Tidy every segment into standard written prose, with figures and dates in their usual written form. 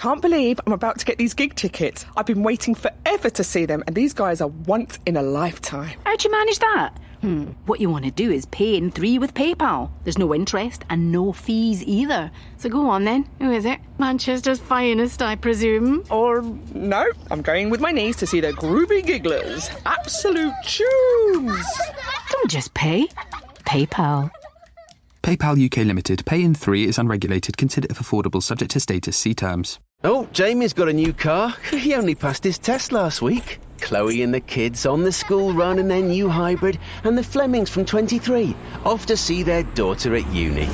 Can't believe I'm about to get these gig tickets. I've been waiting forever to see them, and these guys are once in a lifetime. How'd you manage that? What you want to do is pay in 3 with PayPal. There's no interest and no fees either. So go on then. Who is it? Manchester's finest, I presume? Or, no, I'm going with my niece to see the Groovy Gigglers. Absolute tunes. Don't just pay. PayPal. PayPal UK Limited. Pay in 3 is unregulated. Consider if affordable. Subject to status. See terms. Oh, Jamie's got a new car. He only passed his test last week. Chloe and the kids on the school run in their new hybrid, and the Flemings from 23 off to see their daughter at uni.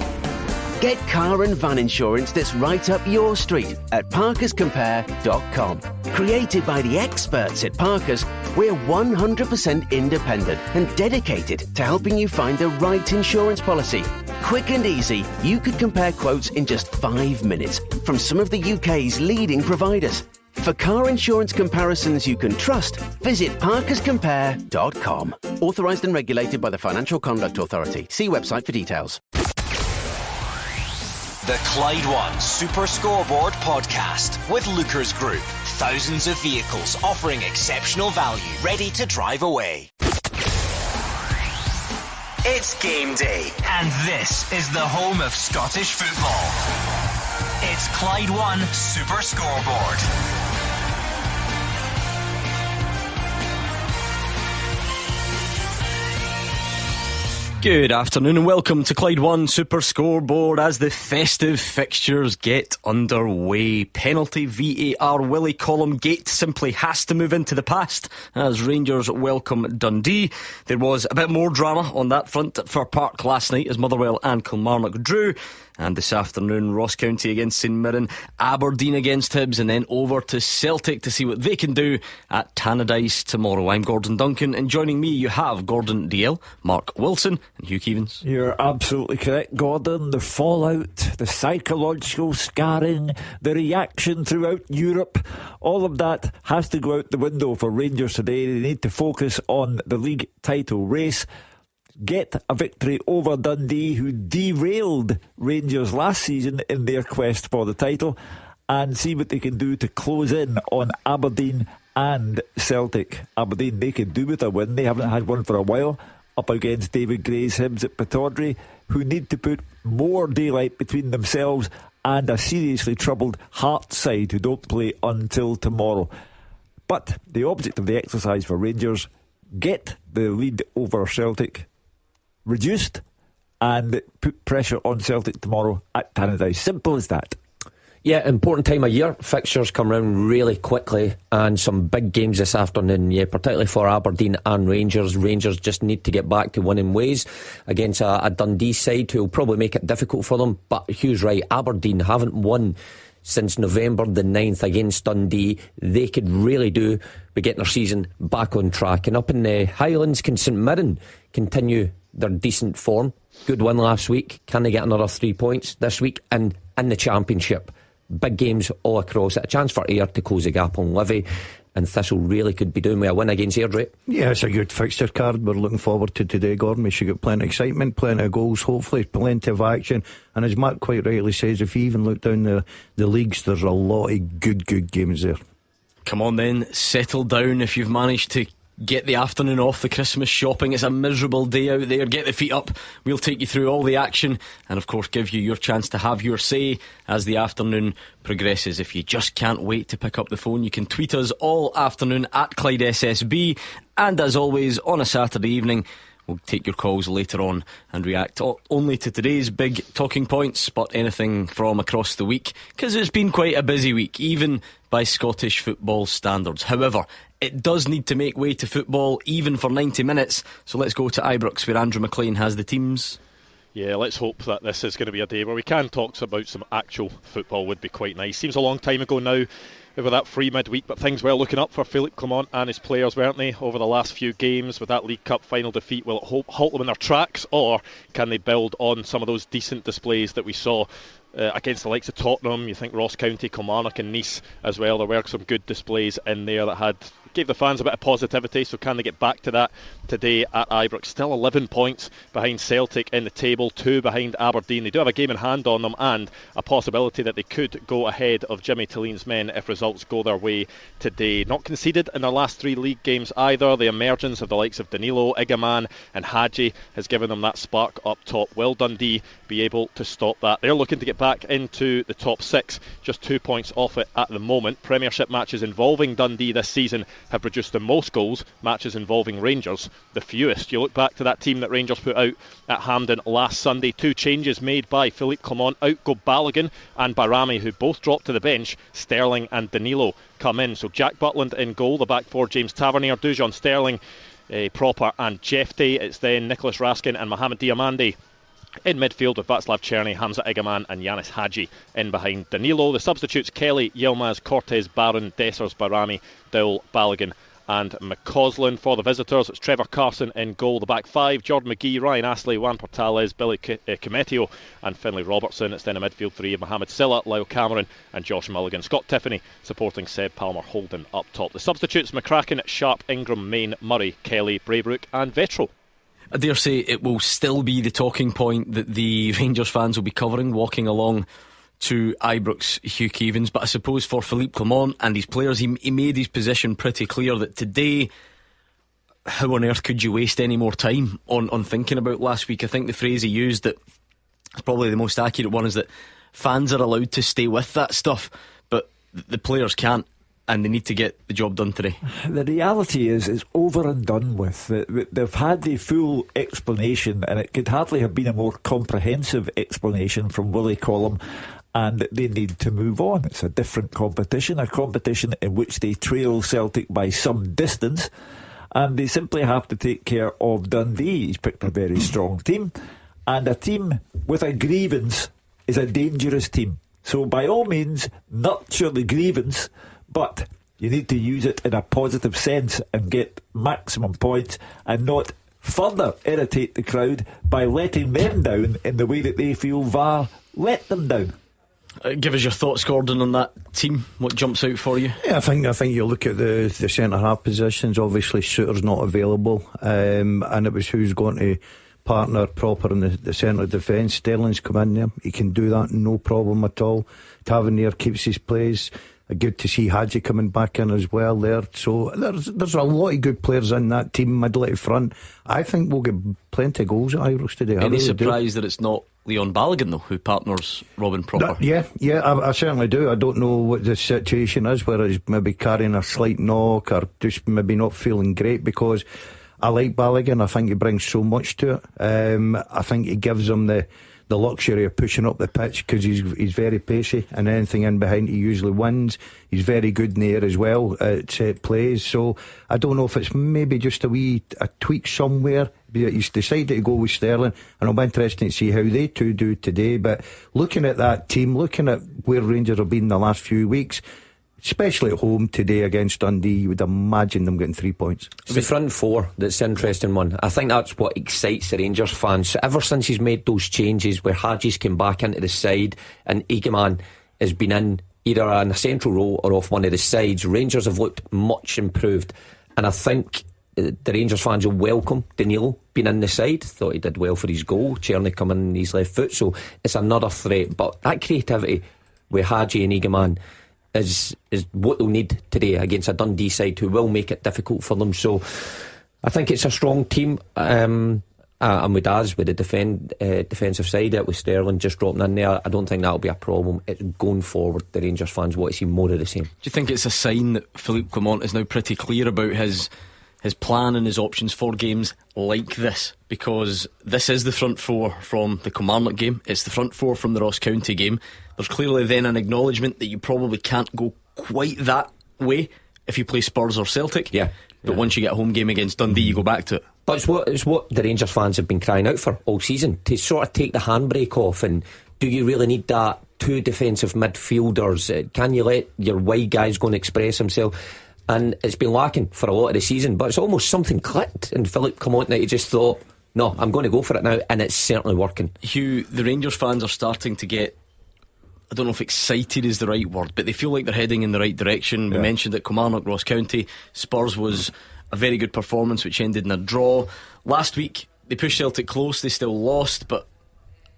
Get car and van insurance that's right up your street at parkerscompare.com. Created by the experts at Parkers, we're 100% independent and dedicated to helping you find the right insurance policy. Quick and easy, you could compare quotes in just 5 minutes from some of the UK's leading providers. For car insurance comparisons you can trust, visit parkerscompare.com. Authorised and regulated by the Financial Conduct Authority. See website for details. The Clyde One Super Scoreboard Podcast with Lookers Group. Thousands of vehicles offering exceptional value, ready to drive away. It's game day, and this is the home of Scottish football. It's Clyde One Super Scoreboard. Good afternoon and welcome to Clyde One Super Scoreboard as the festive fixtures get underway. Penalty VAR Willie Collum Gate simply has to move into the past as Rangers welcome Dundee. There was a bit more drama on that front at Fir Park last night as Motherwell and Kilmarnock drew. And this afternoon, Ross County against St Mirren, Aberdeen against Hibs, and then over to Celtic to see what they can do at Tannadice tomorrow. I'm Gordon Duncan, and joining me you have Gordon DL, Mark Wilson and Hugh Keevans. You're absolutely correct, Gordon. The fallout, the psychological scarring, the reaction throughout Europe, all of that has to go out the window for Rangers today. They need to focus on the league title race, get a victory over Dundee, who derailed Rangers last season in their quest for the title, and see what they can do to close in on Aberdeen and Celtic. Aberdeen, they could do with a win. They haven't had one for a while, up against David Gray's Hibs at Pittodrie, who need to put more daylight between themselves and a seriously troubled Hearts side who don't play until tomorrow. But the object of the exercise for Rangers, get the lead over Celtic reduced and put pressure on Celtic tomorrow at Tannadice. Simple as that. Yeah, important time of year. Fixtures come round really quickly, and some big games this afternoon, yeah, particularly for Aberdeen and Rangers. Rangers just need to get back to winning ways against a Dundee side who will probably make it difficult for them. But Hugh's right, Aberdeen haven't won since November the 9th against Dundee. They could really do by getting their season back on track. And up in the Highlands, can St Mirren continue their decent form? Good win last week. Can they get another 3 points this week? And in the Championship, big games all across it. A chance for Ayr to close the gap on Livy, and Thistle really could be doing with a win against Airdrie. Yeah, it's a good fixture card. We're looking forward to today, Gordon. We should get plenty of excitement, plenty of goals, hopefully plenty of action. And as Mark quite rightly says, if you even look down the leagues, there's a lot of good games there. Come on then, settle down if you've managed to get the afternoon off the Christmas shopping. It's a miserable day out there. Get the feet up. We'll take you through all the action and of course give you your chance to have your say as the afternoon progresses. If you just can't wait to pick up the phone, you can tweet us all afternoon at Clyde SSB, and as always on a Saturday evening we'll take your calls later on and react only to today's big talking points, but anything from across the week, because it's been quite a busy week, even by Scottish football standards. However, it does need to make way to football, even for 90 minutes. So let's go to Ibrox, where Andrew McLean has the teams. Yeah, let's hope that this is going to be a day where we can talk about some actual football. Would be quite nice. Seems a long time ago now over that free midweek, but things were looking up for Philippe Clement and his players, weren't they, over the last few games with that League Cup final defeat? Will it halt them in their tracks, or can they build on some of those decent displays that we saw against the likes of Tottenham? You think Ross County, Kilmarnock and Nice as well. There were some good displays in there that had gave the fans a bit of positivity, so can they get back to that today at Ibrox? Still 11 points behind Celtic in the table, 2 behind Aberdeen. They do have a game in hand on them and a possibility that they could go ahead of Jimmy Tilleen's men if results go their way today. Not conceded in their last 3 league games either. The emergence of the likes of Danilo, Igaman and Hadji has given them that spark up top. Will Dundee be able to stop that? They're looking to get back into the top 6, just 2 points off it at the moment. Premiership matches involving Dundee this season have produced the most goals. Matches involving Rangers, the fewest. You look back to that team that Rangers put out at Hampden last Sunday. 2 changes made by Philippe Clement. Out go Balogun and Barami, who both dropped to the bench. Sterling and Danilo come in. So Jack Butland in goal. The back 4, James Tavernier, Dujon Sterling, Proper and Jefte. It's then Nicholas Raskin and Mohamed Diamande in midfield with Václav Černý, Hamza Igaman and Yanis Hadji in behind Danilo. The substitutes: Kelly, Yilmaz, Cortez, Barron, Dessers, Barami, Dowell, Balogun and McCausland. For the visitors, it's Trevor Carson in goal. The back 5, Jordan McGee, Ryan Astley, Juan Portales, Billy Cometio and Finlay Robertson. It's then a midfield 3 of Mohamed Silla, Lyle Cameron and Josh Mulligan. Scott Tiffany supporting Seb Palmer Holden up top. The substitutes: McCracken, Sharp, Ingram, Main, Murray, Kelly, Braybrook and Vetro. I dare say it will still be the talking point that the Rangers fans will be covering walking along to Ibrox Hugh Keevins. But I suppose for Philippe Clement and his players, he made his position pretty clear that today, how on earth could you waste any more time on thinking about last week? I think the phrase he used that is probably the most accurate one is that fans are allowed to stay with that stuff, but the players can't. And they need to get the job done today. The reality is it's over and done with. They've had the full explanation, and it could hardly have been a more comprehensive explanation from Willie Collum, and they need to move on. It's a different competition, a competition in which they trail Celtic by some distance, and they simply have to take care of Dundee. He's picked a very strong team, and a team with a grievance is a dangerous team. So by all means, nurture the grievance, but you need to use it in a positive sense and get maximum points and not further irritate the crowd by letting them down in the way that they feel VAR let them down. Give us your thoughts, Gordon, on that team. What jumps out for you? Yeah, I think you look at the centre half positions. Obviously Suter's not available, and it was who's going to partner proper in the centre of defence. Sterling's come in there, he can do that, no problem at all. Tavernier keeps his place. Good to see Hadji coming back in as well there. So there's a lot of good players in that team, middle to front. I think we'll get plenty of goals at Ibrox today. Any surprise that it's not Leon Balogun though who partners Robin Proper? I certainly do. I don't know what the situation is, whether he's maybe carrying a slight knock or just maybe not feeling great, because I like Balogun. I think he brings so much to it. I think he gives them the luxury of pushing up the pitch, because he's very pacey, and anything in behind he usually wins. He's very good in the air as well at set plays. So I don't know if it's maybe just a tweak somewhere. He's decided to go with Sterling, and I'm interested to see how they two do today. But looking at that team, looking at where Rangers have been the last few weeks, especially at home today against Dundee, you would imagine them getting 3 points. It's the front 4 that's the interesting one. I think that's what excites the Rangers fans. Ever since he's made those changes where Hadji's came back into the side and Igaman has been in either in a central role or off one of the sides, Rangers have looked much improved. And I think the Rangers fans will welcome Danilo being in the side. Thought he did well for his goal. Černý coming in his left foot, so it's another threat. But that creativity with Hadji and Igaman is what they'll need today against a Dundee side who will make it difficult for them. So I think it's a strong team, and with us, with the defensive side, it with Sterling just dropping in there, I don't think that'll be a problem. It's going forward, the Rangers fans want to see more of the same. Do you think it's a sign that Philippe Clement is now pretty clear about his plan and his options for games like this? Because this is the front 4 from the Kilmarnock game, it's the front 4 from the Ross County game. There's clearly then an acknowledgement that you probably can't go quite that way if you play Spurs or Celtic. But once you get a home game against Dundee, you go back to it. But it's what the Rangers fans have been crying out for all season, to sort of take the handbrake off. And do you really need that 2 defensive midfielders? Can you let your wide guys go and express himself? And it's been lacking for a lot of the season, but it's almost something clicked and Philippe Clement that he just thought, no, I'm going to go for it now, and it's certainly working. Hugh, the Rangers fans are starting to get I don't know if excited is the right word, but they feel like they're heading in the right direction. We mentioned that Kilmarnock, Ross County, Spurs was a very good performance which ended in a draw. Last week they pushed Celtic close, they still lost, but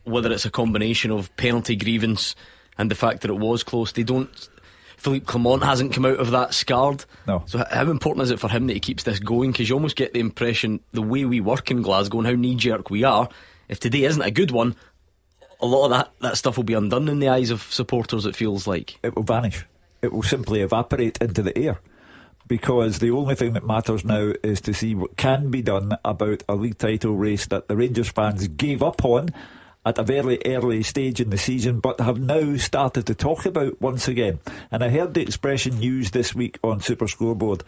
whether it's a combination of penalty grievance and the fact that it was close, they don't. Philippe Clement hasn't come out of that scarred. No. So how important is it for him that he keeps this going? Because you almost get the impression, the way we work in Glasgow and how knee-jerk we are, if today isn't a good one, a lot of that stuff will be undone in the eyes of supporters, it feels like. It will vanish. It will simply evaporate into the air, because the only thing that matters now is to see what can be done about a league title race that the Rangers fans gave up on at a very early stage in the season, but have now started to talk about once again. And I heard the expression used this week on Super Scoreboard,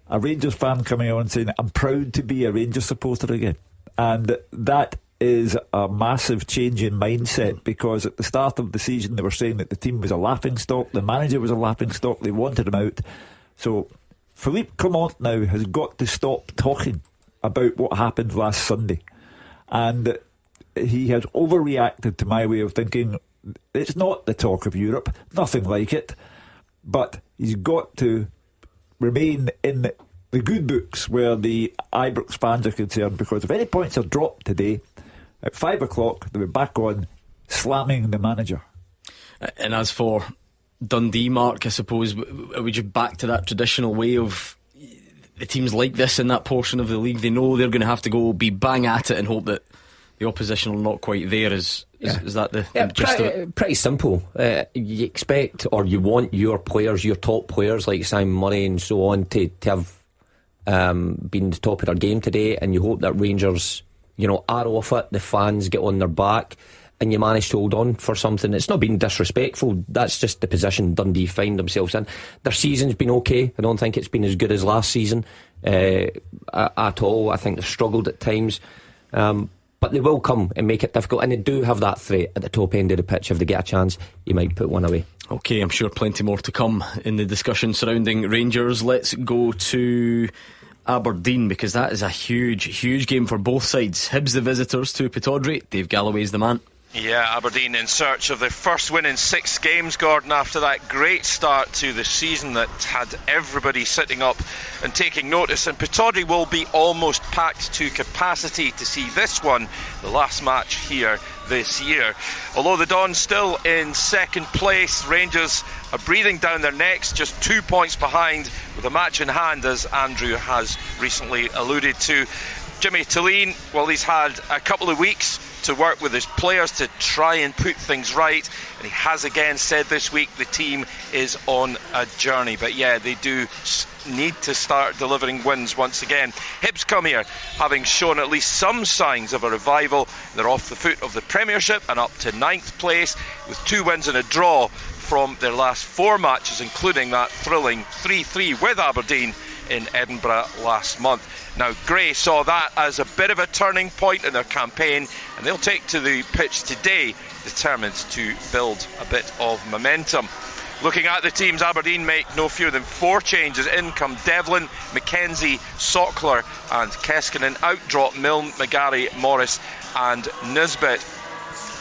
a Rangers fan coming on saying, I'm proud to be a Rangers supporter again. And that is a massive change in mindset, because at the start of the season they were saying that the team was a laughing stock, the manager was a laughing stock, they wanted him out. So Philippe Clement now has got to stop talking about what happened last Sunday. And he has overreacted, to my way of thinking. It's not the talk of Europe, nothing like it, but he's got to remain in the good books where the Ibrox fans are concerned, because if any points are dropped today, at 5 o'clock they'll be back on slamming the manager. And as for Dundee, Mark, I suppose are we just back to that traditional way of the teams like this in that portion of the league, they know they're going to have to go be bang at it and hope that the opposition are not quite there. Is that the gist of it? Pretty simple. You expect, or you want your players, your top players like Simon Murray and so on, to have been the top of their game today, and you hope that Rangers, are off it, the fans get on their back, and you manage to hold on for something. It's not been disrespectful, that's just the position Dundee find themselves in. Their season's been okay. I don't think it's been as good as last season at all. I think they've struggled at times, but they will come and make it difficult, and they do have that threat at the top end of the pitch. If they get a chance, you might put one away. OK, I'm sure plenty more to come in the discussion surrounding Rangers. Let's go to Aberdeen, because that is a huge game for both sides. Hibs the visitors to Pittodrie. Dave Galloway's the man. Yeah, Aberdeen in search of their first win in 6 games, Gordon, after that great start to the season that had everybody sitting up and taking notice. And Pittodrie will be almost packed to capacity to see this one, the last match here this year. Although the Dons still in second place, Rangers are breathing down their necks, just 2 points behind with a match in hand, as Andrew has recently alluded to. Jimmy Tilleen, well, he's had a couple of weeks to work with his players to try and put things right, and he has again said this week the team is on a journey. But yeah, they do need to start delivering wins once again. Hibs come here having shown at least some signs of a revival. They're off the foot of the Premiership and up to 9th place with 2 wins and a draw from their last 4 matches, including that thrilling 3-3 with Aberdeen in Edinburgh last month. Now, Gray saw that as a bit of a turning point in their campaign, and they'll take to the pitch today determined to build a bit of momentum. Looking at the teams, Aberdeen make no fewer than 4 changes. In come Devlin, McKenzie, Sockler and Keskinen. Out drop Milne, McGarry, Morris and Nisbet.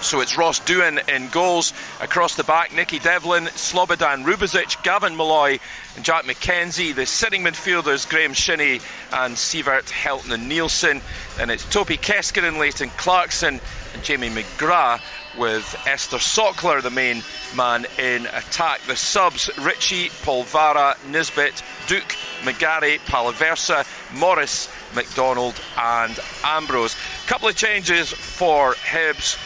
So it's Ross Doohan in goals. Across the back, Nicky Devlin, Slobodan Rubezic, Gavin Malloy and Jack McKenzie. The sitting midfielders, Graham Shinnie and Sievert, Helton and Nielsen. Then it's Topi Keskinen, Leighton Clarkson and Jamie McGrath, with Esther Sockler the main man in attack. The subs, Ritchie, Polvara, Nisbet, Duke, McGarry, Palaversa, Morris, McDonald and Ambrose. Couple of changes for Hibs.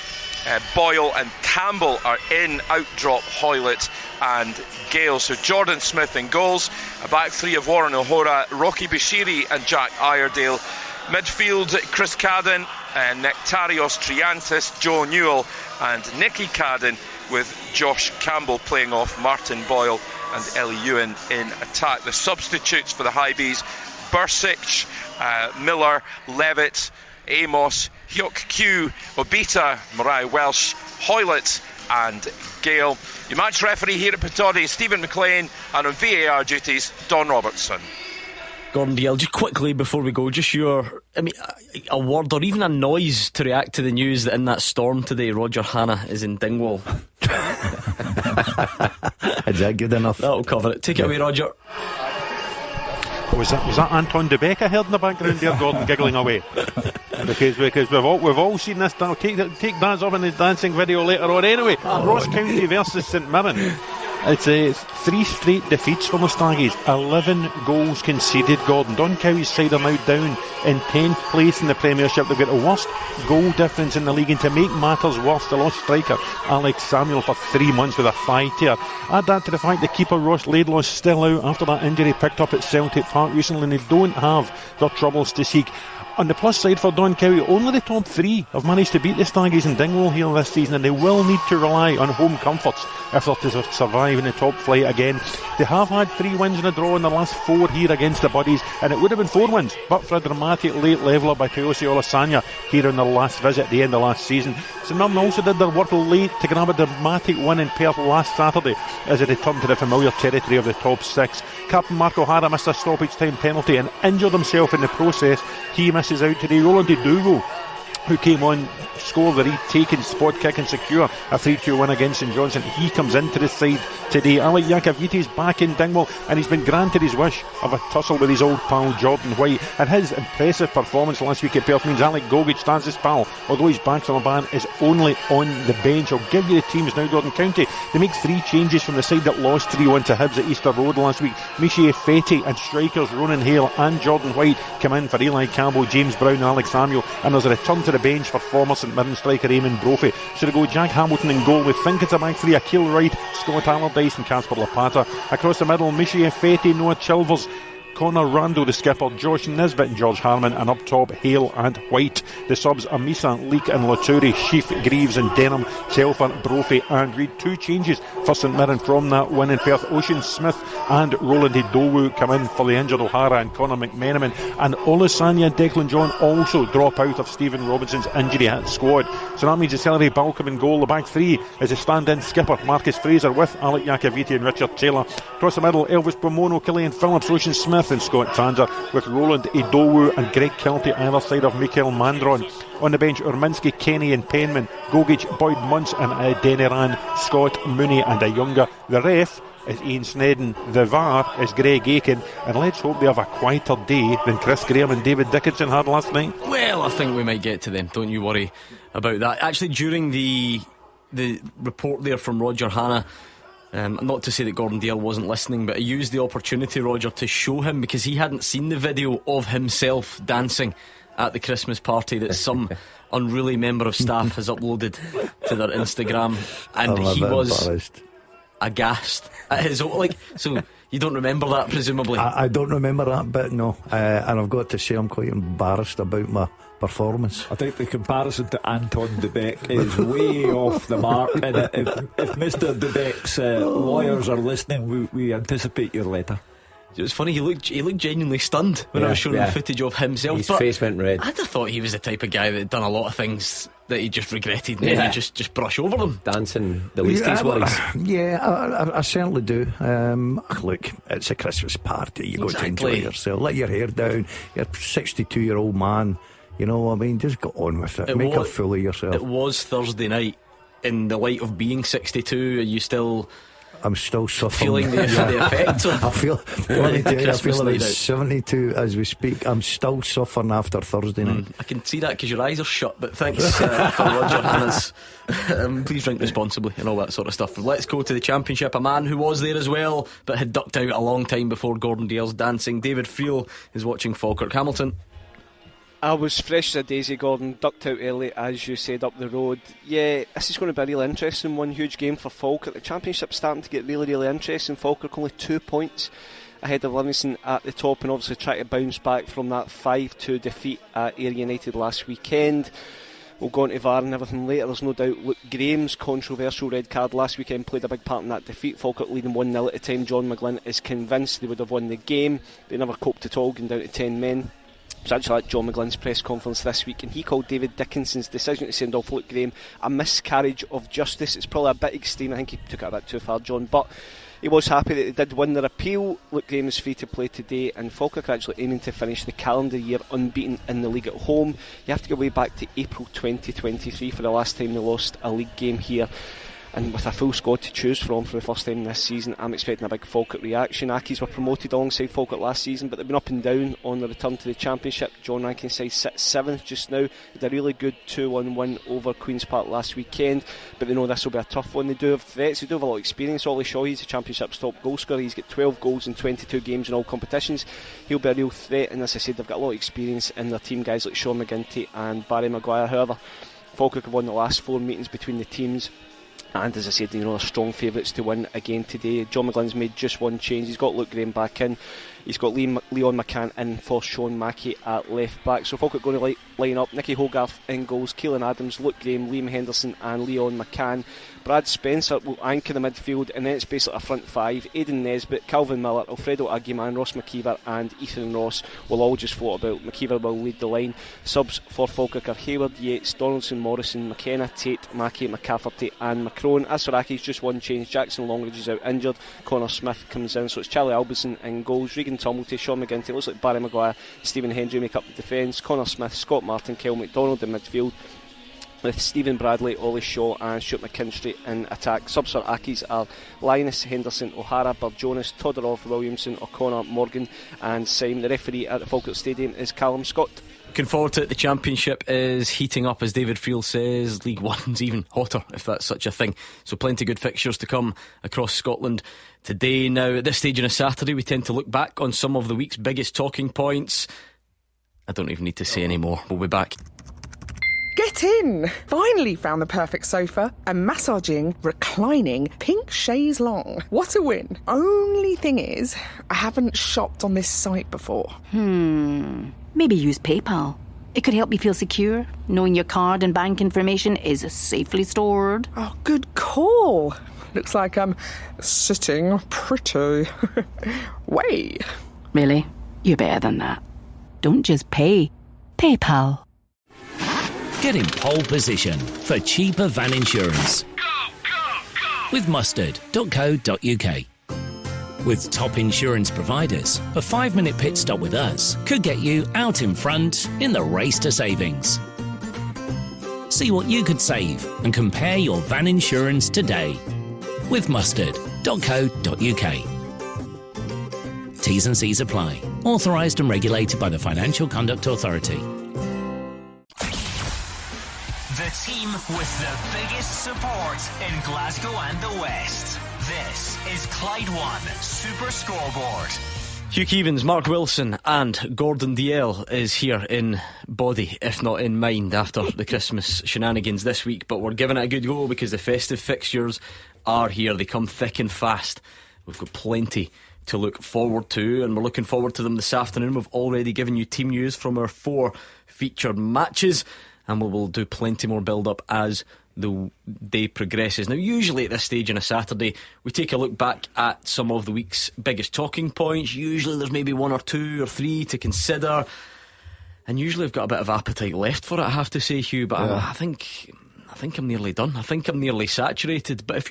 Boyle and Campbell are in. Out drop Hoylett and Gale. So Jordan Smith in goals. A back 3 of Warren O'Hora, Rocky Bashiri and Jack Iredale. Midfield, Chris Cadden and Nectarios Triantis, Joe Newell and Nicky Cadden, with Josh Campbell playing off Martin Boyle and Ellie Ewan in attack. The substitutes for the Highbees: Bursic, Miller, Levitt, Amos, Hyuk Kyu, Obita, Mariah Welsh, Hoylett and Gale. Your match referee here at Pittodrie, Stephen McLean, and on VAR duties, Don Robertson. Gordon Dalziel, just quickly before we go, just a word or even a noise to react to the news that in that storm today, Roger Hannah is in Dingwall. Is that good enough? That'll cover it. Take it away, Roger. Was that Anton de Beek I heard in the background there, Gordon, giggling away? Because we've all seen this. I'll take Daz up in his dancing video later on. Anyway, Ross County versus St Mirren. It's 3 straight defeats for the Staggies, 11 goals conceded, Gordon. Don Cowie's side are now down in 10th place in the Premiership. They've got the worst goal difference in the league, and to make matters worse, they lost striker Alex Samuel for 3 months with a thigh tear. Add that to the fact that keeper Ross Laidlaw is still out after that injury picked up at Celtic Park recently, and they don't have their troubles to seek. On the plus side for Don Cowie, only the top 3 have managed to beat the Staggies in Dingwall here this season, and they will need to rely on home comforts if they're to survive in the top flight again. They have had 3 wins and a draw in the last 4 here against the Buddies, and it would have been 4 wins but for a dramatic late leveller by Teosi Olasanya here on their last visit at the end of last season. St Mirren also did their work late to grab a dramatic win in Perth last Saturday as they returned to the familiar territory of the top 6. Captain Mark O'Hara missed a stoppage time penalty and injured himself in the process. He misses out today. Roland Dugo, who came on, scored the retaken spot kick and secure a 3-2 win against St Johnstone. He comes into the side today. Alec Iacoviti is back in Dingwall, and he's been granted his wish of a tussle with his old pal Jordan White, and his impressive performance last week at Perth means Alec Gogic stands his pal, although he's back from a ban, is only on the bench. I'll give you the teams now. Gordon County, they make 3 changes from the side that lost 3-1 to Hibs at Easter Road last week. Michie Fetty and strikers Ronan Hale and Jordan White come in for Eli Campbell, James Brown and Alex Samuel, and there's a return to the bench for former St Mirren striker Eamon Brophy. So they go Jack Hamilton in goal. We think it's a back 3, Akil Wright, Scott Allardyce and Casper Lapata. Across the middle, Michie Fetty, Noah Chilvers, Connor Rando the skipper, Josh Nisbet and George Harman, and up top Hale and White. The subs Amisa, Leake and Laturi, Sheaf, Greaves and Denham, Telfer, Brophy and Reid. 2 changes for St Mirren from that win in Perth. Ocean Smith and Roland Idowu come in for the injured O'Hara and Conor McMenamin, and Olusanya and Declan John also drop out of Stephen Robinson's injury hit squad. So that means it's Hilary Balcom in goal. The back 3 is a stand-in skipper Marcus Fraser with Alec Iacoviti and Richard Taylor. Across the middle, Elvis Bromono, Killian Phillips, Ocean Smith and Scott Tanzer, with Roland Idowu and Greg Kelty either side of Mikael Mandron. On the bench, Urminski, Kenny and Penman, Gogic, Boyd Muntz and Adeniran, Scott Mooney and a younger. The ref is Ian Snedden, the VAR is Greg Aiken, and let's hope they have a quieter day than Chris Graham and David Dickinson had last night. Well, I think we might get to them, don't you worry about that. Actually, during the report there from Roger Hanna, not to say that Gordon Dale wasn't listening, but I used the opportunity, Roger, to show him, because he hadn't seen the video of himself dancing at the Christmas party that some unruly member of staff has uploaded to their Instagram, and he was aghast at his own, so you don't remember that, presumably? I don't remember that bit, no. And I've got to say I'm quite embarrassed about my performance. I think the comparison to Anton de Beek is way off the mark, and if Mr. de Beek's lawyers are listening, we anticipate your letter. It was funny, he looked genuinely stunned when I was showing him footage of himself. His face went red. I'd have thought he was the type of guy that had done a lot of things that he just regretted, and then you just brush over them. Dancing the least his worries. Yeah, I certainly do. Look, it's a Christmas party. You go to enjoy yourself. Let your hair down. You're a 62-year-old man. You know what I mean? Just go on with it. Make a fool of yourself. It was Thursday night. In the light of being 62, are you still... I'm still suffering. Feeling the effects of I feel about 72 as we speak. I'm still suffering after Thursday night. I can see that because your eyes are shut, but thanks for Roger Hanna's. Please drink responsibly and all that sort of stuff. Let's go to the Championship. A man who was there as well but had ducked out a long time before Gordon Dale's dancing. David Friel is watching Falkirk. Hamilton. I was fresh as a daisy, Gordon, ducked out early, as you said, up the road. Yeah, this is going to be a really interesting one. Huge game for Falkirk. The Championship's starting to get really, really interesting. Falkirk only 2 points ahead of Livingston at the top, and obviously try to bounce back from that 5-2 defeat at Ayr United last weekend. We'll go on to VAR and everything later. There's no doubt Luke Graham's controversial red card last weekend played a big part in that defeat. Falkirk leading 1-0 at the time. John McGlynn is convinced they would have won the game. They never coped at all, going down to 10 men. It was actually at John McGlynn's press conference this week, and he called David Dickinson's decision to send off Luke Graham a miscarriage of justice. It's probably a bit extreme. I think he took it a bit too far, John, but he was happy that they did win their appeal. Luke Graham is free to play today, and Falkirk are actually aiming to finish the calendar year unbeaten in the league at home. You have to go way back to April 2023 for the last time they lost a league game here. and with a full squad to choose from for the first time this season, I'm expecting a big Falkirk reaction. Accies were promoted alongside Falkirk last season, but they've been up and down on the return to the Championship. John Rankin's side sits 7th just now. They had a really good 2-1 win over Queen's Park last weekend, but they know this will be a tough one. They do have threats, they do have a lot of experience. Ollie Shaw, he's the Championship's top goal scorer. He's got 12 goals in 22 games in all competitions. He'll be a real threat, and as I said, they've got a lot of experience in their team, guys like Sean McGinty and Barry Maguire. However, Falkirk have won the last 4 meetings between the teams, and as I said, they're strong favourites to win again today. John McGlynn's made just one change. He's got Luke Graham back in. He's got Leon McCann in for Sean Mackey at left back. So Falkirk going to line up Nicky Hogarth in goals, Keelan Adams, Luke Graham, Liam Henderson and Leon McCann. Brad Spencer will anchor the midfield, and then it's basically a front 5. Aidan Nesbitt, Calvin Miller, Alfredo Aguiman, Ross McKeever and Ethan Ross will all just float about. McKeever will lead the line. Subs for Falkirk are Hayward, Yates, Donaldson, Morrison, McKenna, Tate, Mackey, McCafferty and Macron. As for Accies, just one change. Jackson Longridge is out injured. Connor Smith comes in, so it's Charlie Albison in goals. Regan Tumulty, Sean McGinty, looks like Barry Maguire, Stephen Hendry make up the defence. Connor Smith, Scott Martin, Kel McDonald in midfield, with Stephen Bradley, Ollie Shaw and Stuart McKinstry in attack. Subs for Accies are Linus, Henderson, O'Hara, Burjonas, Todorov, Williamson, O'Connor, Morgan and Syme. The referee at the Falkirk Stadium is Callum Scott. Looking forward to it. The Championship is heating up, as David Friel says. League One's even hotter, if that's such a thing. So plenty of good fixtures to come across Scotland today. Now, at this stage on a Saturday, we tend to look back on some of the week's biggest talking points. I don't even need to say any more. We'll be back. Get in! Finally found the perfect sofa. A massaging, reclining, pink chaise longue. What a win. Only thing is, I haven't shopped on this site before. Maybe use PayPal. It could help you feel secure, knowing your card and bank information is safely stored. Oh, good call. Looks like I'm sitting pretty. Wait. Really? You're better than that. Don't just pay. PayPal. Get in pole position for cheaper van insurance. With mustard.co.uk. With top insurance providers, a 5-minute pit stop with us could get you out in front in the race to savings. See what you could save and compare your van insurance today. With mustard.co.uk. T's and C's apply. Authorised and regulated by the Financial Conduct Authority. The team with the biggest support in Glasgow and the West. This is Clyde One Super Scoreboard. Hugh Keevins, Mark Wilson and Gordon Dalziel is here in body, if not in mind, after the Christmas shenanigans this week. But we're giving it a good go because the festive fixtures are here. They come thick and fast. We've got plenty to look forward to, and we're looking forward to them this afternoon. We've already given you team news from our 4 featured matches, and we will do plenty more build-up as the day progresses. Now, usually at this stage on a Saturday, we take a look back at some of the week's biggest talking points. Usually there's maybe 1 or 2 or 3 to consider, and usually I've got a bit of appetite left for it, I have to say, Hugh, but I think I'm nearly done. I think I'm nearly saturated. But if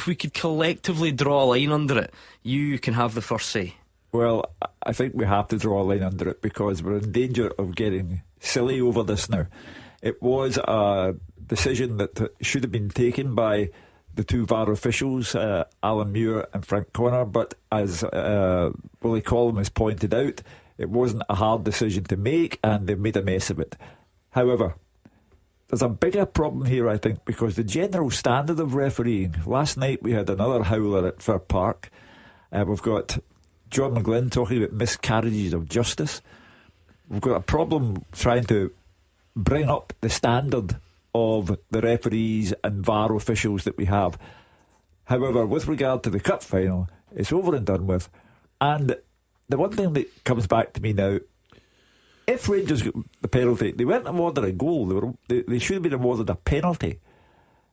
we could collectively draw a line under it, you can have the first say. Well, I think we have to draw a line under it because we're in danger of getting silly over this now. It was a decision that should have been taken by the 2 VAR officials, Alan Muir and Frank Connor, but as Willie Collum has pointed out, it wasn't a hard decision to make and they made a mess of it. However, there's a bigger problem here, I think, because the general standard of refereeing. Last night we had another howler at Fir Park. We've got John McGlynn talking about miscarriages of justice. We've got a problem trying to bring up the standard of the referees and VAR officials that we have. However, with regard to the cup final, it's over and done with. And the one thing that comes back to me now, if Rangers got the penalty, they weren't awarded a goal, they should have been awarded a penalty.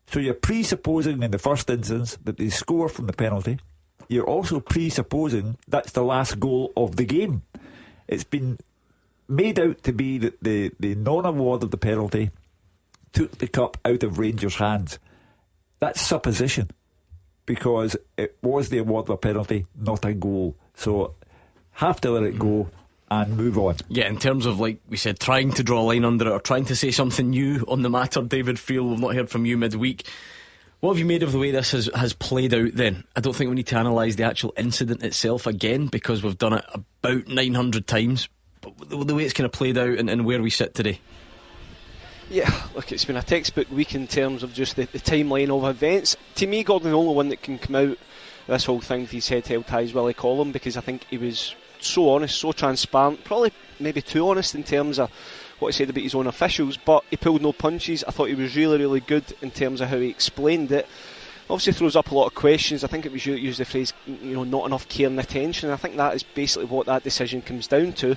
So you're presupposing in the first instance that they score from the penalty. You're also presupposing that's the last goal of the game. It's been made out to be that the non-award of the penalty took the cup out of Rangers' hands. That's supposition, because it was the award of a penalty, not a goal. So have to let it go and move on. Yeah, in terms of, like we said, trying to draw a line under it or trying to say something new on the matter, David Friel, we've not heard from you midweek. What have you made of the way this has played out then? I don't think we need to analyse the actual incident itself again, because we've done it about 900 times. But the way it's kind of played out and where we sit today. Yeah, look, it's been a textbook week in terms of just the timeline of events. To me, Gordon, the only one that can come out this whole thing with his head-held ties, Willie Collum, because I think he was so honest, so transparent, probably maybe too honest in terms of what he said about his own officials, but he pulled no punches. I thought he was really, really good in terms of how he explained it. Obviously throws up a lot of questions. I think it was used the phrase, not enough care and attention, and I think that is basically what that decision comes down to.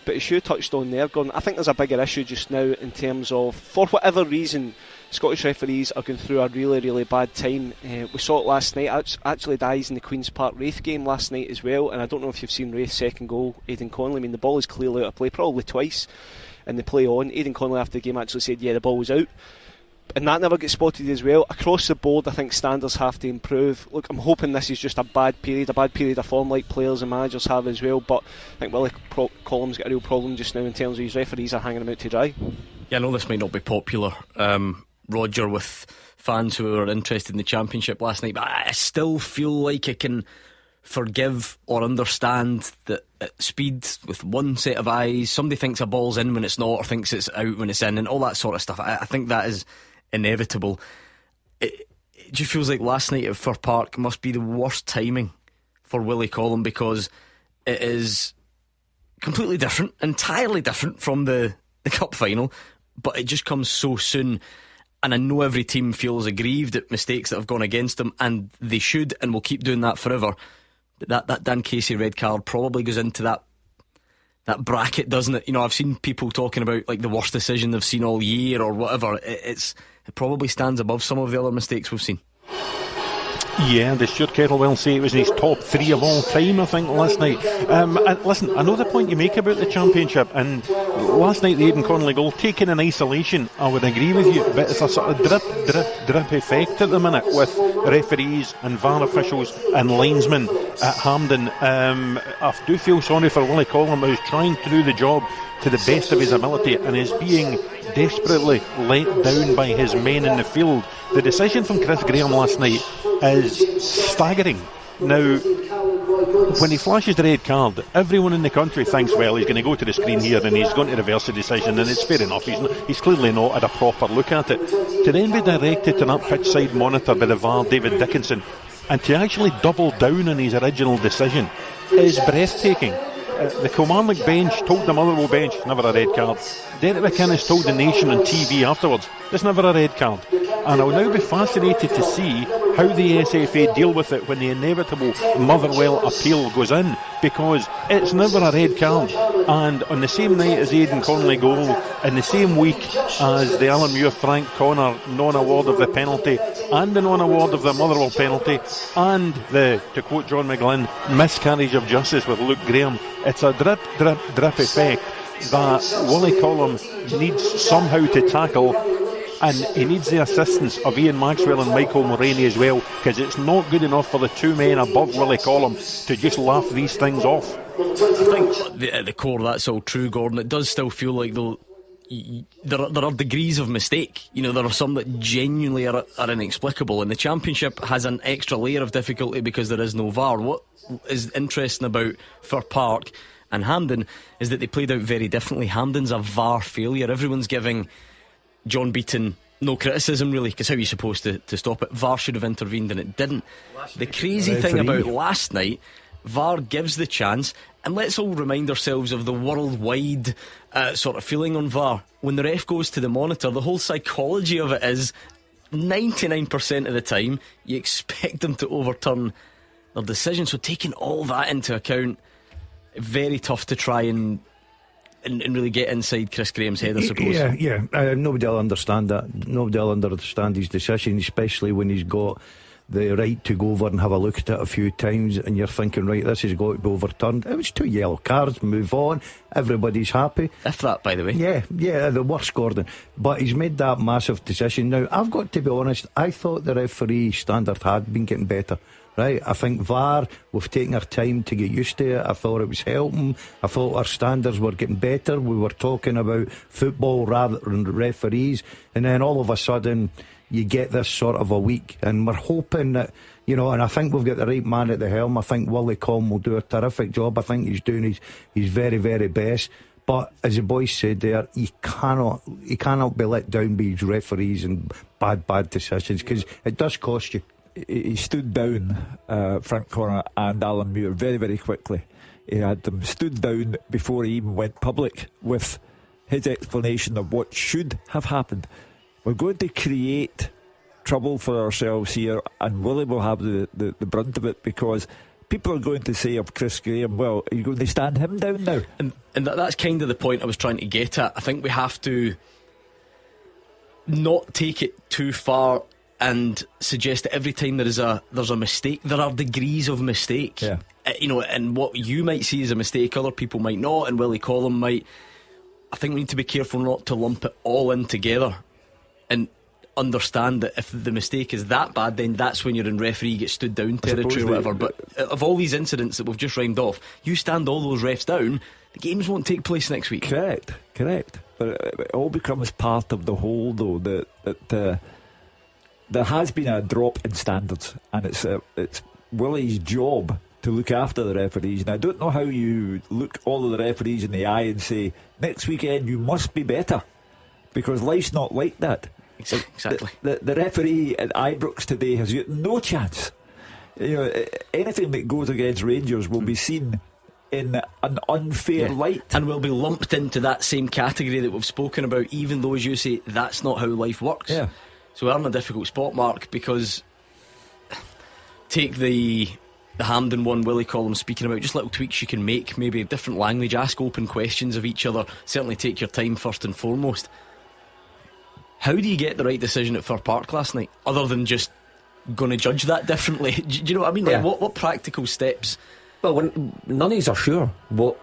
But as you touched on there, Gordon, I think there's a bigger issue just now in terms of, for whatever reason, Scottish referees are going through a really, really bad time. We saw it last night. Actually dies in the Queen's Park Raith game last night as well, and I don't know if you've seen Raith's second goal, Aidan Connolly. I mean, the ball is clearly out of play, probably twice in the play on. Aidan Connolly after the game actually said, yeah, the ball was out. And that never gets spotted as well. Across the board, I think standards have to improve. Look, I'm hoping this is just a bad period of form like players and managers have as well, but I think Willie Collum's got a real problem just now in terms of his referees are hanging him out to dry. Yeah, I know this might not be popular, Roger, with fans who are interested in the Championship last night, but I still feel like I can forgive or understand that at speed, with one set of eyes, somebody thinks a ball's in when it's not, or thinks it's out when it's in, and all that sort of stuff. I think that is inevitable. It just feels like last night at Fir Park must be the worst timing for Willie Collum, because it is completely different, entirely different from the cup final, but it just comes so soon. And I know every team feels aggrieved at mistakes that have gone against them, and they should and will keep doing that forever. But that Dan Casey red card probably goes into that bracket, doesn't it? I've seen people talking about like the worst decision they've seen all year or whatever. It probably stands above some of the other mistakes we've seen. Yeah, the Stuart Kettlewell say it was in his top 3 of all time, I think, last night. Listen, I know the point you make about the Championship, and last night the Aidan Connolly goal, taken in isolation, I would agree with you, but it's a sort of drip effect at the minute with referees and VAR officials and linesmen at Hampden. I do feel sorry for Willie Collum, who's trying to do the job to the best of his ability and is being desperately let down by his men in the field. The decision from Chris Graham last night is staggering. Now, when he flashes the red card, everyone in the country thinks, well, he's going to go to the screen here and he's going to reverse the decision, and it's fair enough. He's clearly not had a proper look at it. To then be directed to that pitch side monitor by the VAR, David Dickinson, and to actually double down on his original decision is breathtaking. The Kilmarnock bench told the Motherwell bench, never a red card. Derek McInnes told the Nation on TV afterwards, it's never a red card. And I'll now be fascinated to see how the SFA deal with it when the inevitable Motherwell appeal goes in, because it's never a red card. And on the same night as Aidan Connolly goal, in the same week as the Alan Muir Frank Connor non-award of the penalty, and the non-award of the Motherwell penalty, and the, to quote John McGlynn, miscarriage of justice with Luke Graham, it's a drip effect that Willie Collum needs somehow to tackle, and he needs the assistance of Ian Maxwell and Michael Mulroney as well, because it's not good enough for the two men above Willie Collum to just laugh these things off. I think at the core that's all true, Gordon. It does still feel like there are degrees of mistake. There are some that genuinely are inexplicable, and the Championship has an extra layer of difficulty because there is no VAR. What is interesting about Fir Park and Hampden is that they played out very differently. Hampden's a VAR failure. Everyone's giving John Beaton no criticism, really, because how are you supposed to stop it? VAR should have intervened and it didn't. The crazy thing about last night, VAR gives the chance, and let's all remind ourselves of the worldwide sort of feeling on VAR. When the ref goes to the monitor, the whole psychology of it is 99% of the time you expect them to overturn their decision. So taking all that into account, very tough to try and really get inside Chris Graham's head, I suppose. Yeah. Nobody will understand that. Nobody will understand his decision, especially when he's got the right to go over and have a look at it a few times, and you're thinking, right, this has got to be overturned. It was 2 yellow cards, move on, everybody's happy. If that, by the way. Yeah, the worst, Gordon. But he's made that massive decision. Now, I've got to be honest, I thought the referee standard had been getting better. Right, I think VAR, we've taken our time to get used to it. I thought it was helping. I thought our standards were getting better. We were talking about football rather than referees, and then all of a sudden, you get this sort of a week, and we're hoping that, you know, and I think we've got the right man at the helm. I think Willie Collum will do a terrific job. I think he's doing his very, very best. But as the boys said there, he cannot be let down by his referees and bad decisions, because it does cost you. He stood down Frank Connor and Alan Muir very, very quickly. He had them stood down before he even went public with his explanation of what should have happened. We're going to create trouble for ourselves here, and Willie will have the brunt of it, because people are going to say of Chris Graham, well, are you going to stand him down now? And that's kind of the point I was trying to get at. I think we have to not take it too far and suggest that every time there's a mistake, there are degrees of mistake. Yeah. You know, and what you might see as a mistake, other people might not, and Willie Collum might. I think we need to be careful not to lump it all in together, and understand that if the mistake is that bad, then that's when you're in referee get stood down territory or whatever. But of all these incidents that we've just rhymed off, you stand all those refs down, the games won't take place next week. Correct. But it all becomes part of the whole, though, that there has been a drop in standards, and it's Willie's job to look after the referees. And I don't know how you look all of the referees in the eye and say, next weekend you must be better, because life's not like that. Exactly. The referee at Ibrox today has got no chance. You know, anything that goes against Rangers will be seen in an unfair light, and will be lumped into that same category that we've spoken about, even though, as you say, that's not how life works. Yeah. So we're in a difficult spot, Mark, because take the Hampden one Willie Collum speaking about, just little tweaks you can make, maybe a different language, ask open questions of each other, certainly take your time first and foremost. How do you get the right decision at Fir Park last night, other than just going to judge that differently? Do you know what I mean? Like, what practical steps? Well, none of us are sure what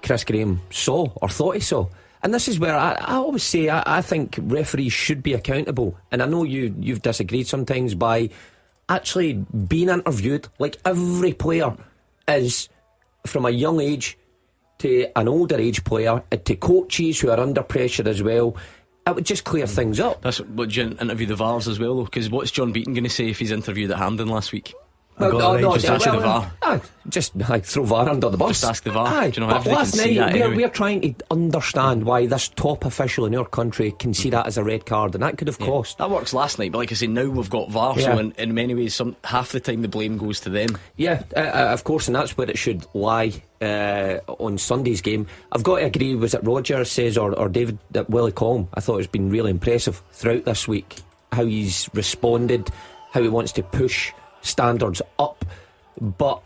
Chris Graham saw or thought he saw. And this is where I always say I think referees should be accountable. And I know you've disagreed sometimes by actually being interviewed, like every player is, from a young age to an older age player, to coaches who are under pressure as well. It would just clear things up. That's what you interview the VARs as well, though, because what's John Beaton going to say if he's interviewed at Hampden last week? Just throw VAR under the bus. Just ask the VAR. Do you know how but they last can see night that anyway? we're trying to understand why this top official in our country can see that as a red card, and that could have cost. That works last night, but like I say, now we've got VAR, so in many ways half the time the blame goes to them. Of course, and that's where it should lie on Sunday's game. I've got to agree, was it Roger says or David, that Willie Collum, I thought it's been really impressive throughout this week, how he's responded, how he wants to push standards up. But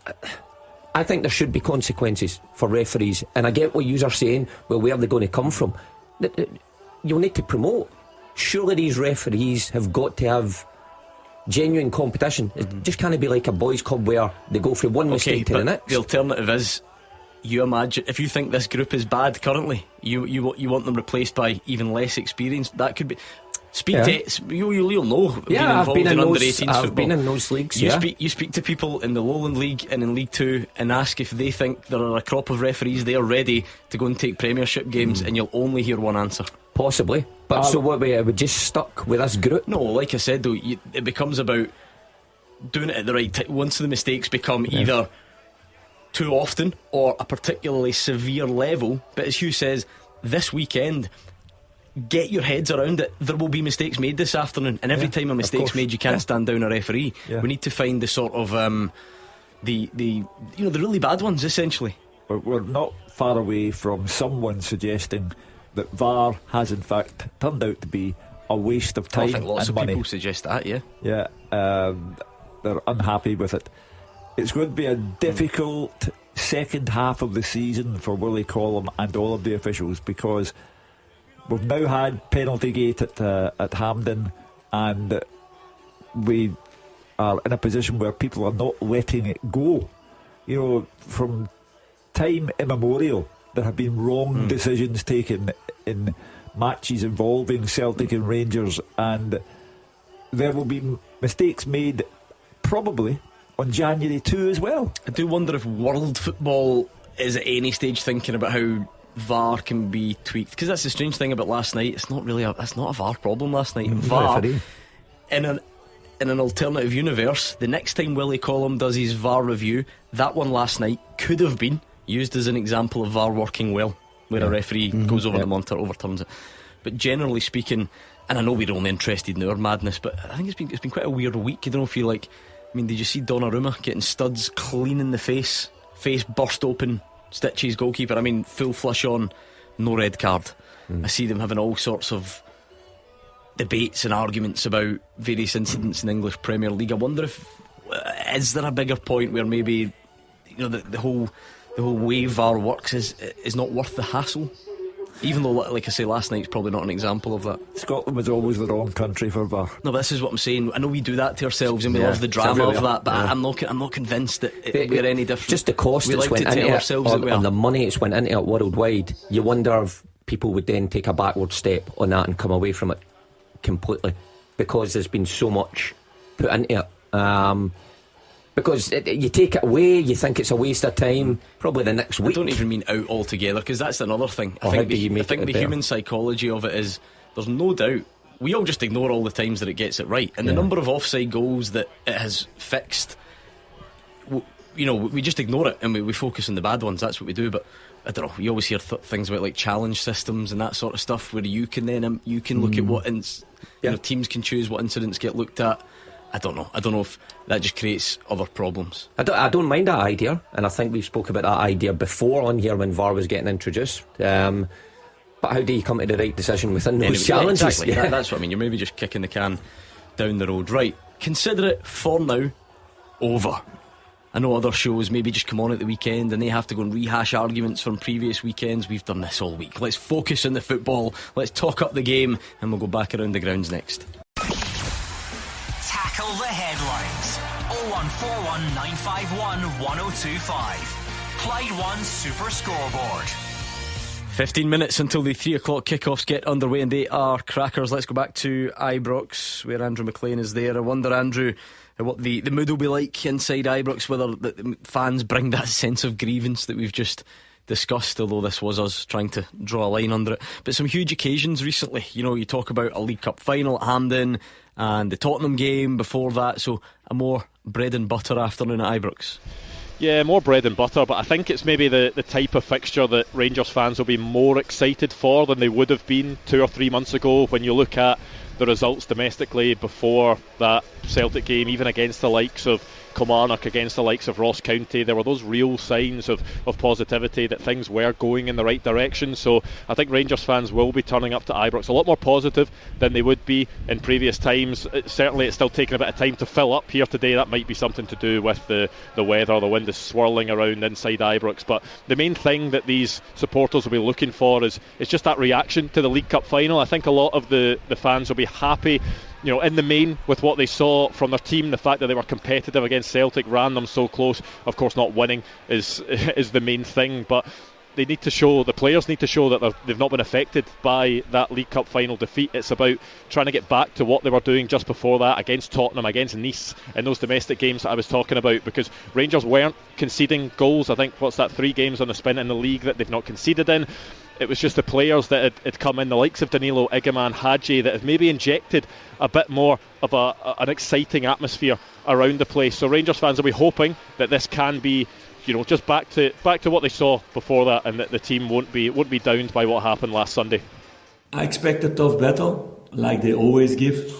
I think there should be consequences for referees, and I get what you are saying. Well, where are they going to come from? You'll need to promote. Surely these referees have got to have genuine competition. It just can't be like a boys' club where they go from one mistake to the next. The alternative is, you imagine, if you think this group is bad currently, you want them replaced by even less experienced. That could be. You'll know. Yeah, I've been in those leagues. You speak to people in the Lowland League and in League Two and ask if they think there are a crop of referees they are ready to go and take Premiership games, and you'll only hear one answer. Possibly, but so what? We just stuck with this group? No, like I said though, it becomes about doing it at the right time. Once the mistakes become either too often or a particularly severe level, but as Hugh says, this weekend, get your heads around it. There will be mistakes made this afternoon, and every time a mistake's made, you can't stand down a referee. We need to find the sort of the really bad ones, essentially. We're not far away from someone suggesting that VAR has in fact turned out to be a waste of time. I think lots and of money. people suggest that. They're unhappy with it. It's going to be a difficult second half of the season for Willie Collum and all of the officials, because we've now had penalty gate at Hampden, and we are in a position where people are not letting it go. You know, from time immemorial, there have been wrong decisions taken in matches involving Celtic and Rangers, and there will be mistakes made probably on January 2 as well. I do wonder if world football is at any stage thinking about how VAR can be tweaked, because that's the strange thing about last night. It's not a VAR problem last night. VAR, in an alternative universe, the next time Willie Collum does his VAR review, that one last night could have been used as an example of VAR working well, where a referee goes over the monitor, overturns it. But generally speaking, and I know we're only interested in our madness, but I think it's been quite a weird week. I don't feel like, I mean, did you see Donnarumma getting studs clean in the face burst open, stitches goalkeeper? I mean, full flush on, no red card. I see them having all sorts of debates and arguments about various incidents in the English Premier League. I wonder if is there a bigger point where maybe, you know, the whole way VAR works is not worth the hassle, even though, like I say, last night's probably not an example of that. Scotland was always the wrong country for VAR. No, but this is what I'm saying. I know we do that to ourselves and we love the drama of that, but I'm not convinced that we're any different. Just the cost we that's like went to into tell it, ourselves on the money it's went into it worldwide. You wonder if people would then take a backward step on that and come away from it completely, because there's been so much put into it. Because you take it away, you think it's a waste of time. Probably the next week. I don't even mean out altogether, because that's another thing. I think the human psychology of it is, there's no doubt we all just ignore all the times that it gets it right, and the number of offside goals that it has fixed, you know, we just ignore it and we focus on the bad ones. That's what we do. But I don't know, you always hear things about like challenge systems and that sort of stuff, where you can look at what you know, teams can choose what incidents get looked at. I don't know if that just creates other problems. I don't mind that idea, and I think we've spoke about that idea before on here when VAR was getting introduced. But how do you come to the right decision within those challenges? Exactly. That's what I mean. You're maybe just kicking the can down the road. Right, consider it for now over. I know other shows maybe just come on at the weekend and they have to go and rehash arguments from previous weekends. We've done this all week. Let's focus on the football, let's talk up the game, and we'll go back around the grounds next. Tackle the headlines. 0141 951 1025. Clyde One Super Scoreboard. 15 minutes until the 3 o'clock kickoffs get underway, and they are crackers. Let's go back to Ibrox, where Andrew McLean is there. I wonder, Andrew, what the mood will be like inside Ibrox, whether the fans bring that sense of grievance that we've just discussed, although this was us trying to draw a line under it. But some huge occasions recently. You know, you talk about a League Cup final at Hampden and the Tottenham game before that, so a more bread and butter afternoon at Ibrox. Yeah, more bread and butter, but I think it's maybe the type of fixture that Rangers fans will be more excited for than they would have been 2 or 3 months ago. When you look at the results domestically before that Celtic game, even against the likes of Kilmarnock, against the likes of Ross County, there were those real signs of positivity that things were going in the right direction. So I think Rangers fans will be turning up to Ibrox a lot more positive than they would be in previous times. Certainly it's still taking a bit of time to fill up here today. That might be something to do with the weather. The wind is swirling around inside Ibrox, but the main thing that these supporters will be looking for is just that reaction to the League Cup final. I think a lot of the fans will be happy, you know, in the main with what they saw from their team. The fact that they were competitive against Celtic, ran them so close. Of course, not winning is the main thing, but they need to show, the players need to show that they've not been affected by that League Cup final defeat. It's about trying to get back to what they were doing just before that against Tottenham, against Nice, in those domestic games that I was talking about, because Rangers weren't conceding goals. I think, 3 games on the spin in the league that they've not conceded in. It was just the players that had come in, the likes of Danilo, Igaman, Hadji, that have maybe injected a bit more of an exciting atmosphere around the place. So Rangers fans will be hoping that this can be, you know, just back to what they saw before that, and that the team won't be downed by what happened last Sunday. I expect a tough battle, like they always give.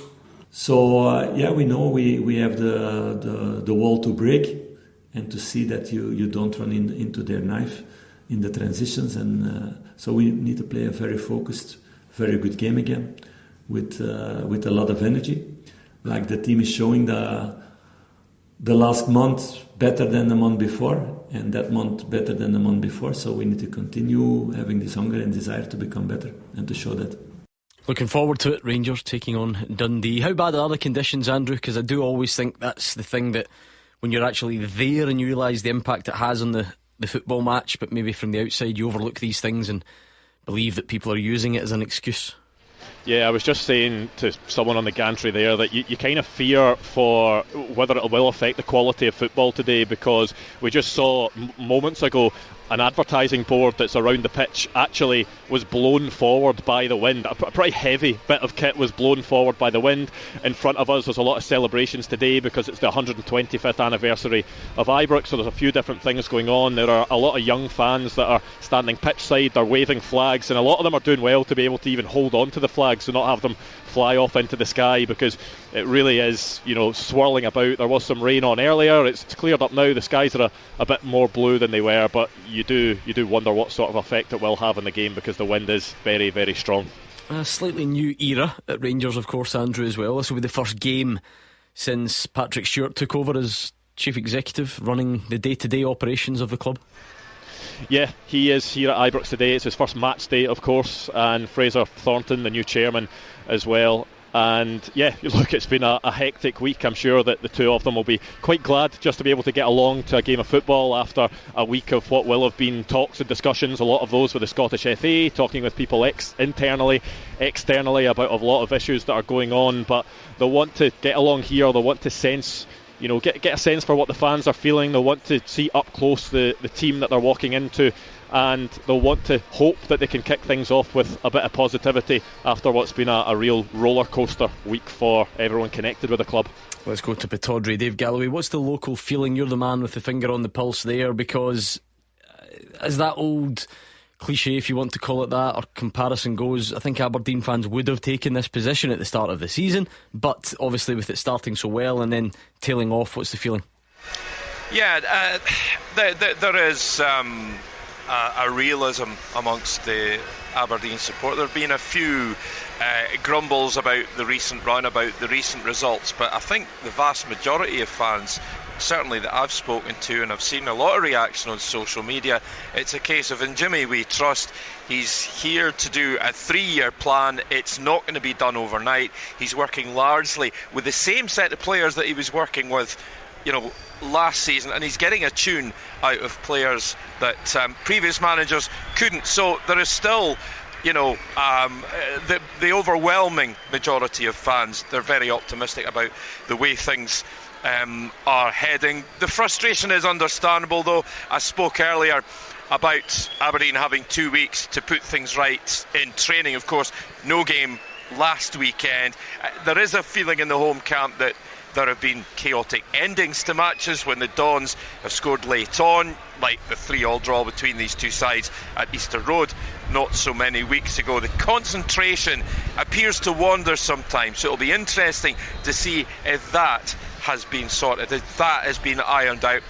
So we know we have the wall to break, and to see that you don't run into their knife in the transitions, and so we need to play a very focused, very good game again, with a lot of energy, like the team is showing the last month better than the month before, and that month better than the month before. So we need to continue having this hunger and desire to become better and to show that. Looking forward to it, Rangers taking on Dundee. How bad are the conditions, Andrew? Because I do always think that's the thing, that when you're actually there and you realise the impact it has on the football match, but maybe from the outside you overlook these things and believe that people are using it as an excuse. Yeah, I was just saying to someone on the gantry there that you kind of fear for whether it will affect the quality of football today, because we just saw moments ago an advertising board that's around the pitch actually was blown forward by the wind. A pretty heavy bit of kit was blown forward by the wind. In front of us, there's a lot of celebrations today because it's the 125th anniversary of Ibrox, so there's a few different things going on. There are a lot of young fans that are standing pitch side, they're waving flags, and a lot of them are doing well to be able to even hold on to the flags and not have them fly off into the sky, because it really is, swirling about. There was some rain on earlier, it's cleared up now, the skies are a bit more blue than they were, but you do wonder what sort of effect it will have in the game, because the wind is very, very strong. A slightly new era at Rangers, of course, Andrew, as well. This will be the first game since Patrick Stewart took over as chief executive, running the day-to-day operations of the club. Yeah, he is here at Ibrox today. It's his first match day, of course, and Fraser Thornton, the new chairman, as well. And yeah, look, it's been a hectic week. I'm sure that the two of them will be quite glad just to be able to get along to a game of football after a week of what will have been talks and discussions, a lot of those with the Scottish FA, talking with people internally, externally about a lot of issues that are going on. But they'll want to get along here, they'll want to sense, get a sense for what the fans are feeling. They'll want to see up close the team that they're walking into, and they'll want to hope that they can kick things off with a bit of positivity after what's been a real roller coaster week for everyone connected with the club. Let's go to Pittodrie. Dave Galloway, what's the local feeling? You're the man with the finger on the pulse there, because as that old cliche, if you want to call it that, or comparison goes, I think Aberdeen fans would have taken this position at the start of the season, but obviously with it starting so well and then tailing off, what's the feeling? Yeah, there is a realism amongst the Aberdeen support. There have been a few grumbles about the recent run, about the recent results, but I think the vast majority of fans, certainly that I've spoken to, and I've seen a lot of reaction on social media, it's a case of, in Jimmy we trust. He's here to do a 3-year plan. It's not going to be done overnight. He's working largely with the same set of players that he was working with last season, and he's getting a tune out of players that previous managers couldn't. So there is still the overwhelming majority of fans, they're very optimistic about the way things are heading. The frustration is understandable, though. I spoke earlier about Aberdeen having 2 weeks to put things right in training. Of course, no game last weekend. There is a feeling in the home camp that there have been chaotic endings to matches when the Dons have scored late on, like the 3-3 draw between these two sides at Easter Road not so many weeks ago. The concentration appears to wander sometimes, so it'll be interesting to see if that has been sorted, if that has been ironed out.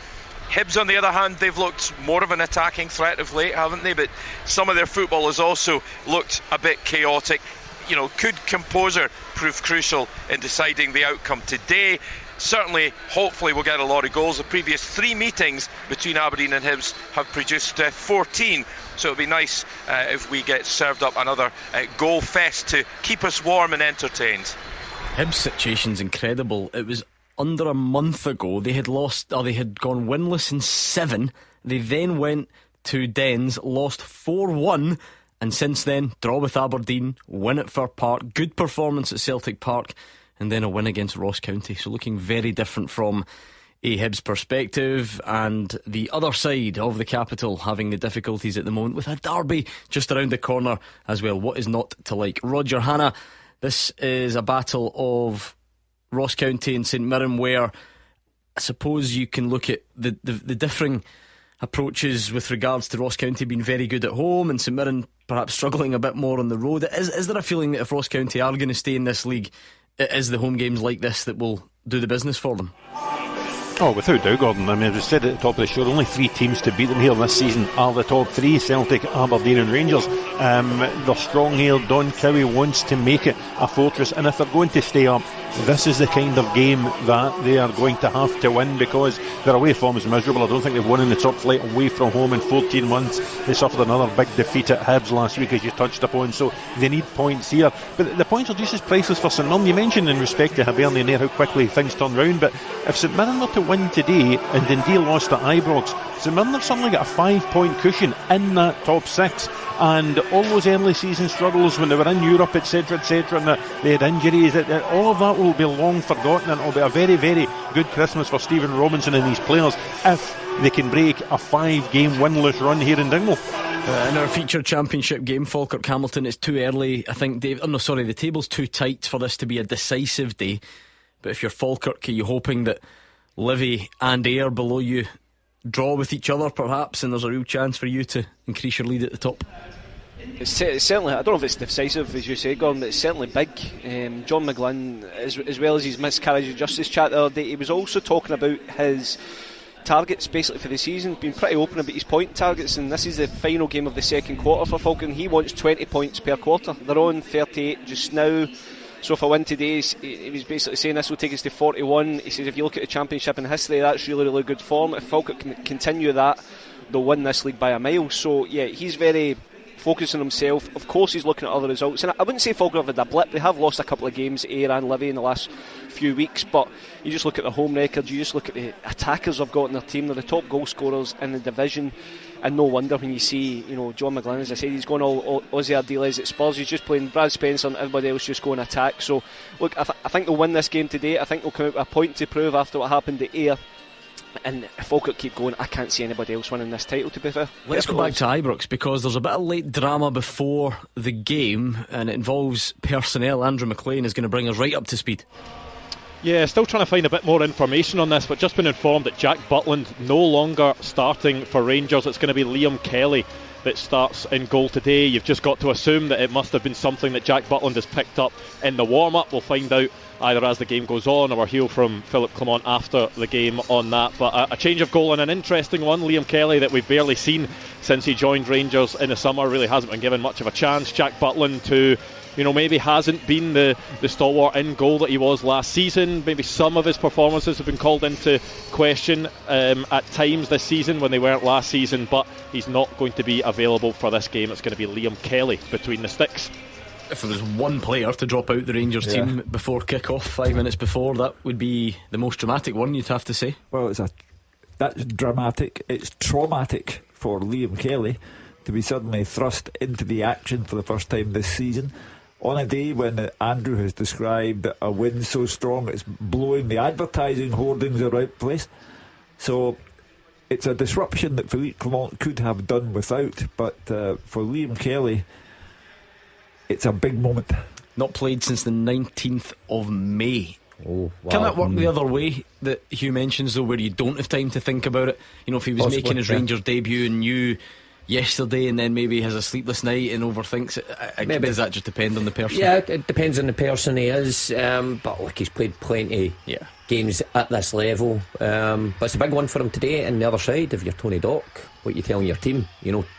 Hibs, on the other hand, they've looked more of an attacking threat of late, haven't they? But some of their football has also looked a bit chaotic. Could composure prove crucial in deciding the outcome today? Certainly, hopefully we'll get a lot of goals. The previous 3 meetings between Aberdeen and Hibs have produced 14, so it'll be nice if we get served up another goal fest to keep us warm and entertained. Hibs' situation's incredible. It was under a month ago they had gone winless in 7. They then went to Dens, lost 4-1, and since then, draw with Aberdeen, win at Fir Park, good performance at Celtic Park, and then a win against Ross County. So looking very different from a Hibs perspective, and the other side of the capital having the difficulties at the moment with a derby just around the corner as well. What is not to like? Roger Hannah, this is a battle of Ross County and St Mirren, where I suppose you can look at the differing approaches with regards to Ross County being very good at home and St Mirren perhaps struggling a bit more on the road. Is there a feeling that if Ross County are going to stay in this league, it is the home games like this that will do the business for them? Oh, without doubt, Gordon. I mean, as we said at the top of the show, only 3 teams to beat them here this season are the top 3, Celtic, Aberdeen and Rangers. They're strong here. Don Cowie wants to make it a fortress, and if they're going to stay up, this is the kind of game that they are going to have to win, because their away form is miserable. I don't think they've won in the top flight away from home in 14 months. They suffered another big defeat at Hibs last week, as you touched upon, so they need points here. But the points are just as priceless for St Mirren. You mentioned in respect to Hibernian there how quickly things turn round, but if St Mirren were to win today and Dundee lost at Ibrox, St Mirren have suddenly got a 5-point cushion in that top 6, and all those early season struggles when they were in Europe, etc, and they had injuries, all of that will be long forgotten, and it will be a very, very good Christmas for Stephen Robinson and these players if they can break a 5-game winless run here in Dingwall. In our featured championship game, Falkirk Hamilton, it's too early, I think, Dave. The table's too tight for this to be a decisive day. But if you're Falkirk, are you hoping that Livy and Ayr below you draw with each other perhaps, and there's a real chance for you to increase your lead at the top? It's certainly, I don't know if it's decisive as you say, Gordon, but it's certainly big. John McGlynn, as well as his miscarriage of justice chat the other day, he was also talking about his targets basically for the season, being pretty open about his point targets, and this is the final game of the second quarter for Falkirk. He wants 20 points per quarter. They're on 38 just now, so if I win today, he was basically saying this will take us to 41. He says if you look at the championship in history, that's really, really good form. If Falkirk can continue that, they'll win this league by a mile. So yeah, he's very focused on himself. Of course he's looking at other results, and I wouldn't say Falkirk have had a blip. They have lost a couple of games, Ayr and Livy, in the last few weeks, but you just look at the home record, you just look at the attackers they've got in their team. They're the top goal scorers in the division, and no wonder when you see, John McGlynn, as I said, he's going all Ozzy Ardiles at Spurs. He's just playing Brad Spencer and everybody else just going attack. So look, I think they'll win this game today. I think they'll come out with a point to prove after what happened at Ayr. And if Falkirk keep going, I can't see anybody else winning this title, to be fair. Let's go back to Ibrox, because there's a bit of late drama before the game, and it involves personnel. Andrew McLean is going to bring us right up to speed. Yeah, still trying to find a bit more information on this, but just been informed that Jack Butland no longer starting for Rangers. It's going to be Liam Kelly that starts in goal today. You've just got to assume that it must have been something that Jack Butland has picked up in the warm-up. We'll find out either as the game goes on, or hear from Philip Clement after the game on that. But a change of goal and an interesting one. Liam Kelly, that we've barely seen since he joined Rangers in the summer, really hasn't been given much of a chance. Jack Butland, who maybe hasn't been the stalwart in goal that he was last season. Maybe some of his performances have been called into question at times this season when they weren't last season, but he's not going to be available for this game. It's going to be Liam Kelly between the sticks. If there was one player to drop out the Rangers team before kick-off, 5 minutes before, that would be the most dramatic one, you'd have to say. Well, that's dramatic. It's traumatic for Liam Kelly to be suddenly thrust into the action for the first time this season, on a day when Andrew has described a win so strong it's blowing the advertising hoardings around the place. So it's a disruption that Philippe Clement could have done without, but for Liam Kelly, it's a big moment. Not played since the 19th of May. Oh, wow. Can that work the other way that Hugh mentions, though, where you don't have time to think about it? If he was Possibly, making his Rangers debut and knew yesterday, and then maybe has a sleepless night and overthinks it. Maybe does that just depend on the person? Yeah, it depends on the person he is. But look, he's played plenty games at this level. But it's a big one for him today. And the other side, if you're Tony Dock, what you telling your team?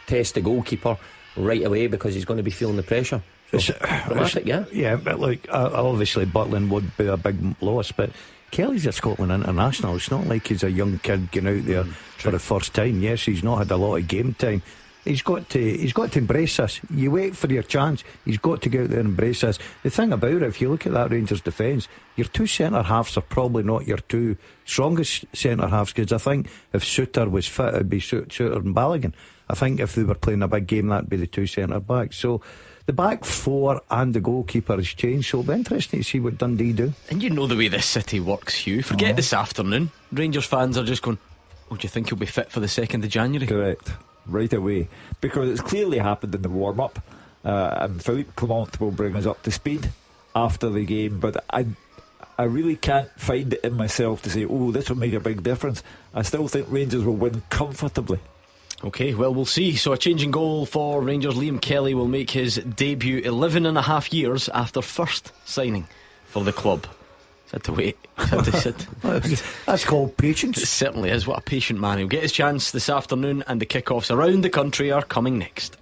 Test the goalkeeper right away, because he's going to be feeling the pressure. So, dramatic, yeah. Yeah, but look, obviously Butland would be a big loss, but Kelly's a Scotland international. It's not like he's a young kid going out there for the first time. Yes, he's not had a lot of game time. He's got to embrace this. You wait for your chance. He's got to go out there and embrace this. The thing about it, if you look at that Rangers defence, your two centre halves are probably not your two strongest centre halves, because I think if Suter was fit, it'd be Suter and Balogun. I think if they were playing a big game, that'd be the two centre backs. So the back four and the goalkeeper has changed, so it'll be interesting to see what Dundee do. And you know the way this city works, Hugh. Forget this afternoon. Rangers fans are just going, do you think he'll be fit for the 2nd of January? Correct, right away, because it's clearly happened in the warm-up, and Philippe Clement will bring us up to speed after the game, but I really can't find it in myself to say, this will make a big difference. I still think Rangers will win comfortably. Okay, well, we'll see. So a changing goal for Rangers. Liam Kelly will make his debut 11 and a half years after first signing for the club. Had to wait. Had to sit. That's called patience. It certainly is. What a patient man. He'll get his chance this afternoon, and the kick-offs around the country are coming next.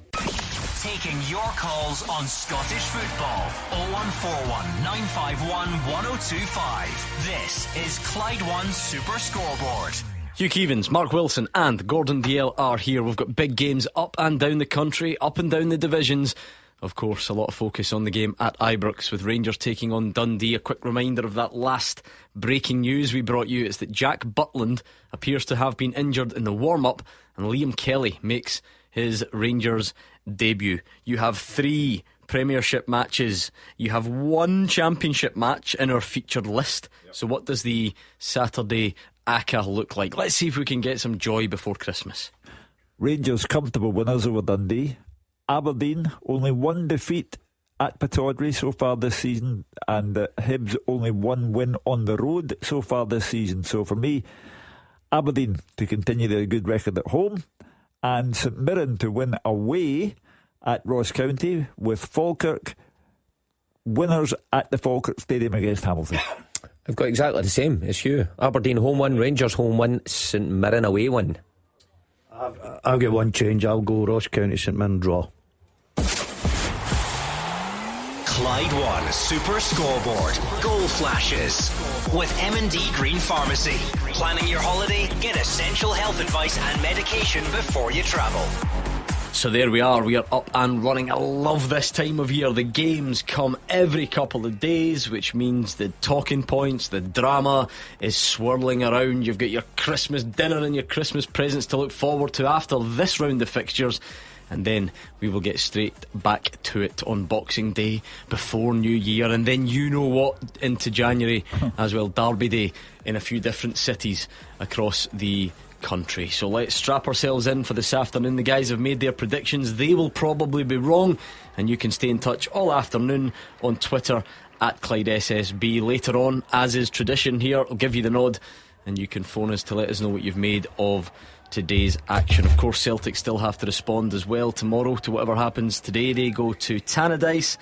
Taking your calls on Scottish football. 0141 951 1025. This is Clyde One Super Scoreboard. Hugh Keevins, Mark Wilson and Gordon Dalziel are here. We've got big games up and down the country, up and down the divisions. Of course, a lot of focus on the game at Ibrox with Rangers taking on Dundee. A quick reminder of that last breaking news we brought you is that Jack Butland appears to have been injured in the warm-up and Liam Kelly makes his Rangers debut. You have 3 Premiership matches. You have 1 Championship match in our featured list. So what does the Saturday ACCA look like? Let's see if we can get some joy before Christmas. Rangers comfortable winners over Dundee. Aberdeen only 1 defeat at Pittodrie so far this season, and Hibs only 1 win on the road so far this season. So for me, Aberdeen to continue their good record at home, and St Mirren to win away at Ross County, with Falkirk winners at the Falkirk Stadium against Hamilton. I've got exactly the same as you. Aberdeen home win, Rangers home win, St Mirren away win. I'll get one change. I'll go Ross County, St Mirren draw. Clyde One Super Scoreboard. Goal flashes. With M&D Green Pharmacy. Planning your holiday? Get essential health advice and medication before you travel. So there we are up and running. I love this time of year. The games come every couple of days, which means the talking points, the drama is swirling around. You've got your Christmas dinner and your Christmas presents to look forward to after this round of fixtures, and then we will get straight back to it on Boxing Day before New Year, and then you know what, into January as well. Derby Day in a few different cities across the country. So let's strap ourselves in for this afternoon. The guys have made their predictions. They will probably be wrong, and you can stay in touch all afternoon on Twitter at Clyde SSB. Later on, as is tradition here, I'll give you the nod and you can phone us to let us know what you've made of today's action. Of course, Celtic still have to respond as well tomorrow to whatever happens today. They go to Tannadice,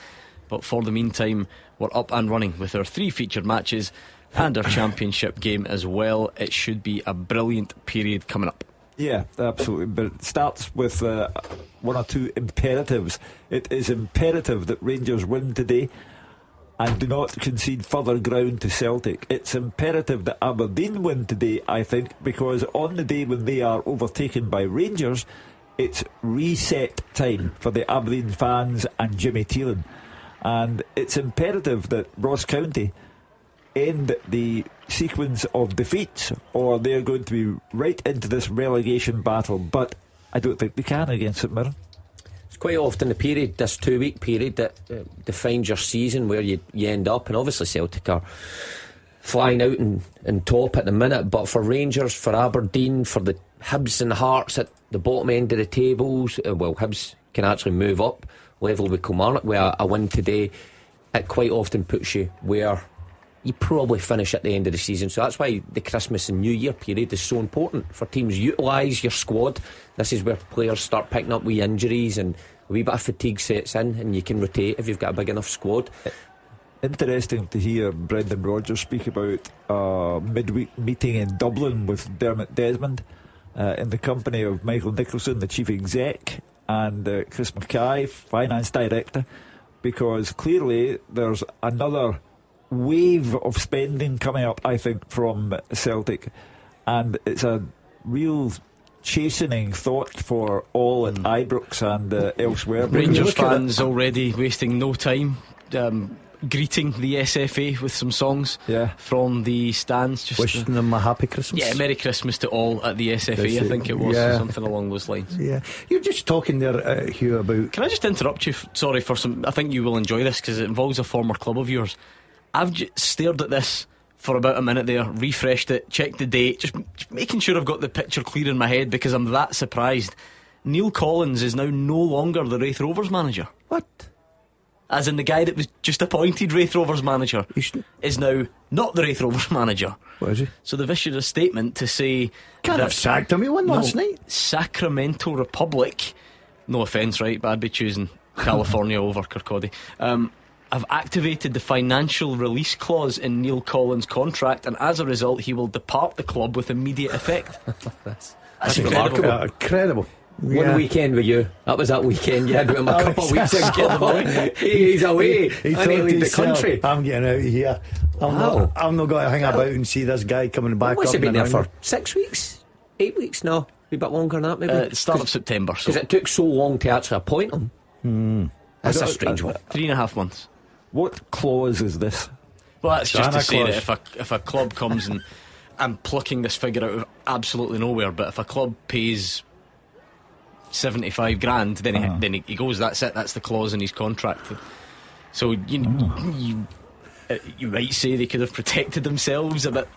but for the meantime we're up and running with our 3 featured matches and our championship game as well. It should be a brilliant period coming up. Yeah, absolutely. But it starts with 1 or 2 imperatives. It is imperative that Rangers win today and do not concede further ground to Celtic. It's imperative that Aberdeen win today, I think, because on the day when they are overtaken by Rangers, it's reset time for the Aberdeen fans and Jimmy Teelan. And it's imperative that Ross County end the sequence of defeats, or they're going to be right into this relegation battle. But I don't think they can against St Mirren. It's quite often the period, this 2-week period, that defines your season, where you end up. And obviously Celtic are flying out in top at the minute, but for Rangers, for Aberdeen, for the Hibs and Hearts at the bottom end of the tables, Hibs can actually move up level with Kilmarnock with a win today. It quite often puts you where you probably finish at the end of the season. So that's why the Christmas and New Year period is so important for teams. Utilise your squad. This is where players start picking up wee injuries and a wee bit of fatigue sets in, and you can rotate if you've got a big enough squad. Interesting to hear Brendan Rodgers speak about a midweek meeting in Dublin with Dermot Desmond in the company of Michael Nicholson, the chief exec, and Chris Mackay, finance director, because clearly there's another wave of spending coming up, I think, from Celtic, and it's a real chastening thought for all at Ibrox and elsewhere. Rangers fans already wasting no time greeting the SFA with some songs from the stands, just wishing them a happy Christmas. Yeah, Merry Christmas to all at the SFA. I think it was something along those lines. Yeah, you're just talking there, Hugh, about... Can I just interrupt you? Sorry for some... I think you will enjoy this because it involves a former club of yours. I've just stared at this for about a minute there, refreshed it, checked the date, just making sure I've got the picture clear in my head because I'm that surprised. Neil Collins is now no longer the Raith Rovers manager. What? As in the guy that was just appointed Raith Rovers manager is now not the Raith Rovers manager. What is he? So they've issued a statement to say can't have sacked him, he won last night. Sacramento Republic, no offence, right, but I'd be choosing California over Kirkcaldy, have activated the financial release clause in Neil Collins' contract, and as a result he will depart the club with immediate effect. That's incredible. Incredible. One weekend with you. That was that weekend you had with him a couple of weeks ago. He's away. He I need to leave the thought to country. himself, I'm getting out of here. I'm not going to hang about and see this guy coming back. What's up he been and there for? around. 6 weeks? 8 weeks? No, a wee bit longer than that maybe. Start of September. Because it took so long to actually appoint him. That's a strange one. 3.5 months. What clause is this? Well, that's just Santa to say Claus. that if a club comes and I'm plucking this figure out of absolutely nowhere, but if a club pays 75 grand, then he goes. That's it. That's the clause in his contract. So you might say they could have protected themselves a bit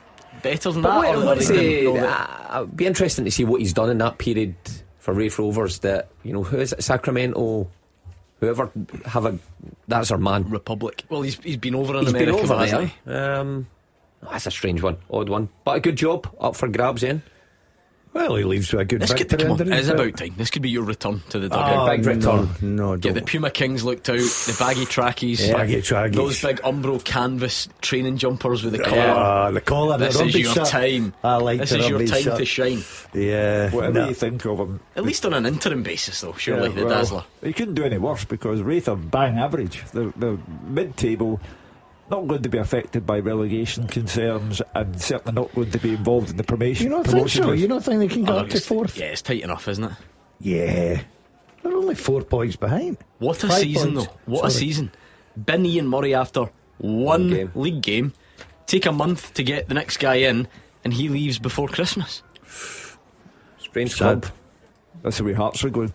better than that. It'd be interesting to see what he's done in that period for Raith Rovers. That who is it? Sacramento. Whoever that's our man. Republic. Well, he's been over in He's America, been over hasn't there. That's a strange one, odd one, but a good job up for grabs. Then. Well, he leaves with a good This could victory. come on, it is about time. This could be your return to the Oh, dugout. big return. No, Get the Puma Kings looked out, the baggy trackies, Baggy trackies. those big Umbro canvas training jumpers with the collar. The collar. This the is rugby your shirt. time. I like This the is your rugby time shirt. to shine. Yeah. Whatever you think of him. At least on an interim basis, though. Surely the Dazzler. He couldn't do any worse because Raith are bang average. They're mid-table, not going to be affected by relegation concerns, and certainly not going to be involved in the promotion. You don't think promotion so? race. You don't think they can get Oh, up to fourth? Yeah, it's tight enough, isn't it? Yeah. They're only 4 points behind. What a 5 season, points. though. What a Sorry. season. Bin Ian Murray after one game. league game. Take a month to get the next guy in, and he leaves before Christmas. Strange Sad. club. That's the way Hearts are going.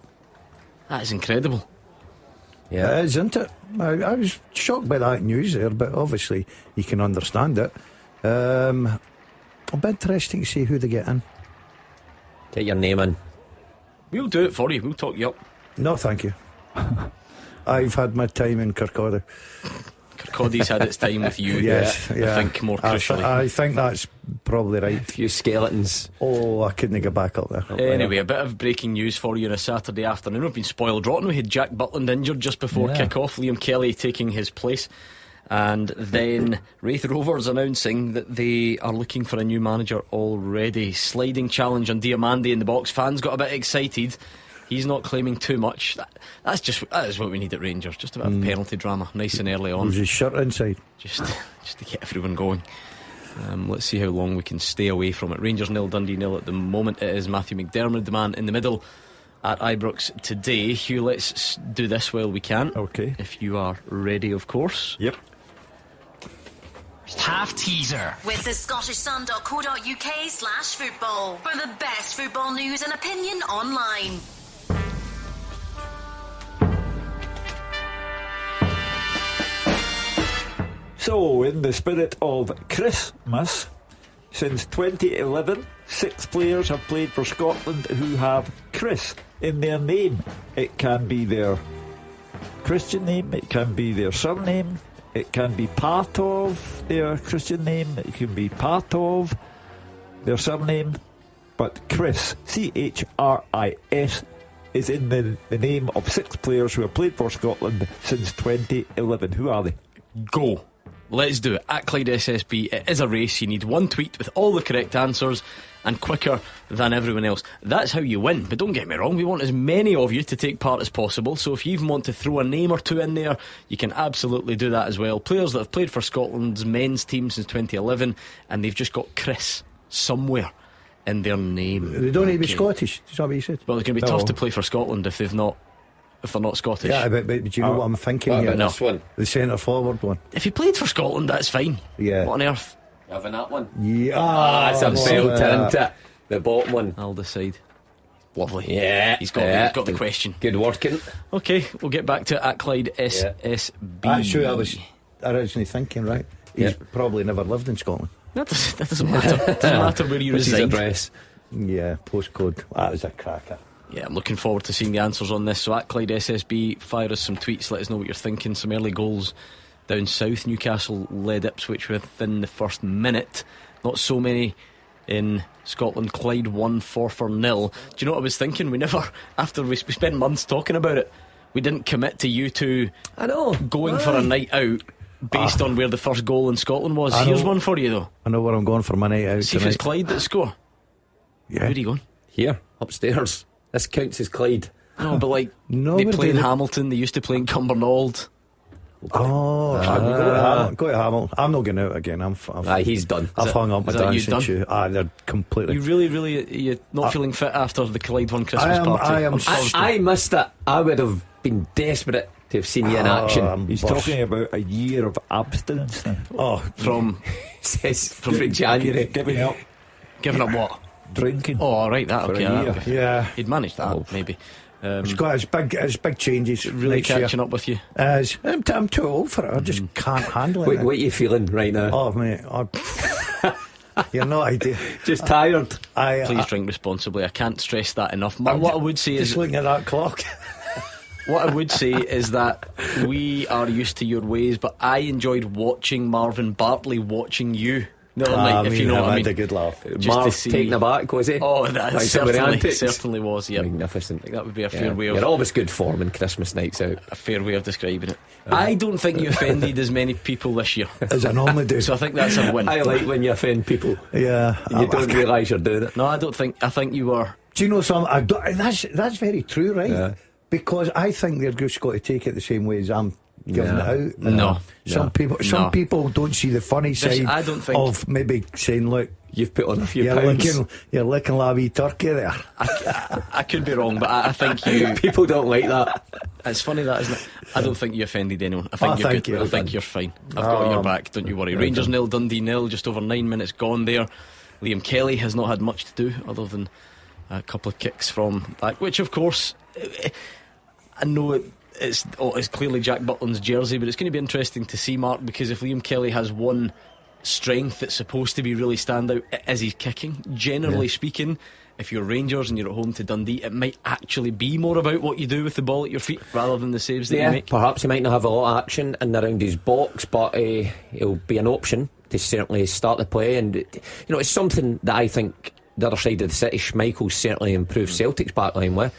That is incredible. Yeah. It is, isn't it? I was shocked by that news there, but obviously you can understand it. It'll be interesting to see who they get in. Get your name in. We'll do it for you. We'll talk you up. No, thank you. I've had my time in Kirkcaldy. Kirkcaldy's had its time with you. Yes, yeah. I think more crucially. I think that's probably right. A few skeletons. Oh, I couldn't get back up there. Anyway, a bit of breaking news for you on a Saturday afternoon. We've been spoiled rotten. We had Jack Butland injured just before kick-off, Liam Kelly taking his place, and then Raith Rovers announcing that they are looking for a new manager already. Sliding challenge on Diamandi in the box. Fans got a bit excited. He's not claiming too much. That is what we need at Rangers. Just a bit of penalty drama, nice and early on. Was his shirt inside? Just to get everyone going. Let's see how long we can stay away from it. Rangers 0, Dundee 0 at the moment. It is Matthew McDermott, the man in the middle at Ibrox today. Hugh, let's do this while we can. Okay. If you are ready, of course. Yep. Half teaser. With the scottishsun.co.uk/football for the best football news and opinion online. So, in the spirit of Christmas, since 2011, 6 players have played for Scotland who have Chris in their name. It can be their Christian name, it can be their surname, it can be part of their Christian name, it can be part of their surname, but Chris, C-H-R-I-S, is in the name of 6 players who have played for Scotland since 2011. Who are they? Go. Let's do it. At Clyde SSB, it is a race. You need one tweet with all the correct answers and quicker than everyone else. That's how you win. But don't get me wrong, we want as many of you to take part as possible. So if you even want to throw a name or two in there, you can absolutely do that as well. Players that have played for Scotland's men's team since 2011, and they've just got Chris somewhere in their name. They don't need to be Scottish. Is that what you said? Well, it's going to be tough to play for Scotland if they're not Scottish. Yeah, but do you know what I'm thinking What here? about this one? The centre forward one. If he played for Scotland, that's fine. Yeah. What on earth? Having that one? Yeah. That's a belter, isn't it? The bottom one. I'll decide. Lovely. Yeah. He's got the question. Good working. Okay, we'll get back to at Clyde SSB. Actually, I was originally thinking, right, he's probably never lived in Scotland. That doesn't matter. It doesn't matter where you What's his reside. address? Yeah, postcode. That was a cracker. Yeah, I'm looking forward to seeing the answers on this. So at Clyde SSB, fire us some tweets, let us know what you're thinking. Some early goals down south. Newcastle led Ipswich within the first minute. Not so many in Scotland. Clyde won 4-0. Do you know what I was thinking? We never, after we spent months talking about it, we didn't commit to you two going for a night out based on where the first goal in Scotland was. Here's one for you though. I know where I'm going for my night out See if it's Clyde that score. Yeah. Where are you going? Here, upstairs. This counts as Clyde. No, but like No, they but play in they- Hamilton. They used to play in Cumbernauld. Oh, go to Hamilton. I'm not going out again. He's done. I've hung up my is that you dancing done? shoe. They're completely. You really, you're not feeling fit after the Clyde one Christmas party. I missed it. I would have been desperate to have seen you in action. He's talking about a year of abstinence now. Oh, from January. Giving up. Giving up what? Drinking. Oh, all right, that For a okay. year. that'd be- Yeah. He'd managed that maybe. It's got it's big changes. Really next year. catching up with you. I'm too old for it. I just can't handle it. What are you feeling right now? Oh mate, you're no idea. Just tired. Please drink responsibly. I can't stress that enough. What I would say just is, looking at that clock. what I would say is that we are used to your ways, but I enjoyed watching Marvin Bartley watching you the other night. If you know what I mean. had a good laugh. Just Marv to see- taking aback, was he? Oh, that Like some of the antics. certainly was. Yeah, Magnificent. that would be a fair way of You're always good form in Christmas nights out. a fair way of describing it. I don't think you offended as many people this year, As I normally do. so I think that's a win. I like when you offend people. Yeah, And you don't realise you're doing it. No, I don't think. I think you were. Do you know something? That's very true, right? Yeah. Because I think they're just got to take it the same way as I'm giving Yeah. it out. No. Some No. people don't see the funny side I don't think- of maybe saying, look, You've put on a few you're pounds. looking like a wee turkey there. I could be wrong, but I think you. People don't like that. It's funny that, isn't it? I don't think you offended anyone. I think Oh, you're thank good. you. I think you're fine. I've got your back. Don't you worry. Rangers 0, Dundee 0. Just over 9 minutes gone there. Liam Kelly has not had much to do other than a couple of kicks from back, which of course I know it's clearly Jack Butland's jersey, but it's going to be interesting to see, Mark, because if Liam Kelly has one strength that's supposed to be really stand out, is he's kicking. Generally speaking, if you're Rangers and you're at home to Dundee, it might actually be more about what you do with the ball at your feet rather than the saves that you make. Perhaps he might not have a lot of action in and around his box, but he'll be an option to certainly start the play. And it's something that I think the other side of the city, Schmeichel's certainly improved Celtic's backline with.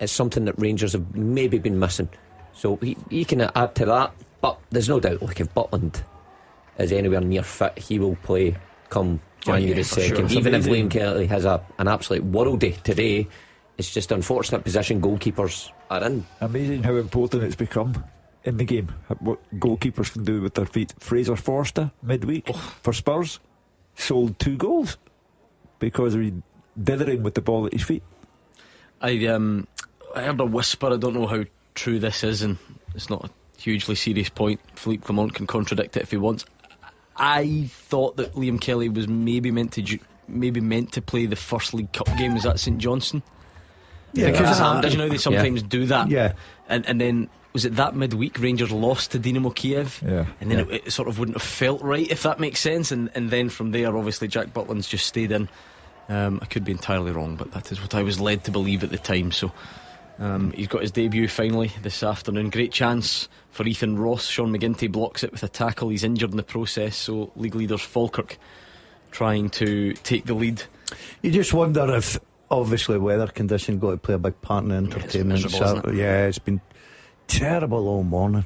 It's something that Rangers have maybe been missing, so he can add to that. But there's no doubt, like, if Butland is anywhere near fit, he will play come January 2nd. Sure. Even if Liam Kelly has an absolute worldie today, it's just unfortunate position goalkeepers are in. Amazing how important it's become in the game. What goalkeepers can do with their feet. Fraser Forster midweek for Spurs sold 2 goals because of dithering with the ball at his feet. I heard a whisper. I don't know how true this is, and it's not a hugely serious point. Philippe Clement can contradict it if he wants. I thought that Liam Kelly was maybe meant to play the first League Cup game. Was that St Johnstone? Yeah, Because you know they sometimes do that. Yeah. And then was it that midweek Rangers lost to Dynamo Kiev? Yeah. And then it sort of wouldn't have felt right, if that makes sense. And then from there, obviously Jack Butland's just stayed in. I could be entirely wrong, but that is what I was led to believe at the time. So he's got his debut finally this afternoon. Great chance for Ethan Ross. Sean McGinty blocks it with a tackle. He's injured in the process, so league leaders Falkirk trying to take the lead. You just wonder if, obviously, weather conditions got to play a big part in the entertainment. miserable, isn't it? Yeah, it's been terrible all morning.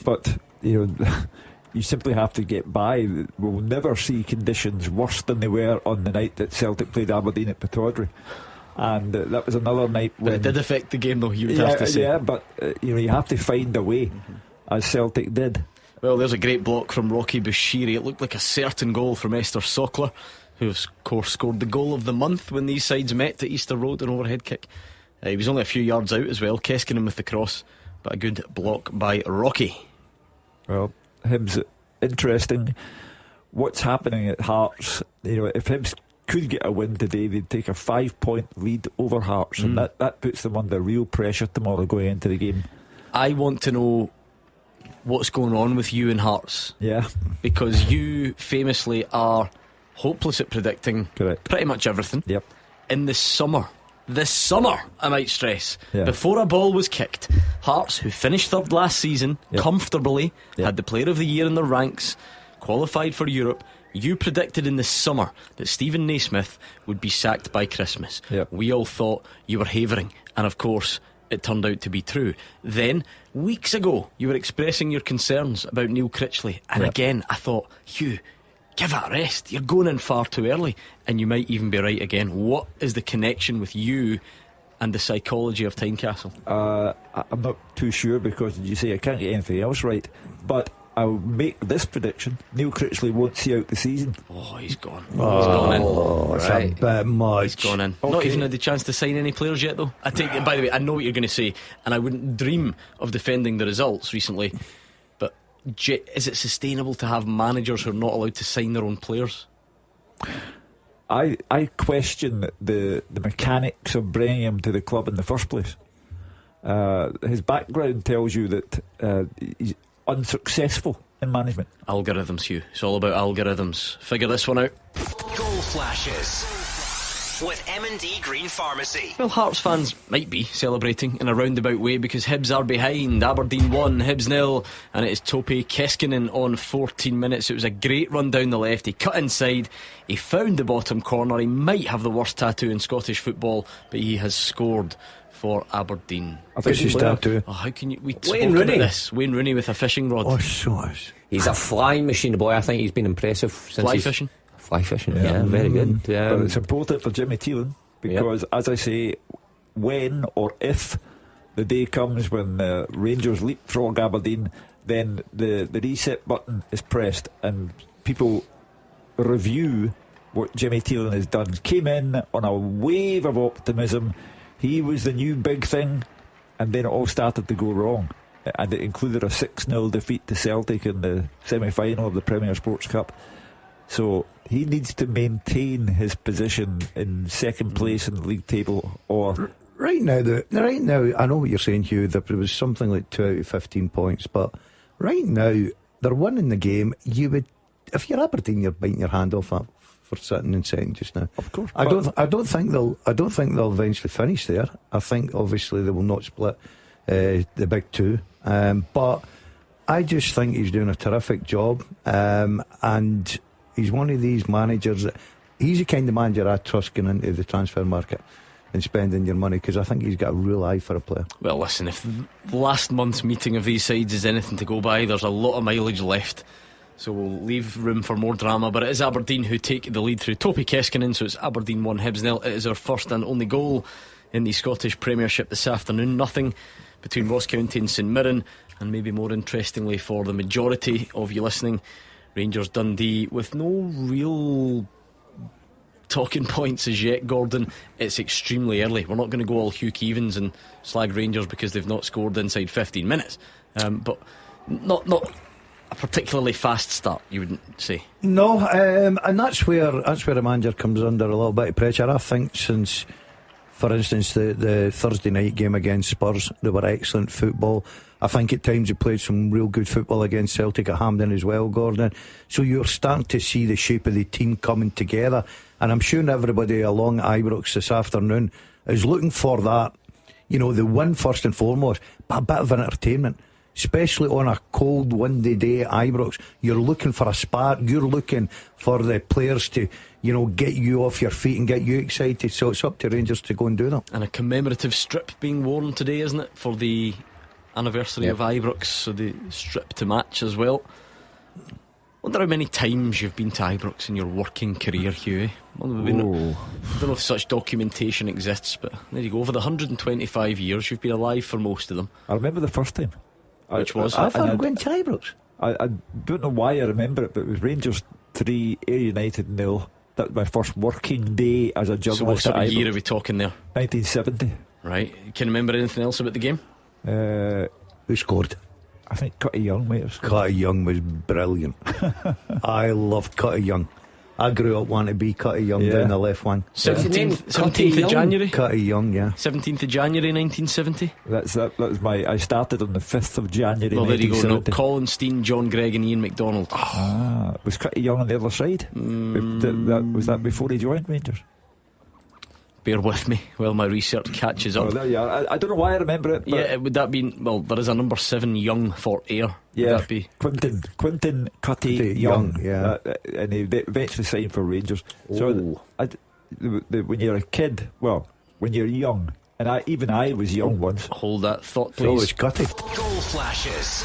But you simply have to get by. We'll never see conditions worse than they were on the night that Celtic played Aberdeen at Pittodrie. And that was another night when But it did affect the game, though, you would yeah, have to say. Yeah, but you have to find a way, as Celtic did. Well, there's a great block from Rocky Bushiri. It looked like a certain goal from Esther Sokler, who of course scored the goal of the month when these sides met at Easter Road, an overhead kick. He was only a few yards out as well, Keskingham with the cross, but a good block by Rocky. Well, Hibs, interesting. What's happening at Hearts? If Hibs could get a win today, they'd take a 5-point lead over Hearts, and that puts them under real pressure tomorrow going into the game. I want to know what's going on with you and Hearts. Yeah. Because you famously are hopeless at predicting pretty much everything. Yep. In the summer, this summer, I might stress, Yeah. before a ball was kicked, Hearts, who finished third last season comfortably, had the Player of the Year in their ranks, qualified for Europe. You predicted in the summer that Stephen Naismith would be sacked by Christmas. We all thought you were havering, and of course it turned out to be true. Then, weeks ago, you were expressing your concerns about Neil Critchley, and again I thought, Hugh, give it a rest. You're going in far too early, and you might even be right again. What is the connection with you and the psychology of Tynecastle? I'm not too sure, because you say I can't get anything else right, but I'll make this prediction: Neil Critchley won't see out the season. Oh, he's gone. Oh, he's gone in. It's a bit much. He's gone in. Okay. Not even had the chance to sign any players yet, though. I take it. By the way, I know what you're going to say, and I wouldn't dream of defending the results recently. But is it sustainable to have managers who are not allowed to sign their own players? I question the mechanics of bringing him to the club in the first place. His background tells you that he's unsuccessful in management. Algorithms, Hugh. It's all about algorithms. Figure this one out. Goal flashes with M&D Green Pharmacy. Well, Hearts fans might be celebrating in a roundabout way, because Hibs are behind. Aberdeen 1, Hibs 0, and it is Tope Keskinen on 14 minutes. It was a great run down the left. He cut inside, he found the bottom corner. He might have the worst tattoo in Scottish football, but he has scored for Aberdeen. I think his tattoo. Oh, how can you? We Wayne spoke Rooney. about this. Wayne Rooney with a fishing rod. Oh, so is. He's a flying machine, the boy. I think he's been impressive since Fly fishing. Fly fishing, yeah, very good. But it's important for Jimmy Thielen, because, as I say, when or if the day comes when Rangers leapfrog Aberdeen, then the reset button is pressed and people review what Jimmy Thielen has done. Came in on a wave of optimism. He was the new big thing, and then it all started to go wrong. And it included a 6-0 defeat to Celtic in the semi-final of the Premier Sports Cup. So he needs to maintain his position in second place in the league table, or right now, I know what you're saying, Hugh. There was something like 2 out of 15 points, but right now they're winning the game. You would, if you're Aberdeen, you're biting your hand off that for sitting in second just now. Of course, I don't think they'll eventually finish there. I think obviously they will not split the big two, but I just think he's doing a terrific job, and he's one of these managers that, he's the kind of manager I trust going into the transfer market and spending your money, because I think he's got a real eye for a player. Well, listen, if last month's meeting of these sides is anything to go by, there's a lot of mileage left, so we'll leave room for more drama. But it is Aberdeen who take the lead through Tope Keskinen, so it's Aberdeen 1, Hibs 0. It is our first and only goal in the Scottish Premiership this afternoon. Nothing between Ross County and St Mirren, and maybe more interestingly for the majority of you listening, Rangers Dundee, with no real talking points as yet, Gordon. It's extremely early. We're not going to go all Hugh Keevins and slag Rangers because they've not scored inside 15 minutes, but not a particularly fast start, you wouldn't say. No, and that's where a manager comes under a little bit of pressure. I think since, for instance, the Thursday night game against Spurs, they were excellent football. I think at times they played some real good football against Celtic at Hampden as well, Gordon. So you're starting to see the shape of the team coming together, and I'm sure everybody along Ibrox this afternoon is looking for that, the win first and foremost, but a bit of entertainment, especially on a cold windy day at Ibrox. You're looking for a spark, you're looking for the players to get you off your feet and get you excited. So it's up to Rangers to go and do that. And a commemorative strip being worn today, isn't it, for the anniversary of Ibrox, so the strip to match as well. Wonder how many times you've been to Ibrox in your working career, Hughie. I don't know if such documentation exists, but there you go. Over the 125 years you've been alive for most of them. I remember the first time. Which was? I thought went to Ibrox. I don't know why I remember it, but it was Rangers 3, Ayr United 0. That was my first working day as a journalist. So what sort of year are we talking there? 1970. Right. Can you remember anything else about the game? Who scored? I think Cutty Young might have scored. Cutty Young was brilliant. I loved Cutty Young. I grew up wanting to be Cutty Young down the left wing. 17th of January. Cutty Young, yeah. 17th of January 1970. That was my. I started on the 5th of January. Well, there you go. No, 1970. Colin Steen, John Gregg, and Ian McDonald. Was Cutty Young on the other side? Was that before he joined Rangers? Bear with me while my research catches up. Oh, there you are. I don't know why I remember it. Yeah, would that be? Well, there is a number 7 Young for Ayr. Yeah, would that be Quinton Cutty Young? Yeah, and he eventually signed for Rangers. So when you're a kid, when you're young, and I was young once. Hold that thought, please. So was Cutty. Goal flashes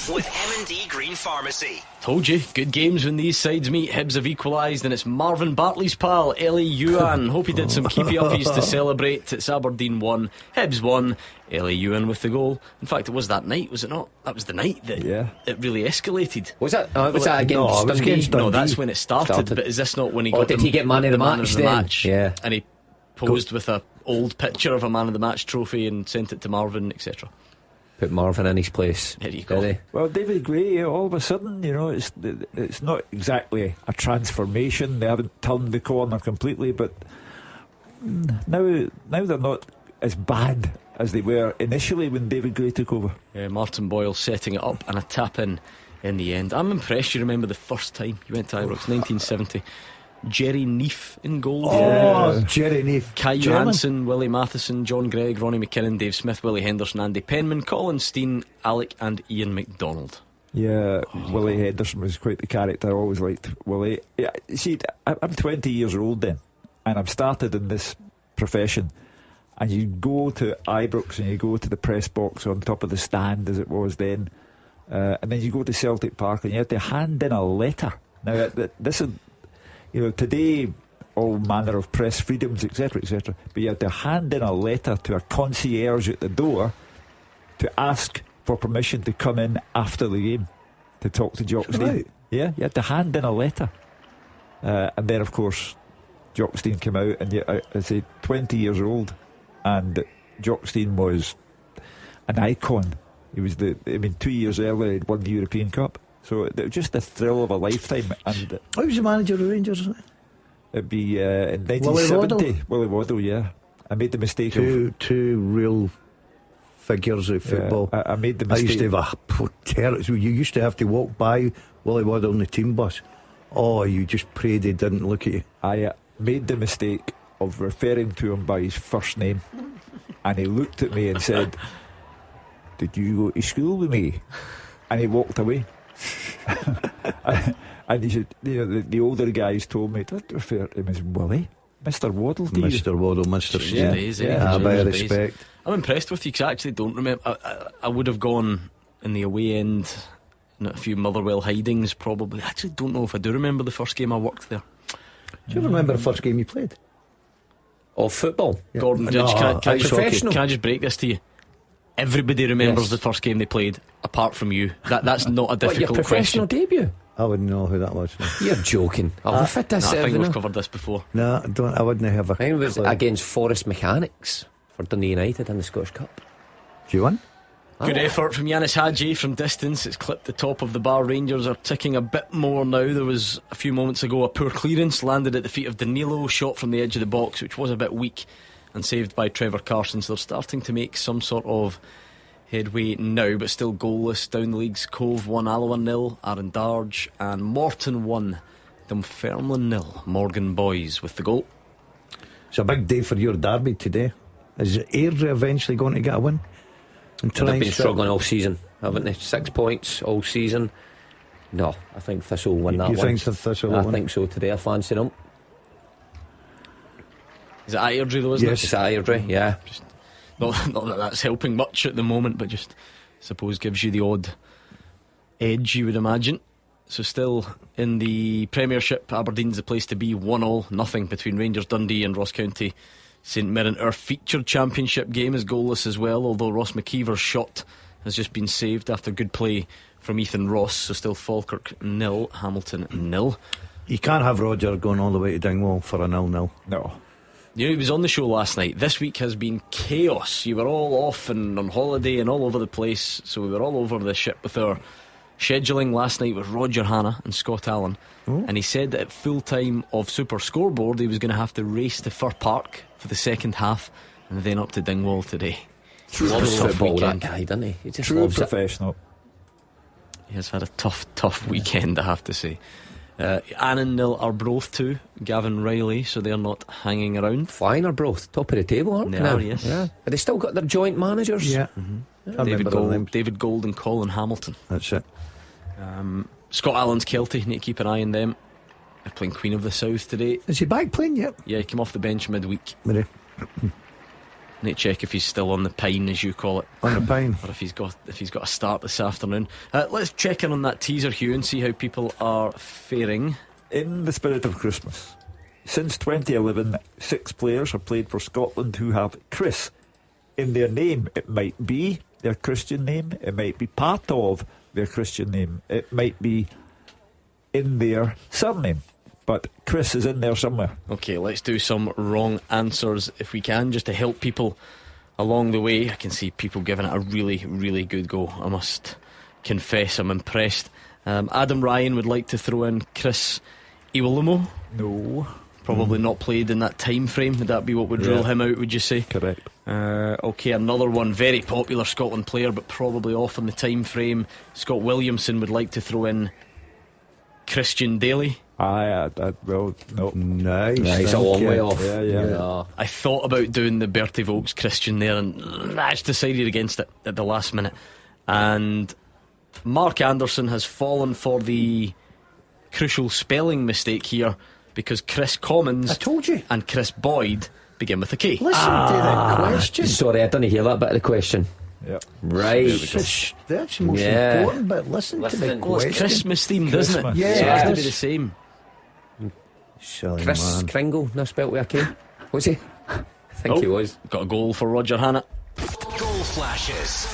with M&D Green Pharmacy. Told you, good games when these sides meet. Hibs have equalised, and it's Marvin Bartley's pal, Ellie Ewan. Hope he did some keepy-uppies to celebrate. It's Aberdeen 1, Hibs 1, Ellie Ewan with the goal. In fact, it was that night, was it not? That was the night that it really escalated. Was that? Was that against Dundee? No, that's when it started. But is this not when he got did he get man of the match then? Yeah. And he posed with a old picture of a man of the match trophy and sent it to Marvin, etc. Put Marvin in his place. There you go. Well, David Gray, all of a sudden, it's not exactly a transformation. They haven't turned the corner completely, but now they're not as bad as they were initially when David Gray took over. Yeah, Martin Boyle setting it up and a tap in the end. I'm impressed you remember the first time you went to Ibrox, 1970. Jerry Neef in goal. Jerry Neef. Kai Johansson, Willie Matheson, John Gregg, Ronnie McKinnon, Dave Smith, Willie Henderson, Andy Penman, Colin Steen, Alec and Ian McDonald. Yeah, Willie Henderson was quite the character. I always liked Willie. Yeah, see, I'm 20 years old then, and I've started in this profession. And you go to Ibrox and you go to the press box on top of the stand as it was then, and then you go to Celtic Park and you have to hand in a letter. Now, this is... today, all manner of press freedoms, etc., etc. But you had to hand in a letter to a concierge at the door to ask for permission to come in after the game to talk to Jock Stein. Right. Yeah, you had to hand in a letter. And then, of course, Jock Stein came out, and I say 20 years old, and Jock Stein was an icon. He was 2 years earlier he'd won the European Cup. So it was just the thrill of a lifetime. And I was the manager of Rangers, isn't it? It'd be in 1970. Willie Waddle, yeah. I made the mistake of two real figures of football. I made the mistake. I used to have you used to have to walk by Willie Waddle on the team bus. Oh, you just prayed he didn't look at you. I made the mistake of referring to him by his first name, and he looked at me and said, "Did you go to school with me?" And he walked away. And he said, the older guys told me, don't refer to him as Willie, Mr. Waddle, do you? Mr. Waddle, Mr. Days, a bit of respect. I'm impressed with you because I actually don't remember. I would have gone in the away end, a few Motherwell hidings probably. I actually don't know if I do remember the first game I worked there. Do you remember the first game you played? Of football? Yeah. Gordon Judge, can I just break this to you? Everybody remembers the first game they played, apart from you. That's not a difficult your professional question. Debut? I wouldn't know who that was. No. You're joking. I think we've covered this before. No, I wouldn't have a clue. It was against Forest Mechanics for Dundee United in the Scottish Cup. Do you win? Good effort from Yanis Hadji from distance. It's clipped the top of the bar. Rangers are ticking a bit more now. There was a few moments ago a poor clearance landed at the feet of Danilo, shot from the edge of the box, which was a bit weak, and saved by Trevor Carson. So they're starting to make some sort of headway now, but still goalless. Down the leagues, Cove 1, Alloa 0, Aaron Darge and Morton 1, Dunfermline 0. Morgan Boys with the goal. It's a big day for your derby today. Is Airdrie eventually going to get a win? They've been struggling all season, haven't they? 6 points all season. No, I think Thistle will win that one. You think Thistle will win? I think so today. I fancy them. Is it at Airdrie though, isn't it? Yes, it's at Airdrie, yeah. Just not that that's helping much at the moment, but just suppose gives you the odd edge, you would imagine. So still in the Premiership, Aberdeen's the place to be. 1-1, nothing between Rangers, Dundee and Ross County. St Mirren. Our featured championship game is goalless as well, although Ross McKeever's shot has just been saved after good play from Ethan Ross. So still Falkirk 0, Hamilton 0. You can't have Roger going all the way to Dingwall for a 0-0. No. He was on the show last night. This week has been chaos. You were all off and on holiday and all over the place, so we were all over the ship with our scheduling. Last night was Roger Hanna and Scott Allen, and he said that at full time of Super Scoreboard he was going to have to race to Fir Park for the second half and then up to Dingwall today. Loves football, that guy, doesn't he? He just loves professional. He has had a tough weekend, I have to say. Annan 0, Arbroath 2, Gavin Riley, so they're not hanging around. Flying Arbroath, top of the table, aren't they now? Yes. Yeah. Have they still got their joint managers? Yeah. David Gold and Colin Hamilton. That's it. Scott Allen's Kelty, need to keep an eye on them. They're playing Queen of the South today. Is he back playing yet? Yeah, he came off the bench midweek. Need to check if he's still on the pine, as you call it. On the pine. Or if he's got a start this afternoon. Let's check in on that teaser, Hugh, and see how people are faring. In the spirit of Christmas, since 2011, 6 players have played for Scotland who have Chris in their name. It might be their Christian name, it might be part of their Christian name, it might be in their surname, but Chris is in there somewhere. Okay, let's do some wrong answers if we can, just to help people along the way. I can see people giving it a really, really good go. I must confess, I'm impressed. Adam Ryan would like to throw in Chris Iwelumo. No. Probably not played in that time frame. Would that be what would rule him out, would you say? Correct. Okay, another one, very popular Scotland player, but probably off in the time frame. Scott Williamson would like to throw in Christian Daly. Well, no. Nice. He's a long way off. Yeah. I thought about doing the Bertie Vogts Christian there, and I just decided against it at the last minute. And Mark Anderson has fallen for the crucial spelling mistake here, because Chris Commons, I told you, and Chris Boyd begin with a K. Listen to that question. Sorry, I didn't hear that bit of the question. Yeah. Right. That's the most important, but listen to the Well, it's question. Christmas themed, isn't it? Yeah. So it has to be the same. Silly Chris man. Kringle, now spelt with a K. What's he? I think he was. Got a goal for Roger Hannah. Goal flashes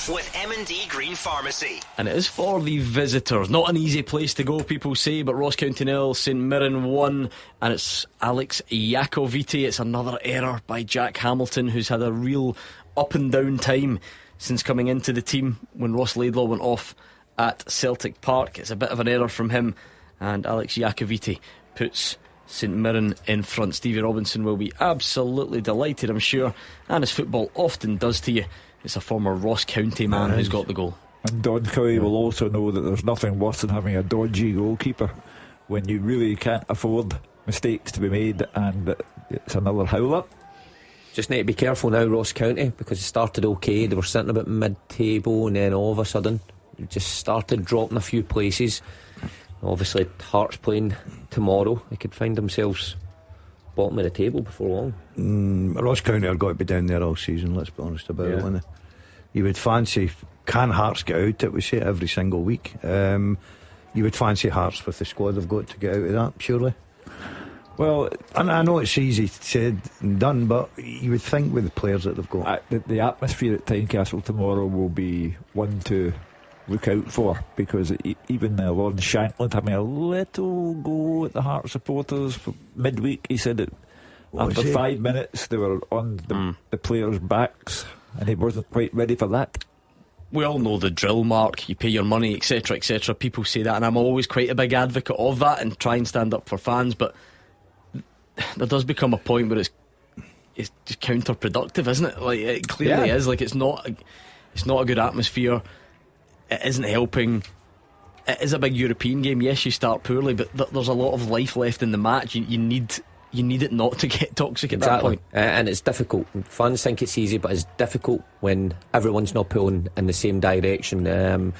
with M&D Green Pharmacy. And it is for the visitors. Not an easy place to go, people say, but Ross County 0, St Mirren 1, and it's Alex Iacovitti. It's another error by Jack Hamilton, who's had a real up and down time since coming into the team when Ross Laidlaw went off at Celtic Park. It's a bit of an error from him, and Alex Iacovitti puts St Mirren in front. Stevie Robinson will be absolutely delighted, I'm sure, and as football often does to you, it's a former Ross County man who's got the goal. And Don Cowie will also know that there's nothing worse than having a dodgy goalkeeper when you really can't afford mistakes to be made, and it's another howler. Just need to be careful now, Ross County, because it started okay. They were sitting about mid-table, and then all of a sudden it just started dropping a few places. Obviously Hearts playing tomorrow, they could find themselves bottom of the table before long. Ross County are going to be down there all season, let's be honest about it, wouldn't they? You would fancy, can Hearts get out? We say it every single week. You would fancy Hearts with the squad they've got to get out of that, surely. Well, and I know it's easy said and done, but you would think with the players that they've got, the atmosphere at Tynecastle tomorrow will be one to look out for, because even Lawrence Shankland having a little go at the Hearts supporters for midweek, he said that after 5 minutes they were on the players' backs, and he wasn't quite ready for that. We all know the drill, Mark. You pay your money, etc, etc. People say that, and I'm always quite a big advocate of that and try and stand up for fans, but there does become a point where it's just counterproductive, isn't it? Like, it clearly is. Like, it's not a good atmosphere. It isn't helping. It is a big European game. Yes, you start poorly, but there's a lot of life left in the match. You need it not to get toxic at that point. And it's difficult. Fans think it's easy, but it's difficult when everyone's not pulling in the same direction. And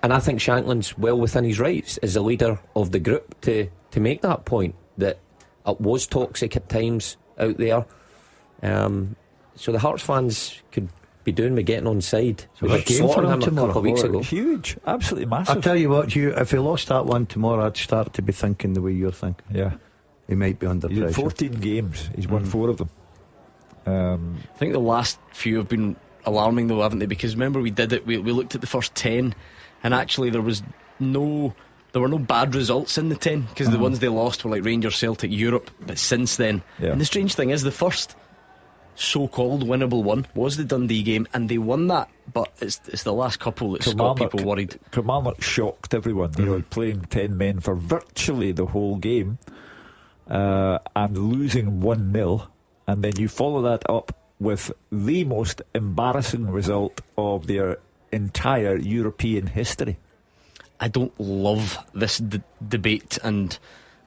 I think Shankland's well within his rights as the leader of the group to make that point, that it was toxic at times out there. So the Hearts fans could be doing with getting on side. So a game for him tomorrow. A couple of weeks ago. Huge, absolutely massive. I'll tell you what, Hugh, if he lost that one tomorrow, I'd start to be thinking the way you're thinking. Yeah, he might be under he's pressure. 14 games, he's won 4 of them. I think the last few have been alarming though, haven't they? Because remember we did it, we looked at the first 10, and actually there were no bad results in the 10, because the ones they lost were like Rangers, Celtic, Europe. But since then, and the strange thing is, the first so-called winnable one was the Dundee game, and they won that, but it's the last couple that's got people worried. Kilmarnock shocked everyone. They were playing 10 men for virtually the whole game, and losing 1-0, and then you follow that up with the most embarrassing result of their entire European history. I don't love this debate and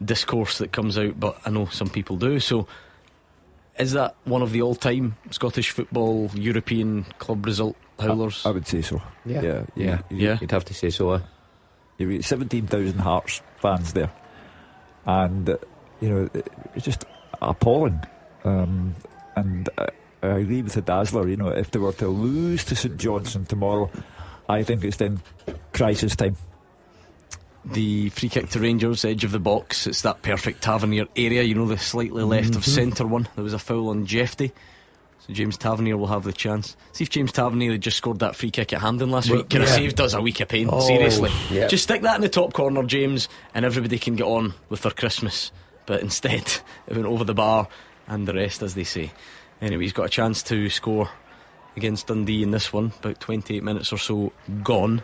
discourse that comes out, but I know some people do. So is that one of the all-time Scottish football European club result howlers? I would say so. Yeah. You'd have to say so. You've got 17,000 Hearts fans there, and it's just appalling. And I agree with the Dazzler. You know, if they were to lose to St Johnstone tomorrow, I think it's then crisis time. The free kick to Rangers, edge of the box. It's that perfect Tavernier area, you know, the slightly left of centre one. There was a foul on Jefty, so James Tavernier will have the chance. See if James Tavernier had just scored that free kick at Hampden last week. Could have saved us a week of pain. Seriously, just stick that in the top corner, James, and everybody can get on with their Christmas. But instead it went over the bar, and the rest, as they say. Anyway, he's got a chance to score against Dundee in this one. About 28 minutes or so gone.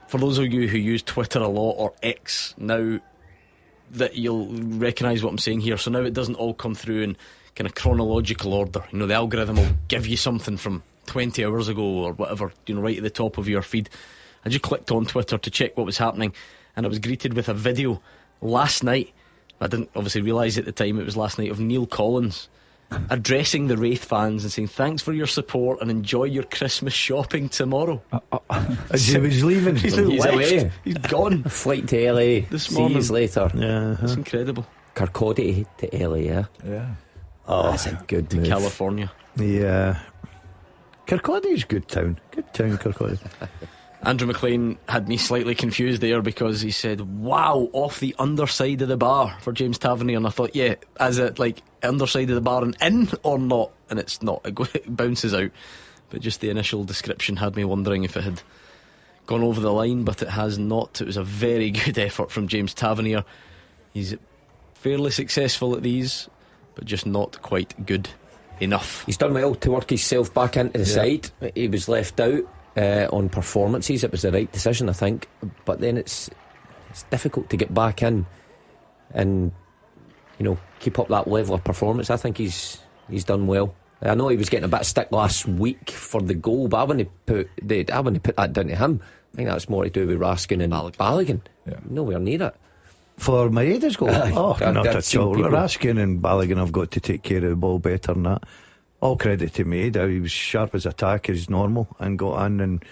For those of you who use Twitter a lot, or X now, that you'll recognise what I'm saying here. So now it doesn't all come through in kind of chronological order. You know, the algorithm will give you something from 20 hours ago or whatever, you know, right at the top of your feed. I just clicked on Twitter to check what was happening, and I was greeted with a video last night. I didn't obviously realise at the time it was last night, of Neil Collins addressing the Wraith fans and saying thanks for your support and enjoy your Christmas shopping tomorrow. He was leaving. He's away. He's gone. Flight to LA this morning. Seas later. Yeah, it's incredible. Kirkcaldy to LA. Yeah. Oh, that's a good move. California. Yeah. Kirkcaldy's good town. Good town, Kirkcaldy. Andrew McLean had me slightly confused there, because he said, wow, off the underside of the bar for James Tavernier, and I thought, yeah, as it like underside of the bar and in or not, and it's not, it bounces out. But just the initial description had me wondering if it had gone over the line, but it has not. It was a very good effort from James Tavernier. He's fairly successful at these, but just not quite good enough. He's done well to work himself back into the side. He was left out on performances. It was the right decision, I think, but then it's difficult to get back in and, you know, keep up that level of performance. I think he's done well. I know he was getting a bit of stick last week for the goal, but I wouldn't put that down to him. I think that's more to do with Raskin and Balogun. Nowhere near it. For Maeda's goal? Not at all. people. Raskin and Balogun have got to take care of the ball better than that. All credit to Maeda. He was sharp as attacker as normal and got in and,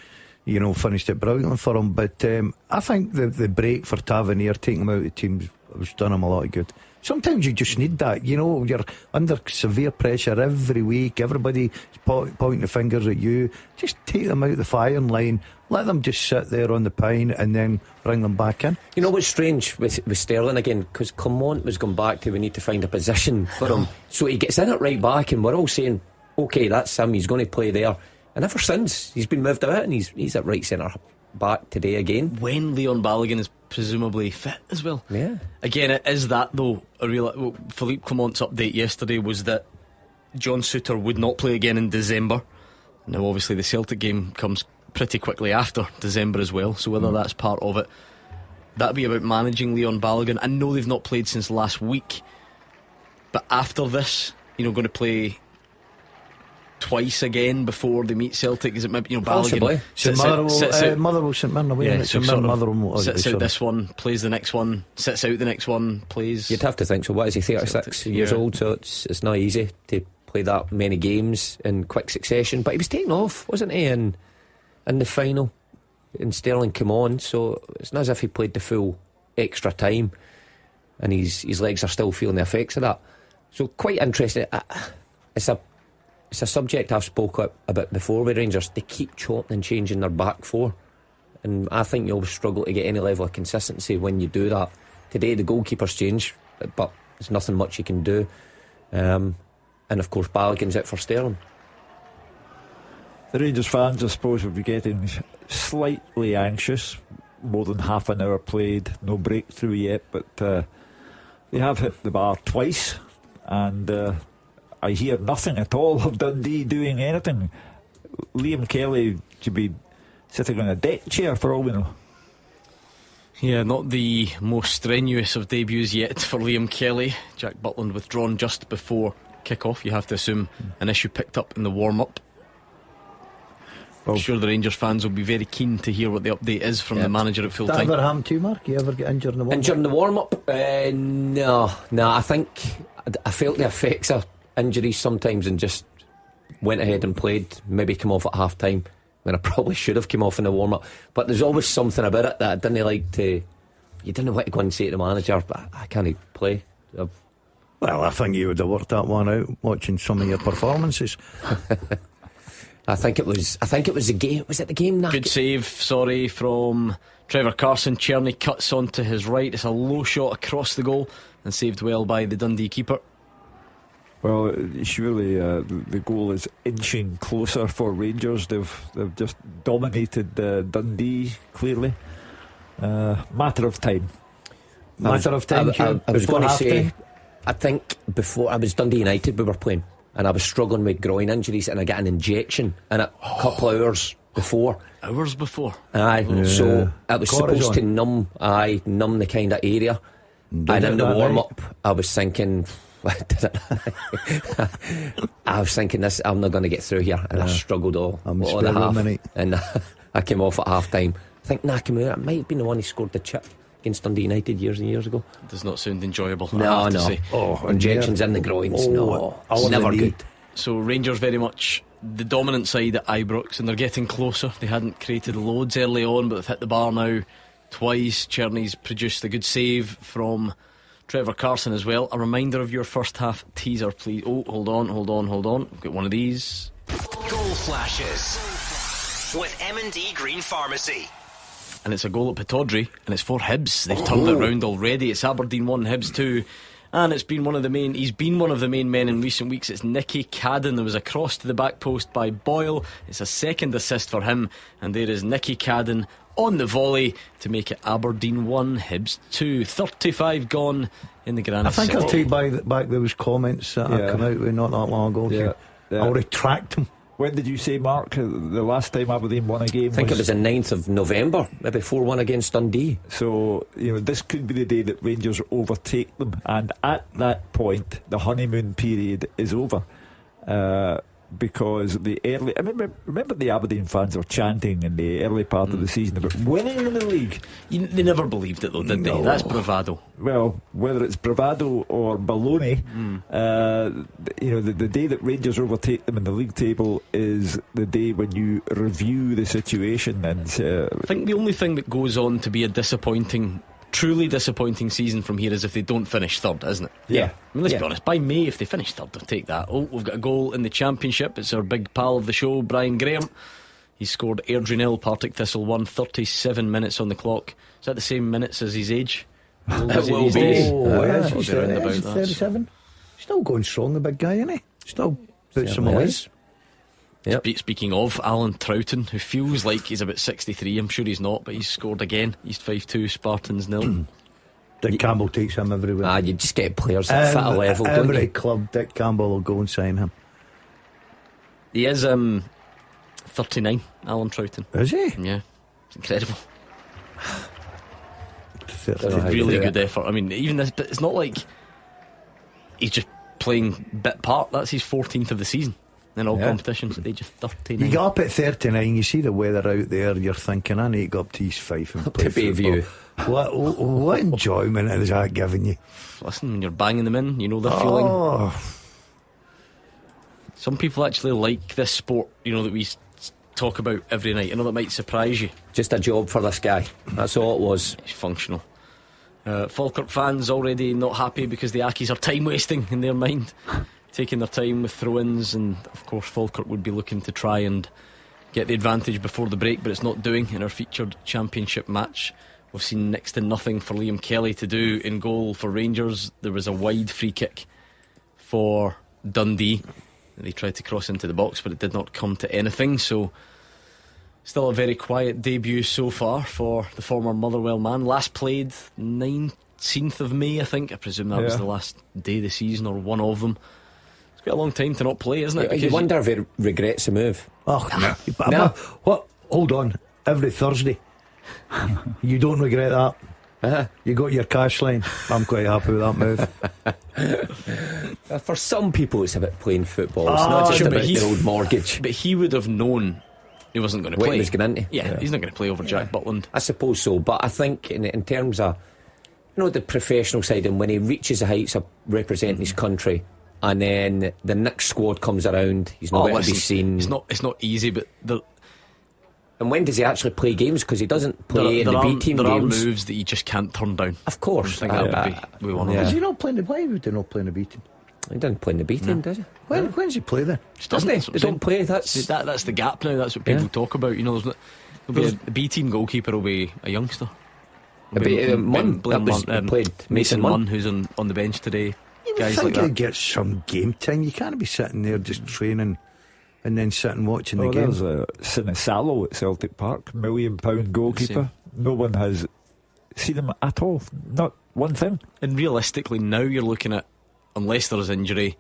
you know, finished it brilliantly for him. But I think the break for Tavernier, taking him out of the team, was done him a lot of good. Sometimes you just need that, you know. You're under severe pressure every week. Everybody's pointing the fingers at you. Just take them out the firing line. Let them just sit there on the pine and then bring them back in. You know what's strange with Sterling again, because Clement was going back to, we need to find a position for him. So he gets in it right back, and we're all saying, OK, that's him, he's going to play there. And ever since, he's been moved out, and he's at right centre back today again. When Leon Balogun is presumably fit as well. Yeah. Again, it is that though. Philippe Clement's update yesterday was that John Souttar would not play again in December. Now obviously the Celtic game comes pretty quickly after December as well, so whether that's part of it, that'd be about managing Leon Balogun. I know they've not played since last week, but after this, you know, going to play twice again before they meet Celtic. Is it maybe, you know, Balogun Motherwell, St Mirren away, sits out this one, plays the next one, sits out the next one, plays. You'd have to think so. What is he, 36 years old? So it's not easy to play that many games in quick succession. But he was taken off, wasn't he, in the final, and Sterling came on, so it's not as if he played the full extra time, and his legs are still feeling the effects of that. So quite interesting. It's a subject I've spoke about before with Rangers. They keep chopping and changing their back four, and I think you'll struggle to get any level of consistency when you do that. Today the goalkeeper's changed, but there's nothing much you can do, and of course Balogun's out for Sterling. The Rangers fans, I suppose, will be getting slightly anxious. More than half an hour played, no breakthrough yet, but they have hit the bar twice, and I hear nothing at all of Dundee doing anything. Liam Kelly should be sitting on a deck chair for all we know. Yeah, not the most strenuous of debuts yet for Liam Kelly. Jack Butland withdrawn just before kick-off. You have to assume an issue picked up in the warm-up. I'm sure the Rangers fans will be very keen to hear what the update is from the manager at full time. Did that ever happen to you, Mark? You ever get injured in the warm-up? Injured in the warm-up? No, I think I felt the effects of injuries sometimes and just went ahead and played, maybe come off at half time when I probably should have come off in the warm-up. But there's always something about it that I didn't like to. You didn't know what to go and say to the manager, but I can't play. Well, I think you would have worked that one out watching some of your performances. I think it was the game. Was it the game? Good save, from Trevor Carson. Cherney cuts onto his right. It's a low shot across the goal and saved well by the Dundee keeper. Well, surely the goal is inching closer for Rangers. They've just dominated Dundee, clearly. Matter of time. I was going to say, I think before I was Dundee United, we were playing, and I was struggling with groin injuries, and I got an injection in it a couple of hours before. Hours before? Aye, Yeah. so it was supposed to numb the kind of area. And in the warm-up, I was thinking... I was thinking this, I'm not going to get through here, and I struggled all the half, and I came off at half time. I think Nakamura might have been the one who scored the chip against Dundee United years and years ago. Does not sound enjoyable. No, I have to say. Injections in the groins. Never good. So Rangers very much the dominant side at Ibrox, and they're getting closer. They hadn't created loads early on, but they've hit the bar now twice. Cherney's produced a good save from Trevor Carson as well. A reminder of your first half teaser, please. Oh, hold on. We've got one of these. Goal flashes with M&D Green Pharmacy. And it's a goal at Pittodrie, and it's for Hibs. They've turned it round already. It's Aberdeen 1, Hibs 2. And he's been one of the main men in recent weeks. It's Nicky Cadden. There was a cross to the back post by Boyle. It's a second assist for him, and there is Nicky Cadden on the volley to make it Aberdeen 1, Hibs 2. 35 gone in the Granite. I think I'll take back those comments that I come out with not that long ago. I'll retract them. When did you say, Mark, the last time Aberdeen won a game? I think it was the 9th of November, maybe 4-1 against Dundee. So, this could be the day that Rangers overtake them, and at that point the honeymoon period is over, because the early... I remember the Aberdeen fans were chanting in the early part of the season about winning the league. They never believed it though, did they? That's bravado. Well, whether it's bravado or baloney, the day that Rangers overtake them in the league table is the day when you review the situation. And I think the only thing that goes on to be a truly disappointing season from here is if they don't finish third, isn't it? Yeah. I mean, let's be honest, by May, if they finish third, they'll take that. Oh, we've got a goal in the Championship. It's our big pal of the show, Brian Graham. He scored Airdrie 0, Partick Thistle 1, 37 minutes on the clock. Is that the same minutes as his age? It will be. He's 37. Still going strong, the big guy, isn't he? Still puts some away. Yep. Speaking of Alan Troughton, who feels like he's about 63, I'm sure he's not, but he's scored again. East 5-2, Spartans 0. Dick Campbell takes him everywhere. You just get players at fit a level, don't you? Every club, Dick Campbell will go and sign him. He is 39, Alan Troughton. Is he? Yeah, it's incredible. It's a really good effort. I mean, even this, but it's not like he's just playing bit part. That's his 14th of the season in all competitions at the age of 39. You get up at 39, you see the weather out there, you're thinking, I need to go up to East Fife and play football. What enjoyment is that giving you? Listen, when you're banging them in, you know the feeling. Some people actually like this sport, that we talk about every night. I know that might surprise you. Just a job for this guy. That's all it was. It's functional. Falkirk fans already not happy because the Ackies are time wasting in their mind, taking their time with throw-ins, and of course Falkirk would be looking to try and get the advantage before the break, but it's not doing. In our featured Championship match, we've seen next to nothing for Liam Kelly to do in goal for Rangers. There was a wide free kick for Dundee. They tried to cross into the box, but it did not come to anything. So still a very quiet debut so far for the former Motherwell man. Last played 19th of May, I think. I presume that was the last day of the season, or one of them. It's quite a long time to not play, isn't it? You wonder if he regrets the move. No. What? Hold on. Every Thursday. You don't regret that. You got your cash line. I'm quite happy with that move. For some people it's about playing football. It's not just about the old mortgage. But he would have known he wasn't going to what play. He was going into. Yeah, he's not going to play over Jack Butland. I suppose so, but I think in terms of the professional side, and when he reaches the heights of representing his country, and then the next squad comes around, he's nowhere to be seen. It's not easy, but And when does he actually play games? Because he doesn't play in the B team games. There are games. moves that you just can't turn down. Of course. I think that would be one of them. Is he not playing the why would he not play in the B team? He doesn't play in the B team, does he? When does he play then? Doesn't he? They don't play. That's the gap now. That's what people talk about. You know, there'll be a B team goalkeeper will be a youngster. Munn played Mason Munn, who's on the bench today. You Guys think like he'll that. get some game time. You can't be sitting there just training and then sitting watching the game. There's Sinisalo at Celtic Park, £1 million goalkeeper. No one has seen him at all. Not one thing. And realistically, now you're looking at, unless there is injury,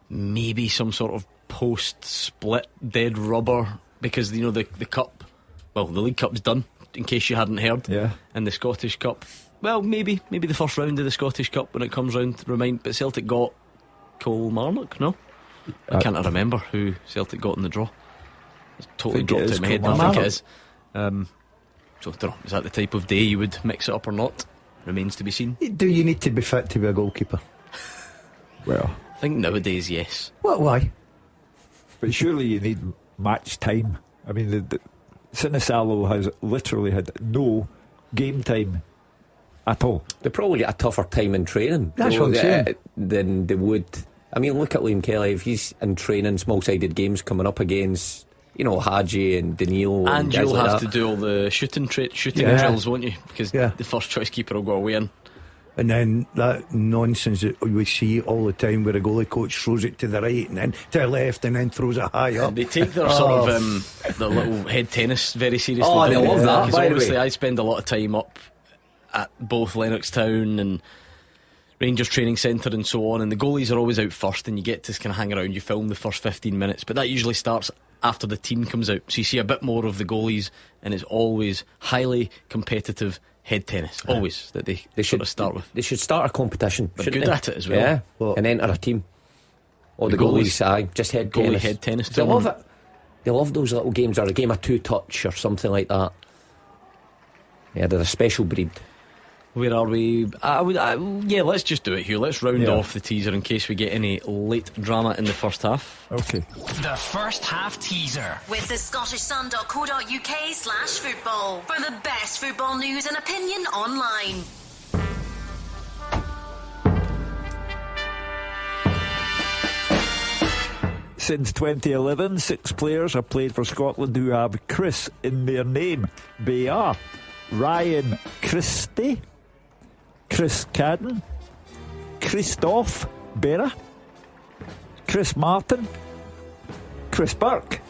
maybe some sort of post-split dead rubber, because you know the cup, well, the League Cup's done. In case you hadn't heard, and the Scottish Cup. Well, maybe the first round of the Scottish Cup when it comes round. But Celtic got Kilmarnock, no? I can't remember who Celtic got in the draw. It's totally dropped out of my head. I think it is. So, don't know, is that the type of day you would mix it up or not? Remains to be seen. Do you need to be fit to be a goalkeeper? Well, I think nowadays, yes. What? Why? But surely you need match time. I mean, the Sinisalo has literally had no game time at all. They probably get a tougher time in training. That's what I'm saying. Than they would. I mean, look at Liam Kelly. If he's in training, small-sided games coming up against, you know, Hadji and Daniil, and guys you'll like have that. to do all the shooting drills, won't you? Because the first choice keeper will go away in. And then that nonsense that we see all the time where a goalie coach throws it to the right and then to the left and then throws it high up. They take their sort of their little head tennis very seriously. Oh, they love that. Because obviously I spend a lot of time up at both Lennoxtown and Rangers Training Centre and so on, and the goalies are always out first, and you get to kind of hang around. You film the first 15 minutes, but that usually starts after the team comes out, so you see a bit more of the goalies, and it's always highly competitive head tennis, always, that they should sort of start with. They should start a competition. They're good at it as well. Yeah, and enter a team. Or the goalies, just head tennis. Head tennis. They love it. They love those little games, or a game of two-touch or something like that. Yeah, they're a special breed. Where are we? Let's just do it, Hugh. Let's round off the teaser in case we get any late drama in the first half. Okay. The first half teaser. With the scottishsun.co.uk/football for the best football news and opinion online. Since 2011, 6 players have played for Scotland who have Chris in their name. They are Ryan Christie, Chris Cadden, Christophe Berra, Chris Martin, Chris Burke,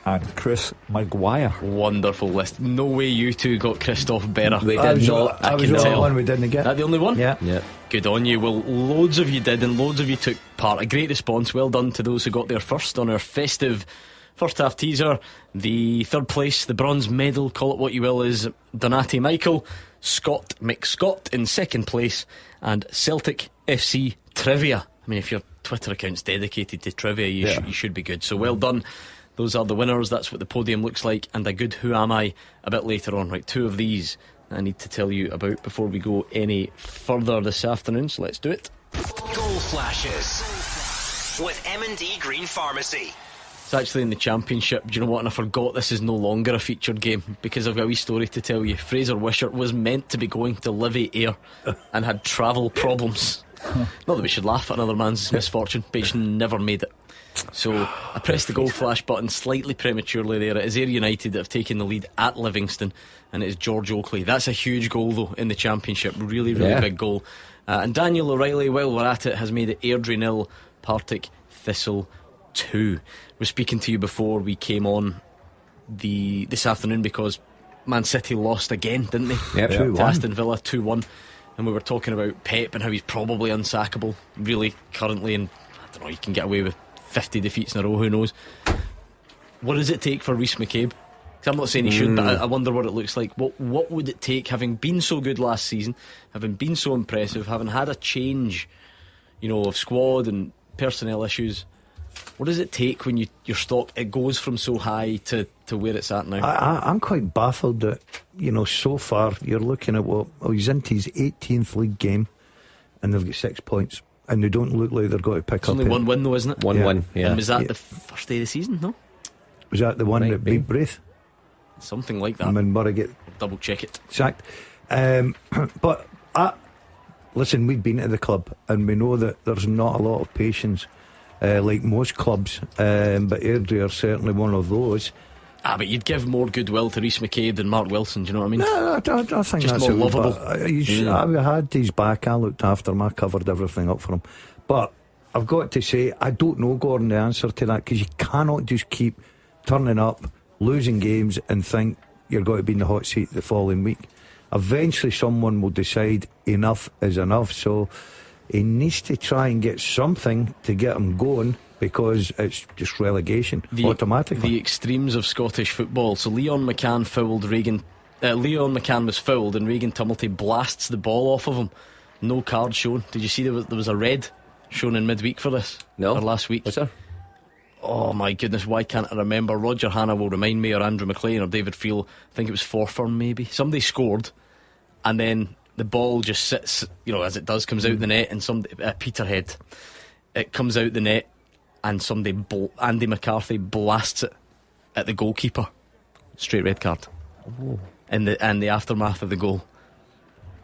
and Chris Maguire. Wonderful list. No way you two got Christophe Berra. We did not. I was the only one we didn't get. That the only one? Yeah. Good on you. Well, loads of you did, and loads of you took part. A great response. Well done to those who got there first on our festive first half teaser. The third place, the bronze medal, call it what you will, is Donati Michael. Scott McScott in second place, and Celtic FC Trivia. I mean, if your Twitter account's dedicated to trivia, you should be good. So well done. Those are the winners. That's what the podium looks like, and a good Who Am I a bit later on. Right, 2 of these I need to tell you about before we go any further this afternoon, so let's do it. Goal flashes with M&D Green Pharmacy. It's actually in the Championship. Do you know what? And I forgot this is no longer a featured game because I've got a wee story to tell you. Fraser Wishart was meant to be going to Livy Air and had travel problems. Not that we should laugh at another man's misfortune, but he's never made it. So I pressed the goal flash button slightly prematurely there. It is Ayr United that have taken the lead at Livingston, and it is George Oakley. That's a huge goal though in the Championship. Really big goal. And Daniel O'Reilly, while we're at it, has made it Airdrie 0, Partick Thistle 2. Was speaking to you before we came on this afternoon because Man City lost again, didn't they? Yep. To Aston Villa 2-1, and we were talking about Pep and how he's probably unsackable really currently, and I don't know, he can get away with 50 defeats in a row, who knows. What does it take for Rhys McCabe? 'Cause I'm not saying he should, but I wonder what it looks like. What would it take, having been so good last season, having been so impressive, having had a change, of squad and personnel issues? What does it take when your stock, it goes from so high to where it's at now? I'm quite baffled that, so far you're looking at he's into his 18th league game and they've got 6 points and they don't look like they're going to pick It's up. only 1 win though, isn't it? One win, yeah. And was that the first day of the season, no? Was that the one that beat Braith? Something like that. And when Murray get double check it. sacked. But listen, we've been to the club and we know that there's not a lot of patience, like most clubs. But Airdrie are certainly one of those. But you'd give more goodwill to Rhys McCabe than Mark Wilson, do you know what I mean? No, I think just that's more lovable. I had his back, I looked after him, I covered everything up for him. But I've got to say, I don't know, Gordon, the answer to that, because you cannot just keep turning up, losing games and think you're going to be in the hot seat the following week. Eventually someone will decide enough is enough, so he needs to try and get something to get him going, because it's just relegation automatically. The extremes of Scottish football. So Leon McCann was fouled and Regan Tumilty blasts the ball off of him. No card shown. Did you see there was a red shown in midweek for this? No. Or last week? Was there? Oh my goodness, why can't I remember? Roger Hanna will remind me, or Andrew McLean or David Friel. I think it was Forfern maybe. Somebody scored and then the ball just sits, as it does, comes out the net, and Peterhead, it comes out the net and Andy McCarthy blasts it at the goalkeeper. Straight red card. In the aftermath of the goal.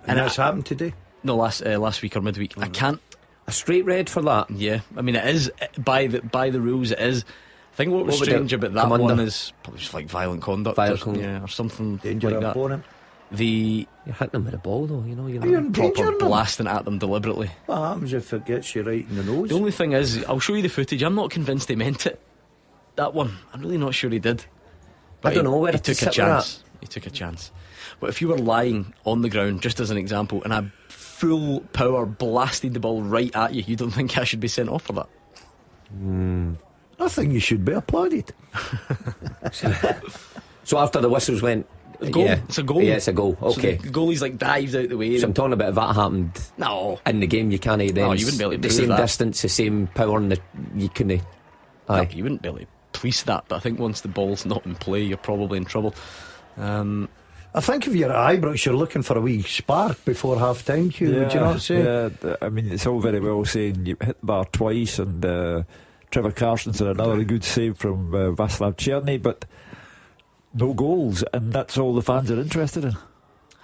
And that's happened today? No, last week or midweek. I can't. A straight red for that? Yeah, I mean, it is by the rules. It is. I think what was strange about that one is probably just like violent conduct, or something danger like that. Opponent. You're hitting them with a ball, though. You're proper blasting at them deliberately. What happens if it gets you right in the nose? The only thing is, I'll show you the footage. I'm not convinced he meant it. That one, I'm really not sure he did. But I don't know where he took a chance. He took a chance. But if you were lying on the ground, just as an example, and I full power blasted the ball right at you, you don't think I should be sent off for that? I think you should be applauded. So after the whistles went, goal. Yeah, it's a goal. Yeah, it's a goal. Okay. So the goalie's dives out the way. So I'm talking about if that happened. No. In the game, you can't then. No, you wouldn't be able to the prove same that. distance, the same power, and you couldn't. No, you wouldn't be able to police that. But I think once the ball's not in play, you're probably in trouble. I think if you're at Ibrox, you're looking for a wee spark before half time, Hugh, would you not say? Yeah, I mean, it's all very well saying you hit the bar twice, and Trevor Carson's had another good save from Václav Černý, but no goals, and that's all the fans are interested in.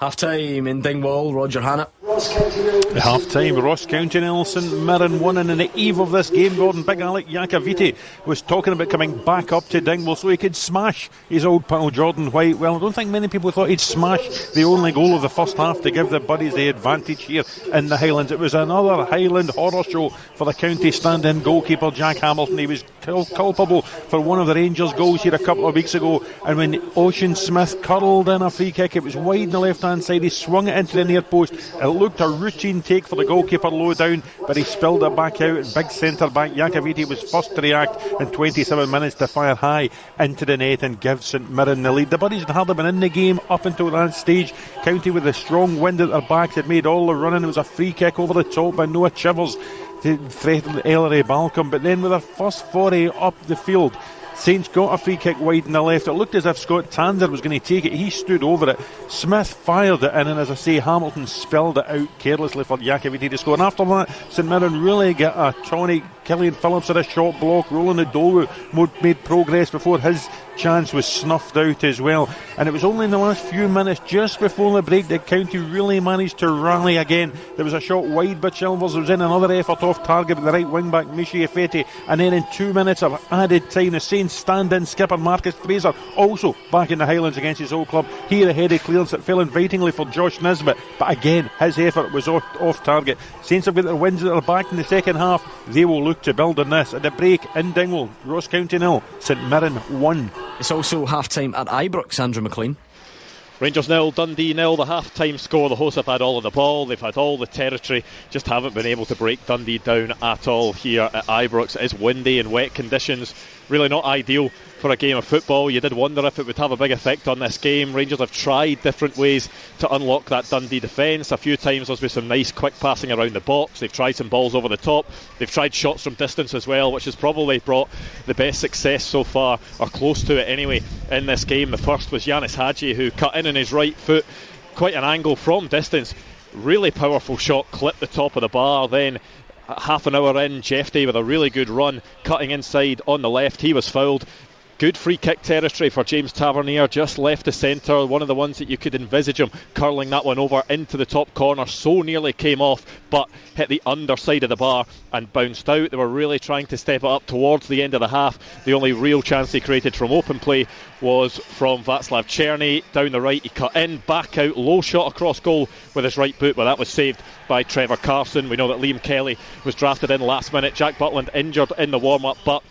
Half time in Dingwall, Roger Hanna. The half time, Ross County nil, St Mirren 1, and in the eve of this game, Gordon, Big Alec Iacoviti was talking about coming back up to Dingwall so he could smash his old pal Jordan White. Well, I don't think many people thought he'd smash the only goal of the first half to give the Buddies the advantage here in the Highlands. It was another Highland horror show for the county stand-in goalkeeper Jack Hamilton. He was culpable for one of the Rangers goals here a couple of weeks ago, and when Ocean Smith curled in a free kick, it was wide in the left-hand side, he swung it into the near post. It looked a routine take for the goalkeeper low down, but he spilled it back out, and big centre back Iacoviti was first to react in 27 minutes to fire high into the net and give St Mirren the lead. The Buddies had hardly been in the game up until that stage. County, with a strong wind at their backs, had made all the running. It was a free kick over the top by Noah Chivers to threaten Ellery Balcombe, but then with their first foray up the field, Saints got a free kick wide in the left. It looked as if Scott Tander was going to take it. He stood over it. Smith fired it in, and as I say, Hamilton spilled it out carelessly for Iacoviti to score. And after that, St Mirren really get a tonic. Killian Phillips had a shot block. Roland Odowu made progress before his chance was snuffed out as well. And it was only in the last few minutes, just before the break, that County really managed to rally again. There was a shot wide by Chilvers. There was then another effort off target with the right wing back Michi Efeti. And then in 2 minutes of added time, the Saints stand-in skipper Marcus Fraser, also back in the Highlands against his old club. He had a headed clearance that fell invitingly for Josh Nisbet, but again his effort was off target. Saints have got their wins at their back in the second half. They will look to build on this. At the break in Dingwall, Ross County 0, St Mirren 1. It's also half time at Ibrox, Andrew McLean. Rangers 0, Dundee 0, the half-time score. The hosts have had all of the ball, they've had all the territory, just haven't been able to break Dundee down at all here at Ibrox. It is windy and wet conditions, really not ideal for a game of football. You did wonder if it would have a big effect on this game. Rangers have tried different ways to unlock that Dundee defence. A few times there's been some nice quick passing around the box. They've tried some balls over the top. They've tried shots from distance as well, which has probably brought the best success so far, or close to it anyway, in this game. The first was Yanis Hadji, who cut in on his right foot, quite an angle from distance. Really powerful shot, clipped the top of the bar. Then half an hour in, Jeff Day with a really good run, cutting inside on the left. He was fouled. Good free kick territory for James Tavernier, just left the centre, one of the ones that you could envisage him curling that one over into the top corner. So nearly came off, but hit the underside of the bar and bounced out. They were really trying to step it up towards the end of the half. The only real chance they created from open play was from Václav Černý down the right. He cut in, back out, low shot across goal with his right boot, but that was saved by Trevor Carson. We know that Liam Kelly was drafted in last minute. Jack Butland injured in the warm-up, but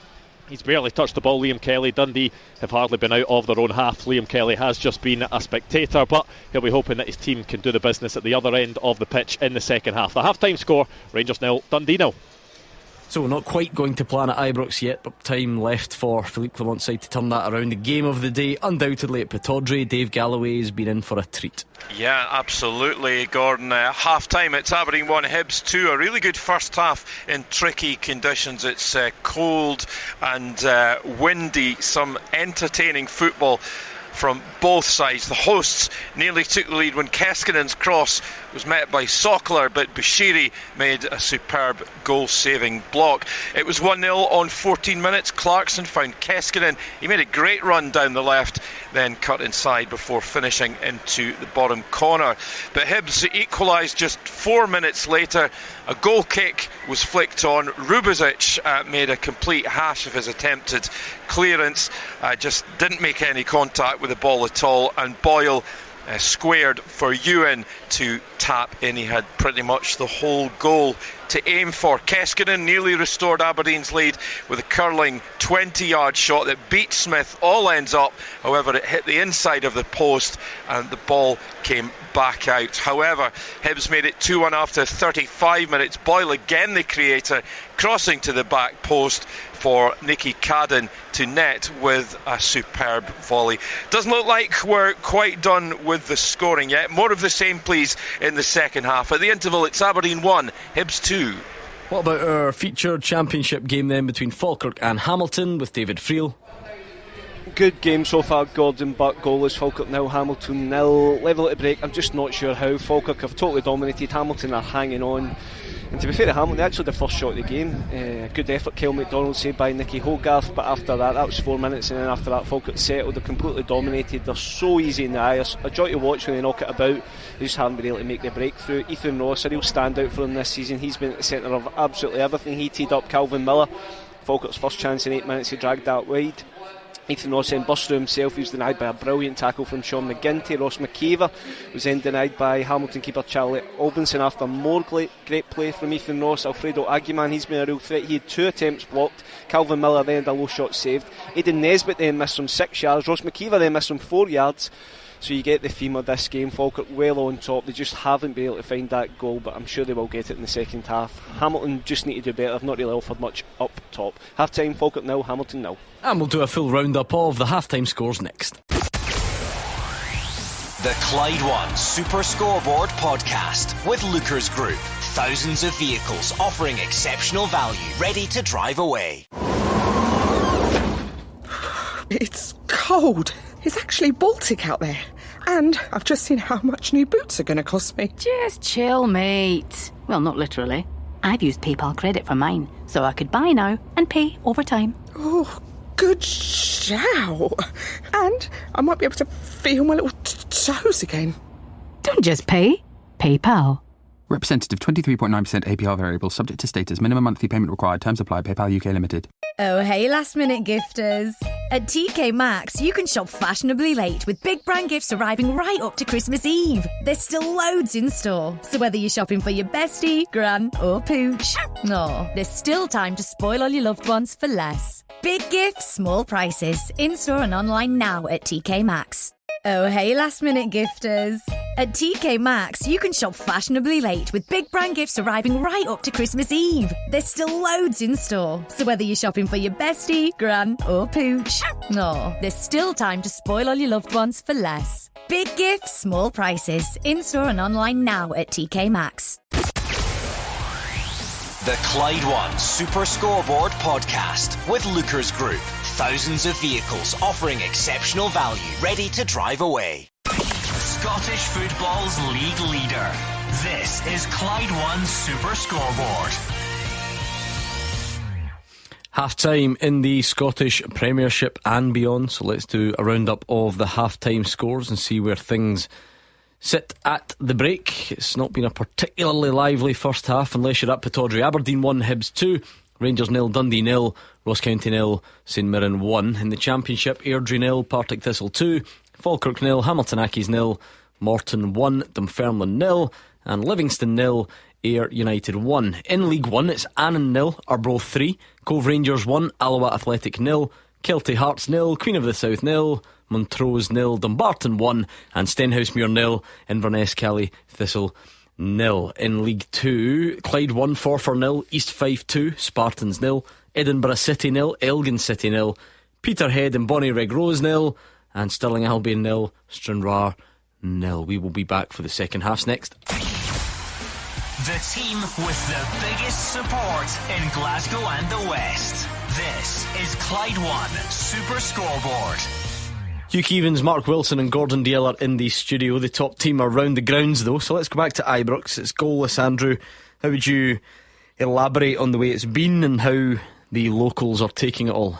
he's barely touched the ball, Liam Kelly. Dundee have hardly been out of their own half. Liam Kelly has just been a spectator, but he'll be hoping that his team can do the business at the other end of the pitch in the second half. The half-time score, Rangers 0, Dundee 0. So not quite going to plan at Ibrox yet, but time left for Philippe Clement's side to turn that around. The game of the day, undoubtedly at Pittodrie. Dave Galloway's been in for a treat. Yeah, absolutely, Gordon. Half time, it's Aberdeen 1, Hibs 2. A really good first half in tricky conditions. It's cold and windy, some entertaining football from both sides. The hosts nearly took the lead when Keskinen's cross was met by Sokler, but Bushiri made a superb goal-saving block. It was 1-0 on 14 minutes. Clarkson found Keskinen. He made a great run down the left, then cut inside before finishing into the bottom corner. But Hibs equalised just 4 minutes later. A goal kick was flicked on. Rubezic made a complete hash of his attempted clearance. Just didn't make any contact with the ball at all, and Boyle squared for Ewan to tap in. He had pretty much the whole goal to aim for. Keskinen nearly restored Aberdeen's lead with a curling 20-yard shot that beat Smith all ends up. However, it hit the inside of the post and the ball came back out. However, Hibs made it 2-1 after 35 minutes. Boyle again the creator, crossing to the back post for Nicky Cadden to net with a superb volley. Doesn't look like we're quite done with the scoring yet. More of the same, please, in the second half. At the interval, it's Aberdeen 1, Hibs 2. What about our featured championship game then between Falkirk and Hamilton with David Friel? Good game so far, Gordon, but goalless. Falkirk 0, Hamilton 0. Level at the break, I'm just not sure how. Falkirk have totally dominated. Hamilton are hanging on. And to be fair to Hamilton, they actually had the first shot of the game. Good effort, Kyle McDonald saved by Nicky Hogarth, but after that was 4 minutes, and then after that Falkirk settled. They're completely dominated. They're so easy in the eye. A joy to watch when they knock it about. They just haven't been able to make the breakthrough. Ethan Ross, a real standout for them this season. He's been at the centre of absolutely everything. He teed up Calvin Miller. Falkirk's first chance in 8 minutes, he dragged that wide. Ethan Ross then burst through himself. He was denied by a brilliant tackle from Sean McGinty. Ross McKeever was then denied by Hamilton keeper Charlie Albinson after more great play from Ethan Ross. Alfredo Aguiman, he's been a real threat. He had 2 attempts blocked. Calvin Miller then had a low shot saved. Aidan Nesbitt then missed from 6 yards. Ross McKeever then missed from 4 yards. So you get the theme of this game. Falkirk well on top. They just haven't been able to find that goal, but I'm sure they will get it in the second half. Hamilton just need to do better. They've not really offered much up top. Half time, Falkirk 0, Hamilton 0. And we'll do a full roundup of the half-time scores next. The Clyde One Super Scoreboard Podcast with Lookers Group. Thousands of vehicles offering exceptional value, ready to drive away. It's cold. It's actually Baltic out there. And I've just seen how much new boots are going to cost me. Just chill, mate. Well, not literally. I've used PayPal credit for mine, so I could buy now and pay over time. Oh, good shout. And I might be able to feel my little toes again. Don't just pay. PayPal. Representative 23.9% APR variable subject to status. Minimum monthly payment required. Terms apply. PayPal UK Limited. Oh, hey, last-minute gifters. At TK Maxx, you can shop fashionably late with big brand gifts arriving right up to Christmas Eve. There's still loads in store, so whether you're shopping for your bestie, gran, or pooch, there's still time to spoil all your loved ones for less. Big gifts, small prices. In-store and online now at TK Maxx. Oh, hey, last-minute gifters. At TK Maxx, you can shop fashionably late with big brand gifts arriving right up to Christmas Eve. There's still loads in store, so whether you're shopping for your bestie, gran, or pooch, there's still time to spoil all your loved ones for less. Big gifts, small prices. In-store and online now at TK Maxx. The Clyde One Super Scoreboard Podcast with Lookers Group. Thousands of vehicles offering exceptional value, ready to drive away. Scottish football's league leader. This is Clyde One Super Scoreboard. Half-time in the Scottish Premiership and beyond, so let's do a roundup of the half-time scores and see where things sit at the break. It's not been a particularly lively first half unless you're at Pittodrie. Aberdeen 1, Hibs 2, Rangers 0, Dundee 0, Ross County 0, St Mirren 1. In the Championship, Airdrie 0, Partick Thistle 2, Falkirk 0, Hamilton Accies 0, Morton 1, Dunfermline 0, and Livingston 0, Ayr United 1. In League 1, it's Annan 0, Arbroath 3, Cove Rangers 1, Alloa Athletic 0, Kelty Hearts 0, Queen of the South 0, Montrose 0, Dumbarton 1, and Stenhousemuir 0, Inverness Cally Thistle 0. In League 2, Clyde 1, Forfar 0, East Fife 2, Spartans 0, Edinburgh City 0, Elgin City 0, Peterhead and Bonnyrigg Rose 0, and Stirling Albion 0, Stranraer 0. We will be back for the second half next. The team with the biggest support in Glasgow and the West. This is Clyde One Super Scoreboard. Hugh Keevins, Mark Wilson and Gordon Dalziel are in the studio. The top team are round the grounds though, so let's go back to Ibrox. It's goalless, Andrew. How would you elaborate on the way it's been and how the locals are taking it all?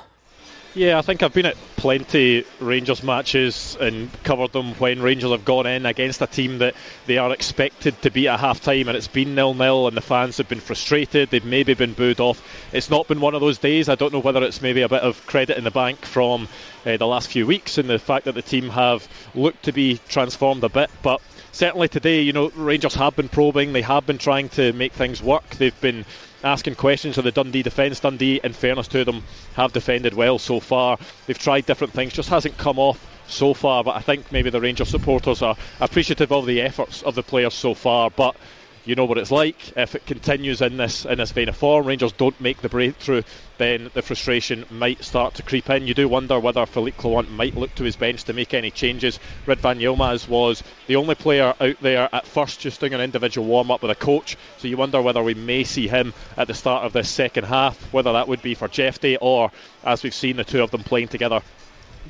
Yeah, I think I've been at plenty Rangers matches and covered them when Rangers have gone in against a team that they are expected to beat at half time, and it's been 0-0 and the fans have been frustrated, they've maybe been booed off. It's not been one of those days. I don't know whether it's maybe a bit of credit in the bank from the last few weeks and the fact that the team have looked to be transformed a bit, but certainly today, you know, Rangers have been probing, they have been trying to make things work, they've been asking questions of the Dundee defence. Dundee, in fairness to them, have defended well so far. They've tried different things, just hasn't come off so far, but I think maybe the Rangers supporters are appreciative of the efforts of the players so far, but you know what it's like. If it continues in this vein of form, Rangers don't make the breakthrough, then the frustration might start to creep in. You do wonder whether Philippe Clement might look to his bench to make any changes. Ridvan Yilmaz was the only player out there at first just doing an individual warm-up with a coach, so you wonder whether we may see him at the start of this second half, whether that would be for Jeff Day or, as we've seen, the two of them playing together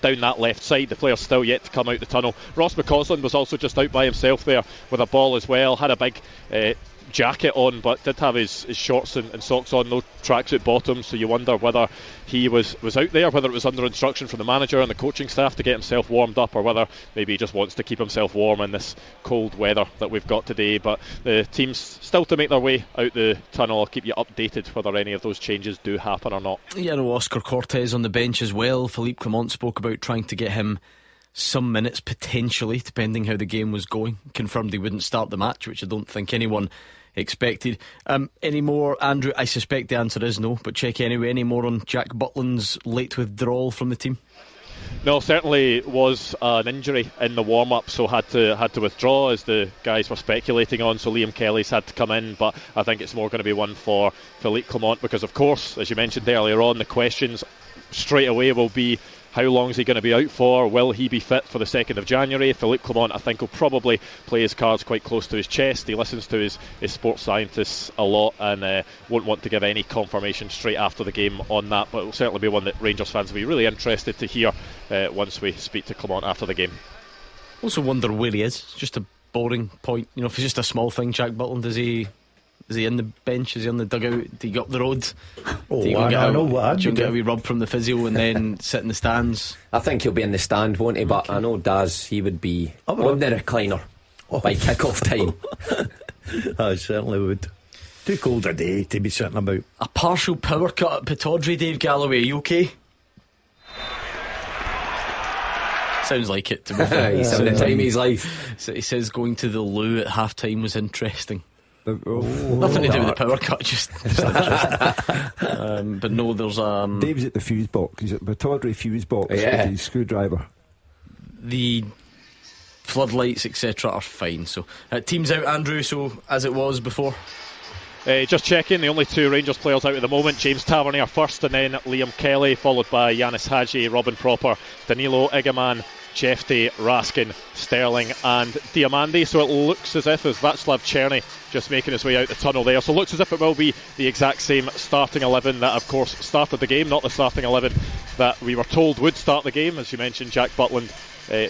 down that left side. The player's still yet to come out the tunnel. Ross McCausland was also just out by himself there with a ball as well, had a big jacket on but did have his shorts and socks on, no tracksuit bottoms, so you wonder whether he was out there, whether it was under instruction from the manager and the coaching staff to get himself warmed up, or whether maybe he just wants to keep himself warm in this cold weather that we've got today. But the team's still to make their way out the tunnel. I'll keep you updated whether any of those changes do happen or not. Yeah, no, Oscar Cortez on the bench as well. Philippe Clement spoke about trying to get him some minutes potentially, depending how the game was going. Confirmed he wouldn't start the match, which I don't think anyone expected. Any more, Andrew? I suspect the answer is no, but check anyway. Any more on Jack Butland's late withdrawal from the team? No, certainly was an injury in the warm-up, so had to withdraw, as the guys were speculating on. So Liam Kelly's had to come in, but I think it's more going to be one for Philippe Clement, because of course, as you mentioned earlier on, the questions straight away will be, how long is he going to be out for? Will he be fit for the 2nd of January? Philippe Clement, I think, will probably play his cards quite close to his chest. He listens to his sports scientists a lot and won't want to give any confirmation straight after the game on that, but it will certainly be one that Rangers fans will be really interested to hear once we speak to Clement after the game. Also wonder where he is. It's just a boring point, you know, if it's just a small thing. Jack Butland, is he in the bench? Is he on the dugout? Do you go up the road? Oh, I know what I'd do you be get a doing. wee rub from the physio and then sit in the stands? I think he'll be in the stand, won't he? But I know Daz, he would be on the recliner by kick-off time. I certainly would. Too cold a day to be sitting about. A partial power cut at Pittodrie, Dave Galloway, are you okay? Sounds like it, to be fair. He's having the time of his life. So he says going to the loo at half time was interesting. Nothing to do with the power cut, just interesting. But no, there's Dave's at the fuse box. He's at the Pittodrie fuse box with his screwdriver. The floodlights etc are fine. So team's out, Andrew, so as it was before. Just checking, the only two Rangers players out at the moment, James Tavernier first and then Liam Kelly, followed by Yanis Hadji, Robin Proper, Danilo Igaman, Jeff Day, Raskin, Sterling and Diamandi. So it looks as if, as Václav Černý just making his way out the tunnel there, so it looks as if it will be the exact same starting 11 that of course started the game, not the starting 11 that we were told would start the game. As you mentioned, Jack Butland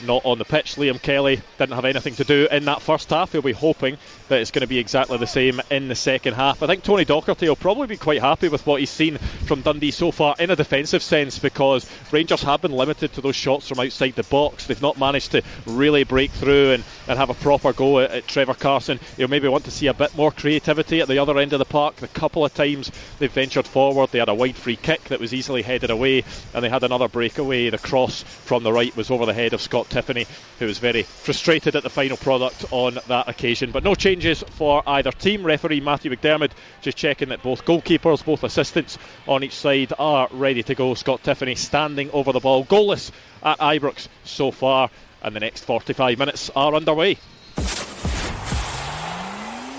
not on the pitch. Liam Kelly didn't have anything to do in that first half. He'll be hoping that it's going to be exactly the same in the second half. I think Tony Docherty will probably be quite happy with what he's seen from Dundee so far in a defensive sense, because Rangers have been limited to those shots from outside the box. They've not managed to really break through and have a proper go at Trevor Carson. You'll maybe want to see a bit more creativity at the other end of the park. The couple of times they've ventured forward, they had a wide free kick that was easily headed away, and they had another breakaway. The cross from the right was over the head of Scott Tiffany, who was very frustrated at the final product on that occasion. But no changes for either team. Referee Matthew McDermott just checking that both goalkeepers, both assistants on each side are ready to go. Scott Tiffany standing over the ball, goalless at Ibrox so far, and the next 45 minutes are underway.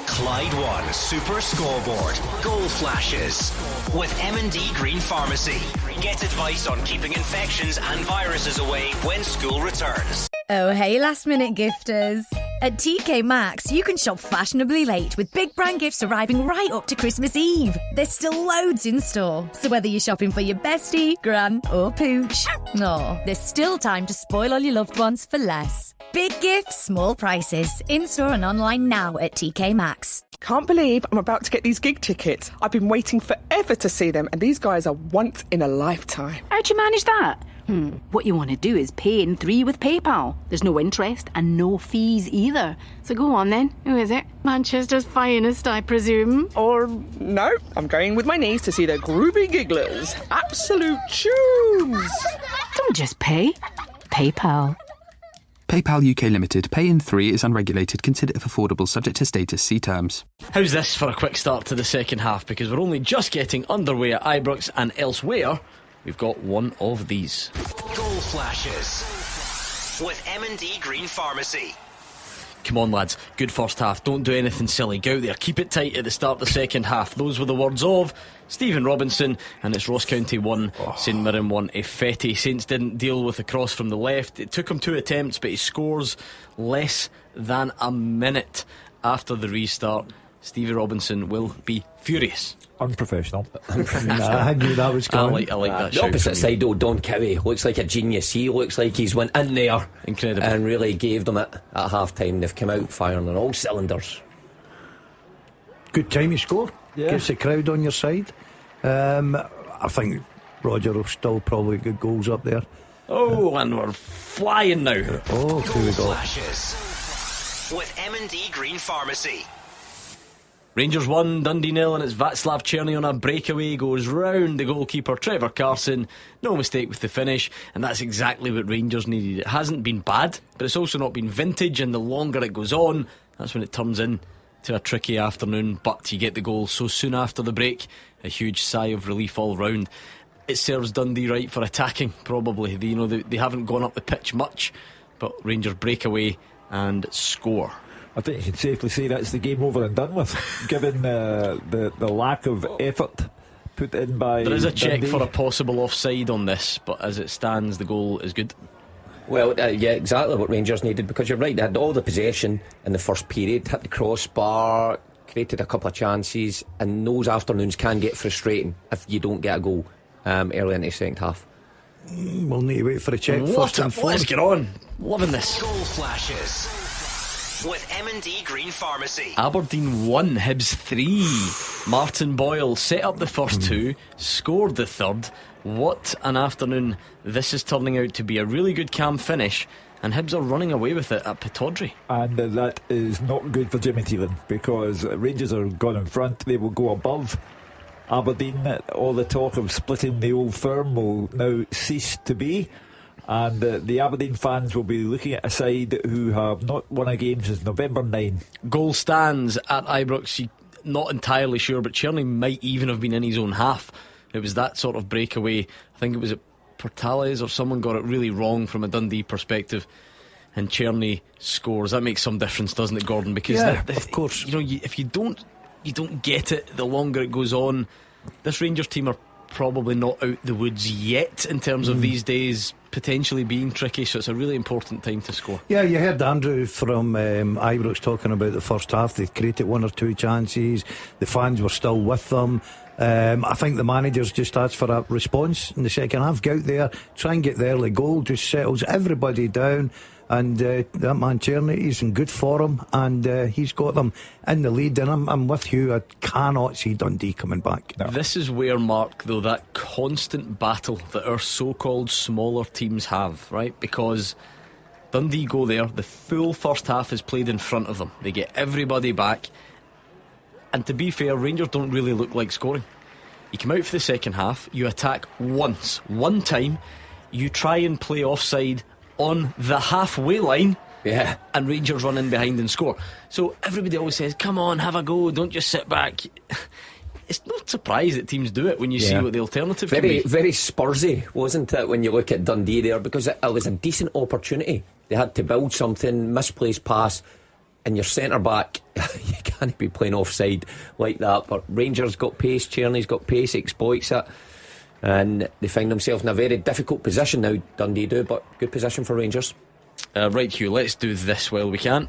Clyde One Super Scoreboard. Goal flashes. With M&D Green Pharmacy. Get advice on keeping infections and viruses away when school returns. Oh, hey, last-minute gifters. At TK Maxx, you can shop fashionably late with big brand gifts arriving right up to Christmas Eve. There's still loads in store, so whether you're shopping for your bestie, gran, or pooch, no, there's still time to spoil all your loved ones for less. Big gifts, small prices. In-store and online now at TK Maxx. Can't believe I'm about to get these gig tickets. I've been waiting forever to see them, and these guys are once in a lifetime. How'd you manage that? What you want to do is pay in 3 with PayPal. There's no interest and no fees either. So go on then. Who is it? Manchester's finest, I presume. Or no, I'm going with my niece to see the Groovy Gigglers. Absolute tunes. Don't just pay. PayPal. PayPal UK Limited. Pay in 3 is unregulated. Consider if affordable. Subject to status. See terms. How's this for a quick start to the second half? Because we're only just getting underway at Ibrox, and elsewhere we've got one of these. Goal flashes. With M&D Green Pharmacy. Come on, lads. Good first half. Don't do anything silly. Go out there. Keep it tight at the start of the second half. Those were the words of Stephen Robinson, and it's Ross County 1, St Mirren 1. Effetti. Saints didn't deal with the cross from the left. It took him 2 attempts, but he scores less than a minute after the restart. Stevie Robinson will be furious. Unprofessional. I knew that was coming. I like that. The opposite side, though, Don Cowie looks like a genius. He looks like he's went in there, incredible, and really gave them it at half time. They've come out firing on all cylinders. Good time you score. Gets the crowd on your side. I think Roger will still probably get goals up there. Oh, and we're flying now. Oh, here we go. Flashes. With M&D Green Pharmacy. Rangers 1, Dundee 0, and it's Václav Černý on a breakaway, goes round the goalkeeper Trevor Carson. No mistake with the finish, and that's exactly what Rangers needed. It hasn't been bad, but it's also not been vintage, and the longer it goes on, that's when it turns in to a tricky afternoon. But you get the goal so soon after the break, a huge sigh of relief all round. It serves Dundee right for attacking, probably. They haven't gone up the pitch much, but Rangers break away and score. I think you can safely say that's the game over and done with, given the lack of effort put in by There is a check Dundee. for a possible offside on this, but as it stands, the goal is good. Well, yeah, exactly what Rangers needed, because you're right, they had all the possession in the first period, hit the crossbar, created a couple of chances, and those afternoons can get frustrating if you don't get a goal early in the second half. We'll need to wait for a check first and foremost. Let's get on. Loving this. Goal flashes. With M&D Green Pharmacy. Aberdeen 1, Hibs 3. Martin Boyle set up the first 2, scored the third. What an afternoon this is turning out to be. A really good calm finish, and Hibs are running away with it at Pittodrie. And that is not good for Jimmy Thielen, because Rangers are gone in front. They will go above Aberdeen. All the talk of splitting the old firm will now cease to be, and the Aberdeen fans will be looking at a side who have not won a game since November 9. Goal stands at Ibrox. Not entirely sure, but Černý might even have been in his own half. It was that sort of breakaway. I think it was at Portales or someone got it really wrong from a Dundee perspective, and Černý scores. That makes some difference, doesn't it, Gordon? Because of course, if you don't get it, the longer it goes on. This Rangers team are probably not out the woods yet in terms of these days potentially being tricky, so it's a really important time to score. Yeah, you heard Andrew from Ibrox talking about the first half. They created 1 or 2 chances, the fans were still with them. I think the managers just asked for a response in the second half. Go out there, try and get the early goal, just settles everybody down. And that man Tierney, he's in good form, and he's got them in the lead. And I'm with you, I cannot see Dundee coming back. No. This is where, Mark, though, that constant battle that our so-called smaller teams have, right? Because Dundee go there, the full first half is played in front of them, they get everybody back, and to be fair, Rangers don't really look like scoring. You come out for the second half, you attack once, one time, you try and play offside on the halfway line, and Rangers run in behind and score. So everybody always says, come on, have a go, don't just sit back. It's not surprised that teams do it when you see what the alternative can be. Very Spursy, wasn't it, when you look at Dundee there, because it was a decent opportunity. They had to build something, misplaced pass, and your centre back, you can't be playing offside like that. But Rangers got pace, Tierney's got pace, exploits it, and they find themselves in a very difficult position now, Dundee do, but good position for Rangers. Right, Hugh, let's do this while we can.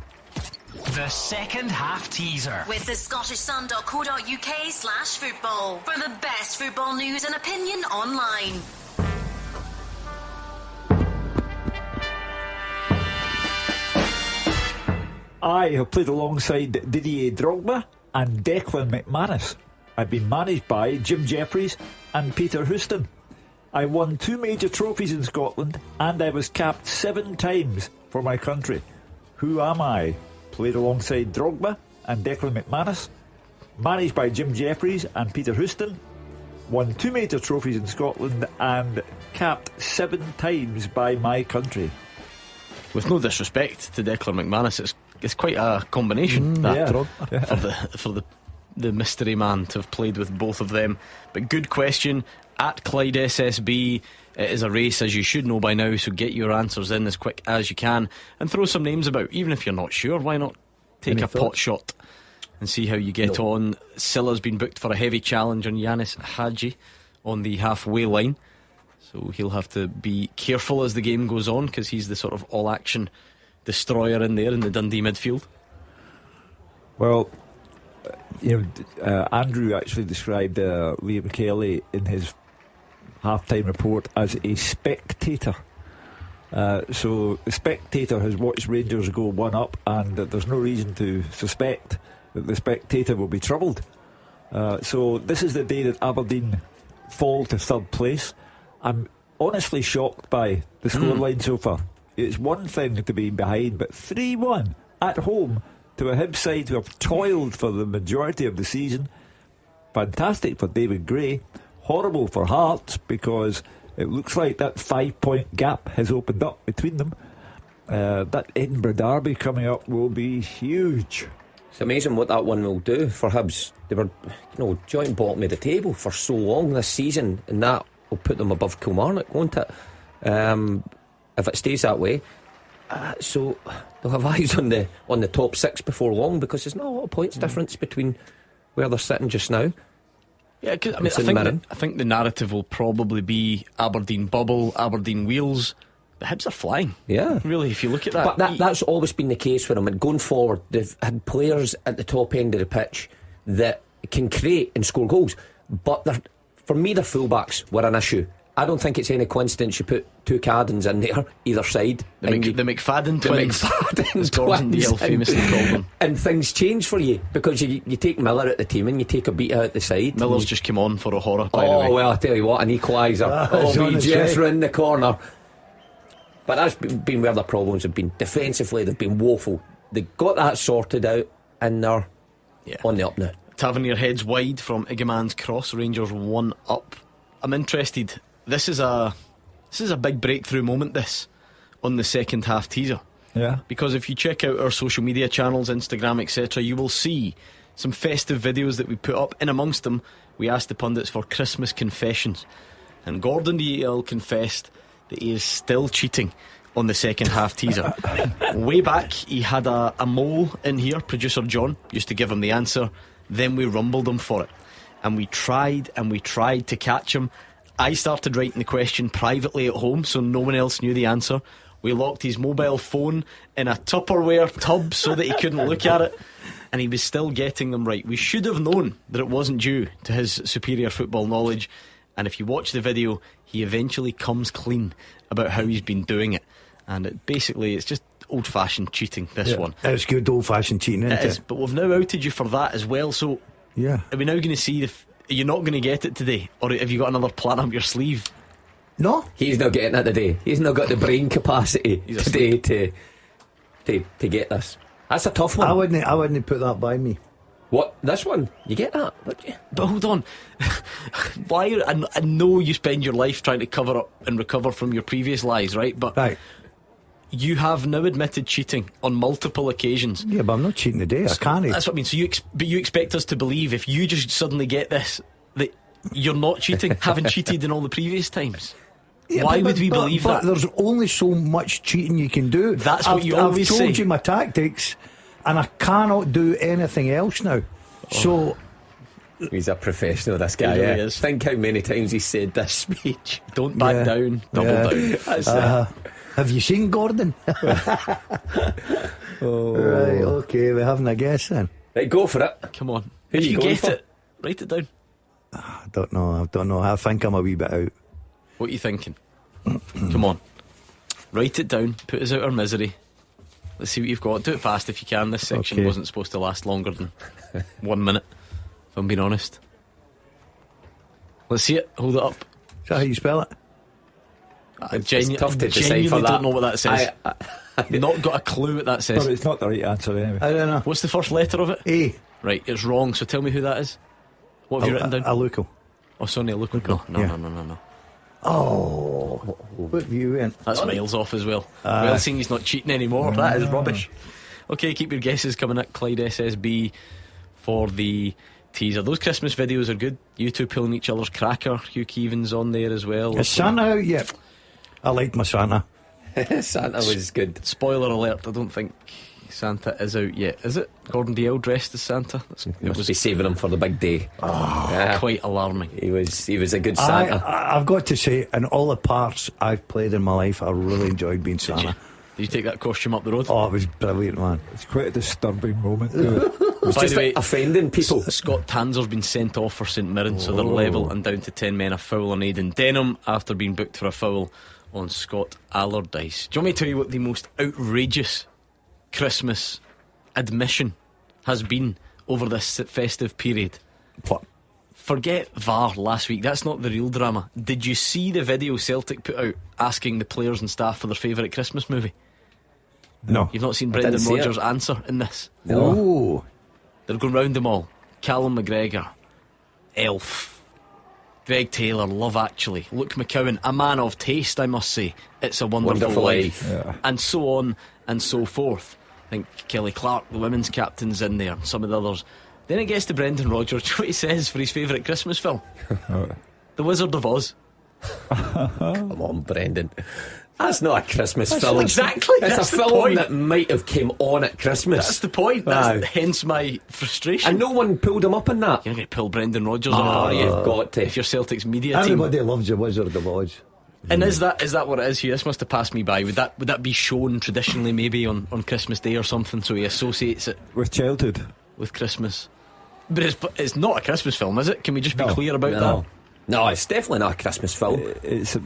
The second half teaser with the scottishsun.co.uk/football for the best football news and opinion online. I have played alongside Didier Drogba and Declan McManus. I've been managed by Jim Jeffries and Peter Houston. I won 2 major trophies in Scotland, and I was capped 7 times for my country. Who am I? Played alongside Drogba and Declan McManus. Managed by Jim Jeffries and Peter Houston. Won 2 major trophies in Scotland and capped 7 times by my country. With no disrespect to Declan McManus, it's quite a combination for the mystery man to have played with both of them. But good question. At Clyde SSB, it is a race, as you should know by now, so get your answers in as quick as you can and throw some names about. Even if you're not sure, why not take a pot shot and see how you get on. Silla's been booked for a heavy challenge on Yanis Hadji on the halfway line, so he'll have to be careful as the game goes on, because he's the sort of all-action destroyer in there in the Dundee midfield. Well, Andrew actually described Liam Kelly in his half-time report as a spectator. So the spectator has watched Rangers go 1-up, and there's no reason to suspect that the spectator will be troubled. So this is the day that Aberdeen fall to third place. I'm honestly shocked by the scoreline so far. It's one thing to be behind, but 3-1 at home to a Hibs side who have toiled for the majority of the season. Fantastic for David Gray. Horrible for Hearts, because it looks like that 5-point gap has opened up between them. That Edinburgh derby coming up will be huge. It's amazing what that one will do for Hibs. They were, joint bottom of the table for so long this season, and that will put them above Kilmarnock, won't it? If it stays that way. So they'll have eyes on the top 6 before long, because there's not a lot of points difference between where they're sitting just now. Yeah, cause, I think the narrative will probably be Aberdeen bubble, Aberdeen wheels. The Hibs are flying. Yeah, really, if you look at that. But that's always been the case for them. And going forward, they've had players at the top end of the pitch that can create and score goals. But for me, their fullbacks were an issue. I don't think it's any coincidence you put 2 Caddens in there, either side. The McFadden twins. The McFadden Gordon Dale famously called them. And things change for you, because you take Miller at the team and you take a beat out the side. Miller's just come on for a horror, by the way. Oh, well, I tell you what, an equaliser. Just round the corner. But that's been where the problems have been. Defensively, they've been woeful. They got that sorted out, and they're on the up now. Tavernier heads wide from Igaman's cross. Rangers 1-up. I'm interested. This is a big breakthrough moment, this, on the second half teaser. Yeah. Because if you check out our social media channels, Instagram, etc., you will see some festive videos that we put up. In amongst them, we asked the pundits for Christmas confessions, and Gordon DL confessed that he is still cheating on the second half teaser. Way back, he had a mole in here. Producer John used to give him the answer, then we rumbled him for it. and we tried to catch him. I started writing the question privately at home so no one else knew the answer. We locked his mobile phone in a Tupperware tub so that he couldn't look at it, and he was still getting them right. We should have known that it wasn't due to his superior football knowledge, and if you watch the video, he eventually comes clean about how he's been doing it. And it's just old-fashioned cheating, this one. It's good old-fashioned cheating, isn't it? It is, but we've now outed you for that as well, so yeah. Are we now going to see if you're not going to get it today, or have you got another plan up your sleeve? No, he's not getting it today. He's not got the brain capacity today to get this. That's a tough one. I wouldn't put that by me. What, this one? You get that, would you? But hold on. Why? I know you spend your life trying to cover up and recover from your previous lies, right? But right. You have now admitted cheating on multiple occasions. Yeah, but I'm not cheating today. I can't. That's what I mean. So you expect us to believe if you just suddenly get this that you're not cheating, having cheated in all the previous times? Yeah, Why would we believe that? There's only so much cheating you can do. That's what you always say. I've told you my tactics, and I cannot do anything else now. So he's a professional, this guy. He really is. Think how many times he said this speech. Don't back down, double down. That's it. Have you seen Gordon? Right, okay, we're having a guess then. Right, go for it. Come on. Who If you you going get for? it, write it down. I don't know. I think I'm a wee bit out. What are you thinking? Come on. Write it down. Put us out our misery. Let's see what you've got. Do it fast if you can. This section wasn't supposed to last longer than 1 minute, if I'm being honest. Let's see it. Hold it up. Is that how you spell it? It's tough to decipher genuinely that. don't know what that says. Not got a clue what that says. But it's not the right answer anyway. I don't know. What's the first letter of it? A. Right, it's wrong, so tell me who that is. What have you written down? Aluko. Oh, Sonny Aluko. No. Oh, what view in? That's miles off as well. Well, seeing he's not cheating anymore, that is rubbish. Okay, keep your guesses coming at Clyde SSB for the teaser. Those Christmas videos are good. You two pulling each other's cracker. Hugh Keevan's on there as well. Is Santa out yet? I liked my Santa. Santa was good. Spoiler alert, I don't think Santa is out yet, is it? Gordon Dalziel dressed as Santa? Must be saving him for the big day. Quite alarming. He was a good Santa. I've got to say, in all the parts I've played in my life, I really enjoyed being Santa. Did you take that costume up the road? Oh, it was brilliant, man. It's quite a disturbing moment. It was just like offending people. Scott Tanser's been sent off for St Mirren, so they're level and down to 10 men. A foul on Aidan Denham after being booked for a foul on Scott Allardyce. Do you want me to tell you what the most outrageous Christmas admission has been over this festive period? What? Forget VAR last week, that's not the real drama. Did you see the video Celtic put out asking the players and staff for their favourite Christmas movie? No. You've not seen Brendan Rodgers' answer in this? No. They're going round them all. Callum McGregor, Elf, Greg Taylor, Love Actually, Luke McCowan, a man of taste, I must say. It's a Wonderful Life. Yeah. And so on and so forth. I think Kelly Clark, the women's captain's in there, some of the others. Then it gets to Brendan Rodgers. Do you know what he says for his favourite Christmas film? The Wizard of Oz. Come on, Brendan. That's not a Christmas film. Exactly. It's that's a the film point. that might have came on at Christmas. That's the point. That's hence my frustration. And no one pulled him up on that. You're going to pull Brendan Rodgers up, are you? You've got to. If you're Celtic's media team. Everybody loves the Wizard of Oz. And is that what it is here? This must have passed me by. Would that be shown traditionally maybe on Christmas Day or something, so he associates it with childhood, with Christmas? But it's not a Christmas film, is it? Can we just be clear about that? No, it's definitely not a Christmas film. It's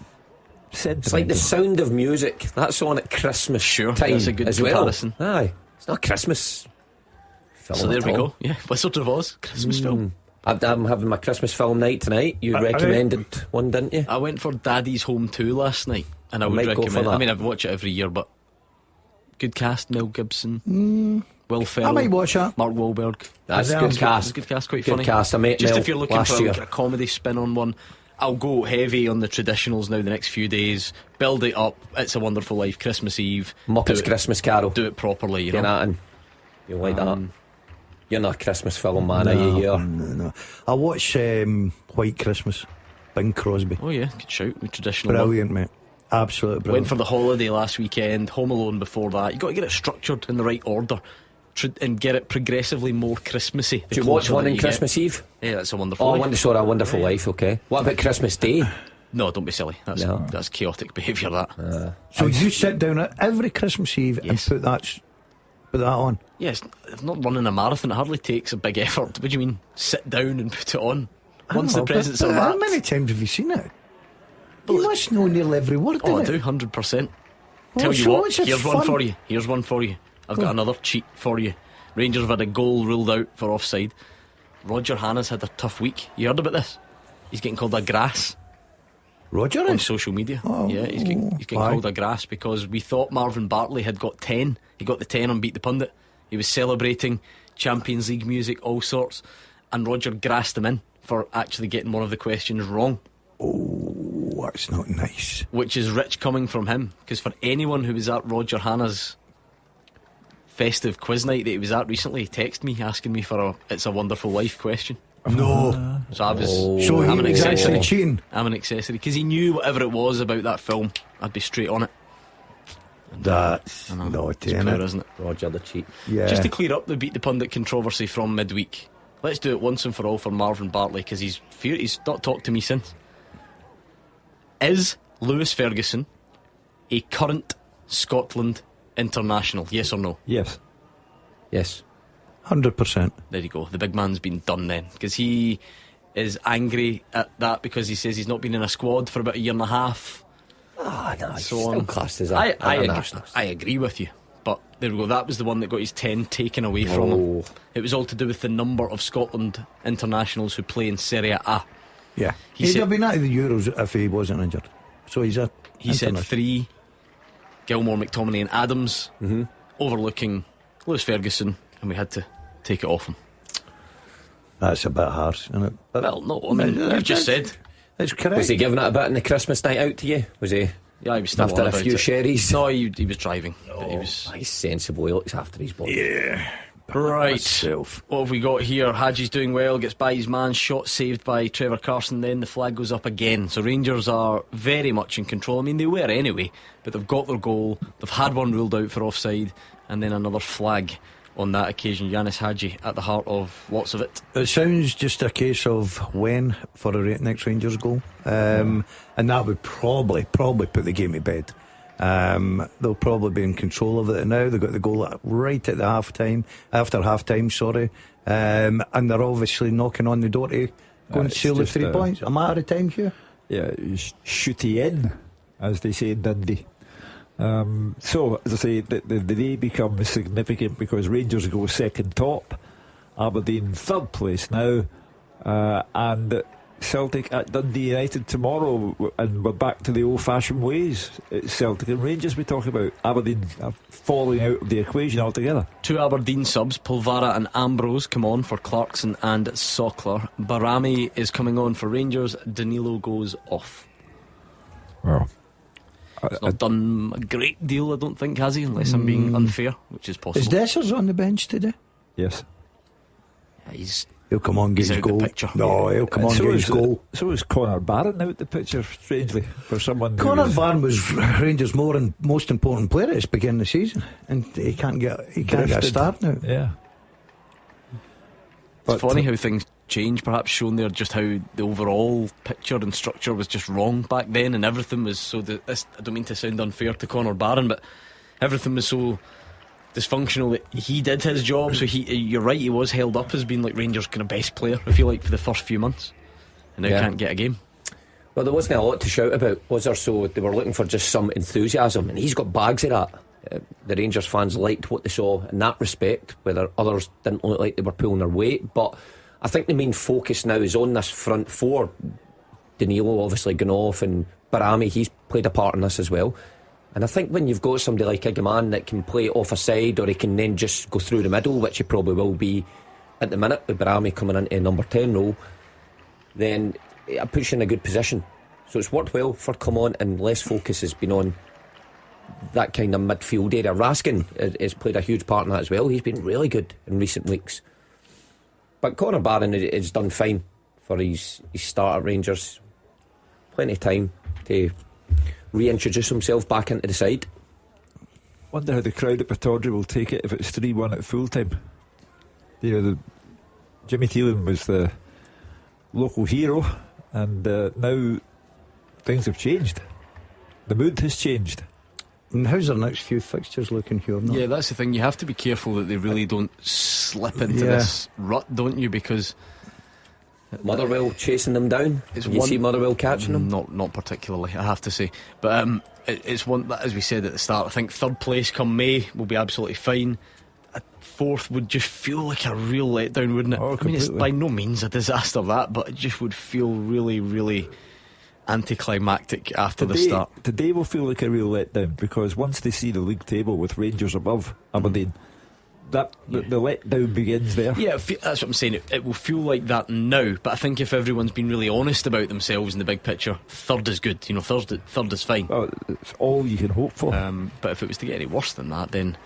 like The Sound of Music. That's on at Christmas time. That's a good as comparison. Well. Aye, it's not a Christmas film. So there we go. Yeah, Wizard of Oz, Christmas film. I'm having my Christmas film night tonight. You recommended one, didn't you? I went for Daddy's Home 2 last night, and I would recommend. I mean, I watch it every year, but good cast. Mel Gibson, Will Ferrell, I might watch that. Mark Wahlberg. That's a good cast. Good cast, quite good funny. Cast. I met just Mel if you're looking last for year. a comedy spin on one, I'll go heavy on the traditionals now the next few days. Build it up. It's a Wonderful Life, Christmas Eve, Muppets Christmas Carol. Do it properly, you Get know. that in. You like that? You're not a Christmas film man, are you? No. I watch White Christmas, Bing Crosby. Oh yeah, good shout. Traditional. Brilliant, mate. Absolutely brilliant. Went for The Holiday last weekend. Home Alone before that. You got to get it structured in the right order. and get it progressively more Christmassy. Do you watch one on Christmas Eve? Yeah, that's A Wonderful Life. A Wonderful Life, okay. What about Christmas Day? No, don't be silly. That's chaotic behaviour, that. So you sit down at every Christmas Eve and put that on? Yes, I'm not running a marathon. It hardly takes a big effort. What do you mean, sit down and put it on? Once the presents are How wrapped. many times have you seen it? You must know nearly every word. Oh, I in it. do, 100%. Well, Tell you so what, it's just here's one fun. for you. Here's one for you. I've got another cheat for you. Rangers have had a goal ruled out for offside. Roger Hanna's had a tough week. You heard about this? He's getting called a grass. Roger on is? social media. Oh, yeah, he's getting why? called a grass because we thought Marvin Bartley had got 10. He got the 10 on Beat the Pundit. He was celebrating Champions League music, all sorts, and Roger grassed him in for actually getting one of the questions wrong. Oh, that's not nice. Which is rich coming from him, because for anyone who was at Roger Hanna's festive quiz night that he was at recently, he texted me asking me for a It's a Wonderful Life question. No. So I was So I'm he an was accessory. actually cheating? I'm an accessory, because he knew whatever it was about that film, I'd be straight on it. That's naughty, It's poor, isn't it? Roger the cheat. Yeah. Just to clear up the Beat the Pundit controversy from midweek, let's do it once and for all for Marvin Bartley, because he's not talked to me since. Is Lewis Ferguson a current Scotland international? Yes or no? Yes. Yes. 100%. There you go. The big man's been done then, because he is angry at that because he says he's not been in a squad for about a year and a half. No, so still on. classed as I agree with you, but there we go. That was the one that got his 10 taken away from him. It was all to do with the number of Scotland internationals who play in Serie A. Yeah. He He'd said- have been out of the Euros if he wasn't injured. So he's a. He said international. 3, Gilmore, McTominay and Adams, overlooking Lewis Ferguson, and we had to take it off him. That's a bit harsh, isn't it? But well, no, I mean, you've just said. It's correct. Was he giving it a bit on the Christmas night out to you? Was he? Yeah, he was still after on a about few it. sherries. No, he was driving. But he was He's sensible. He looks after his body. Yeah. right. Myself. What have we got here? Hadji's doing well, gets by his man, shot saved by Trevor Carson, then the flag goes up again. So Rangers are very much in control. I mean, they were anyway, but they've got their goal. They've had one ruled out for offside, and then another flag on that occasion. Yanis Hadji at the heart of lots of it. It sounds just a case of when for a next Rangers goal, and that would probably put the game to bed. They'll probably be in control of it now. They've got the goal right at the after half time, sorry, and they're obviously knocking on the door to go and It's seal the just 3 points. A matter of time here. Yeah, shooty in, as they say in Dundee. So, as I say, the day becomes significant because Rangers go second top, Aberdeen third place now, and Celtic at Dundee United tomorrow, and we're back to the old-fashioned ways. It's Celtic and Rangers we talk about. Aberdeen are falling out of the equation altogether. 2 Aberdeen subs, Pulvara and Ambrose, come on for Clarkson and Sockler. Barami is coming on for Rangers. Danilo goes off. Well, He's not done a great deal, I don't think, has he? Unless I'm being unfair, which is possible. Is Dessers on the bench today? Yes. Yeah, He'll come on, get he's his out the goal. picture. No, he'll come on, get his goal. So is Conor Barron out the picture, strangely, for someone. Conor Barron was Rangers' most important player at the beginning of the season, and he can't get a start now. Yeah. It's funny how things change, perhaps shown there just how the overall picture and structure was just wrong back then, and everything was so I don't mean to sound unfair to Conor Barron, but everything was so dysfunctional that he did his job. So you're right, he was held up as being like Rangers' kind of best player, I feel like, for the first few months, and now can't get a game. Well, there wasn't a lot to shout about, was there? So they were looking for just some enthusiasm, and he's got bags of that. The Rangers fans liked what they saw in that respect, whether others didn't look like they were pulling their weight. But I think the main focus now is on this front four. Danilo obviously gone off, and Barami, he's played a part in this as well. And I think when you've got somebody like Igaman that can play off a side, or he can then just go through the middle, which he probably will be at the minute with Barami coming into number 10 role, then it puts you in a good position. So it's worked well for come on, and less focus has been on that kind of midfield area. Raskin has played a huge part in that as well. He's been really good in recent weeks. But Conor Barron has done fine for his start at Rangers. Plenty of time to reintroduce himself back into the side. wonder how the crowd at Pittodrie will take it if it's 3-1 at full time. Jimmy Thielen was the local hero, and now things have changed. The mood has changed. And how's their next few fixtures looking here? Yeah, that's the thing. You have to be careful that they really don't slip into this rut, don't you? Because Motherwell chasing them down. You see Motherwell catching them? Not particularly, I have to say. But it's one that, as we said at the start, I think third place come May will be absolutely fine. A fourth would just feel like a real letdown, wouldn't it? I mean, it's by no means a disaster, that, but it just would feel really, really anticlimactic after the start. Today will feel like a real letdown, because once they see the league table with Rangers above Aberdeen, the letdown begins there. Yeah, that's what I'm saying. It will feel like that now, but I think if everyone's been really honest about themselves in the big picture, third is good. Third is fine. Well, it's all you can hope for. But if it was to get any worse than that, then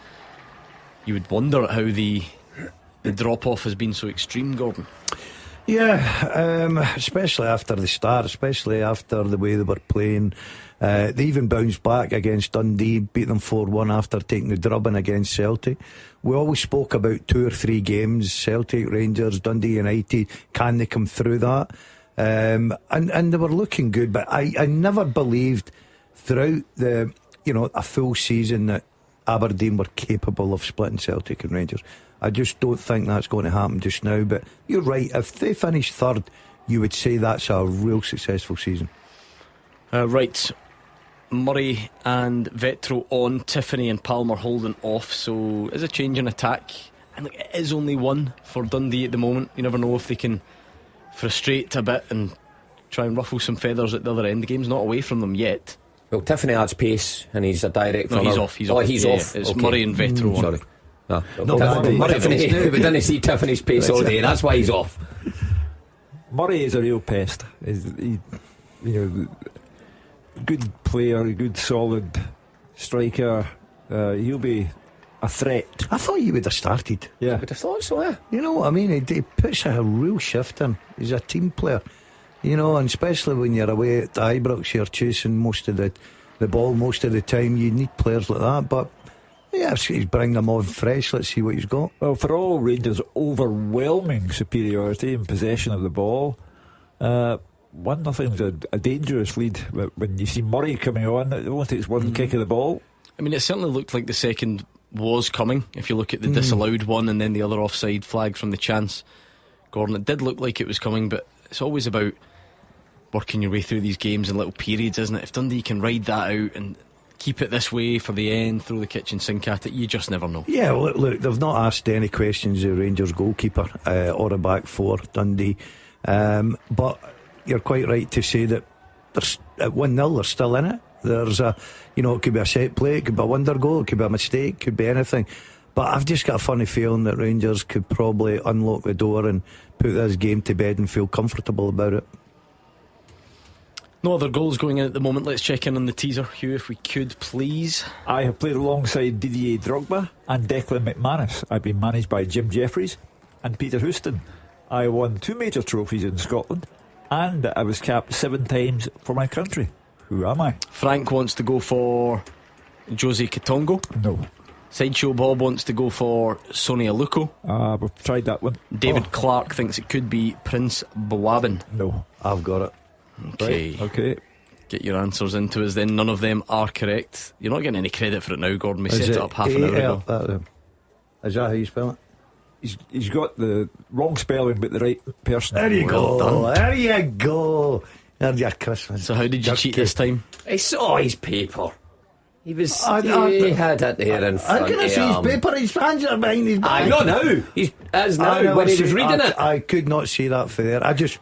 you would wonder how the drop off has been so extreme, Gordon. Yeah, especially after the start, especially after the way they were playing. They even bounced back against Dundee, beat them 4-1 after taking the drubbing against Celtic. We always spoke about 2 or 3 games, Celtic, Rangers, Dundee United. Can they come through that? And they were looking good, but I never believed throughout a full season that Aberdeen were capable of splitting Celtic and Rangers. I just don't think that's going to happen just now. But you're right, if they finish third, you would say that's a real successful season. Right, Murray and Vetro on, Tiffany and Palmer holding off. So is a change in attack, and it is only one for Dundee at the moment. You never know if they can frustrate a bit and try and ruffle some feathers at the other end. The game's not away from them yet. Well, Tiffany adds pace, and he's a direct runner. He's off. He's yeah, off. It's okay. Murray and Vetro on. Sorry. Tiffany, we didn't see Tiffany's pace all day. That's why he's off. Murray is a real pest. Good player, good solid striker. He'll be a threat. I thought you would have started. Yeah, would have thought so. Yeah. You know what I mean? He puts a real shift in. He's a team player. And especially when you're away at Ibrox, you're chasing most of the ball most of the time. You need players like that, but. Yeah, he's bringing them on fresh. Let's see what he's got. Well, for all Rangers' overwhelming superiority in possession of the ball, 1-0 is a dangerous lead. When you see Murray coming on, it only takes one kick of the ball. I mean, it certainly looked like the second was coming. If you look at the disallowed one and then the other offside flag from the chance, Gordon, it did look like it was coming, but it's always about working your way through these games in little periods, isn't it? If Dundee can ride that out and keep it this way for the end, throw the kitchen sink at it, you just never know. Yeah, look, they've not asked any questions of Rangers goalkeeper or a back four, Dundee, but you're quite right to say that there's at 1-0 they're still in it. There's it could be a set play, it could be a wonder goal, it could be a mistake, it could be anything, but I've just got a funny feeling that Rangers could probably unlock the door and put this game to bed and feel comfortable about it. No other goals going in at the moment. Let's check in on the teaser, Hugh, if we could, please. I have played alongside Didier Drogba and Declan McManus. I've been managed by Jim Jeffries and Peter Houston. I won 2 major trophies in Scotland, and I was capped 7 times for my country. Who am I? Frank wants to go for Jose Katongo. No. Sideshow Bob wants to go for Sonia Luko. We've tried that one. David Clark thinks it could be Prince Bawabin. No. I've got it. Okay. Right. Okay. Get your answers into us then. None of them are correct. You're not getting any credit for it now, Gordon. We set it up half an hour ago. Is that how you spell it? He's got the wrong spelling but the right person. There you Well go. done. There you go. There's your Christmas. So how did you cheat this time? I saw his paper. He was. He had it there in front. I couldn't see his paper. His hands are behind his back. I know now. He's as now when he was reading it. I could not see that for there. I just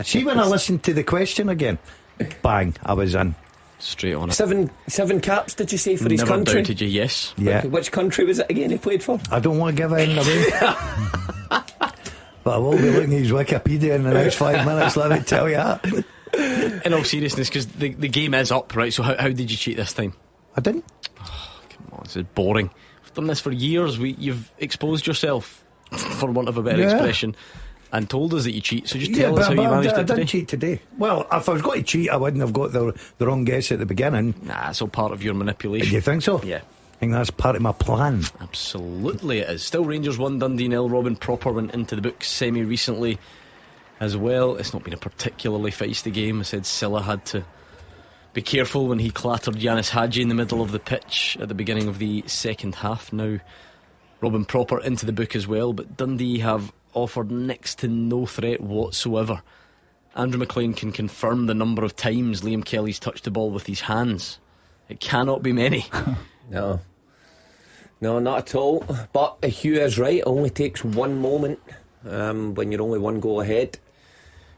see when I listened to the question again. Bang! I was in. Straight on it. 7 caps, did you say, for his Never country? Never doubted you, yes. Yeah. Which country was it again he played for? I don't want to give anything away. But I will be looking at his Wikipedia in the next 5 minutes, let me tell you that. In all seriousness, because the game is up, right? So how did you cheat this time? I didn't. Oh, come on, this is boring. We've done this for years. You've exposed yourself, for want of a better expression, and told us that you cheat. So just tell us how you managed it today. I didn't cheat today. Well, if I was going to cheat, I wouldn't have got the wrong guess at the beginning. Nah, it's all part of your manipulation. Do you think so? Yeah. I think that's part of my plan. Absolutely it is. Still Rangers 1, Dundee 0. Robin Propper went into the books semi-recently as well. It's not been a particularly feisty game. I said Silla had to be careful when he clattered Yanis Hadji in the middle of the pitch at the beginning of the second half. Now Robin Propper into the book as well, but Dundee have offered next to no threat whatsoever. Andrew McLean can confirm the number of times Liam Kelly's touched the ball with his hands. It cannot be many. No, not at all. But Hugh is right. It only takes one moment when you're only one goal ahead.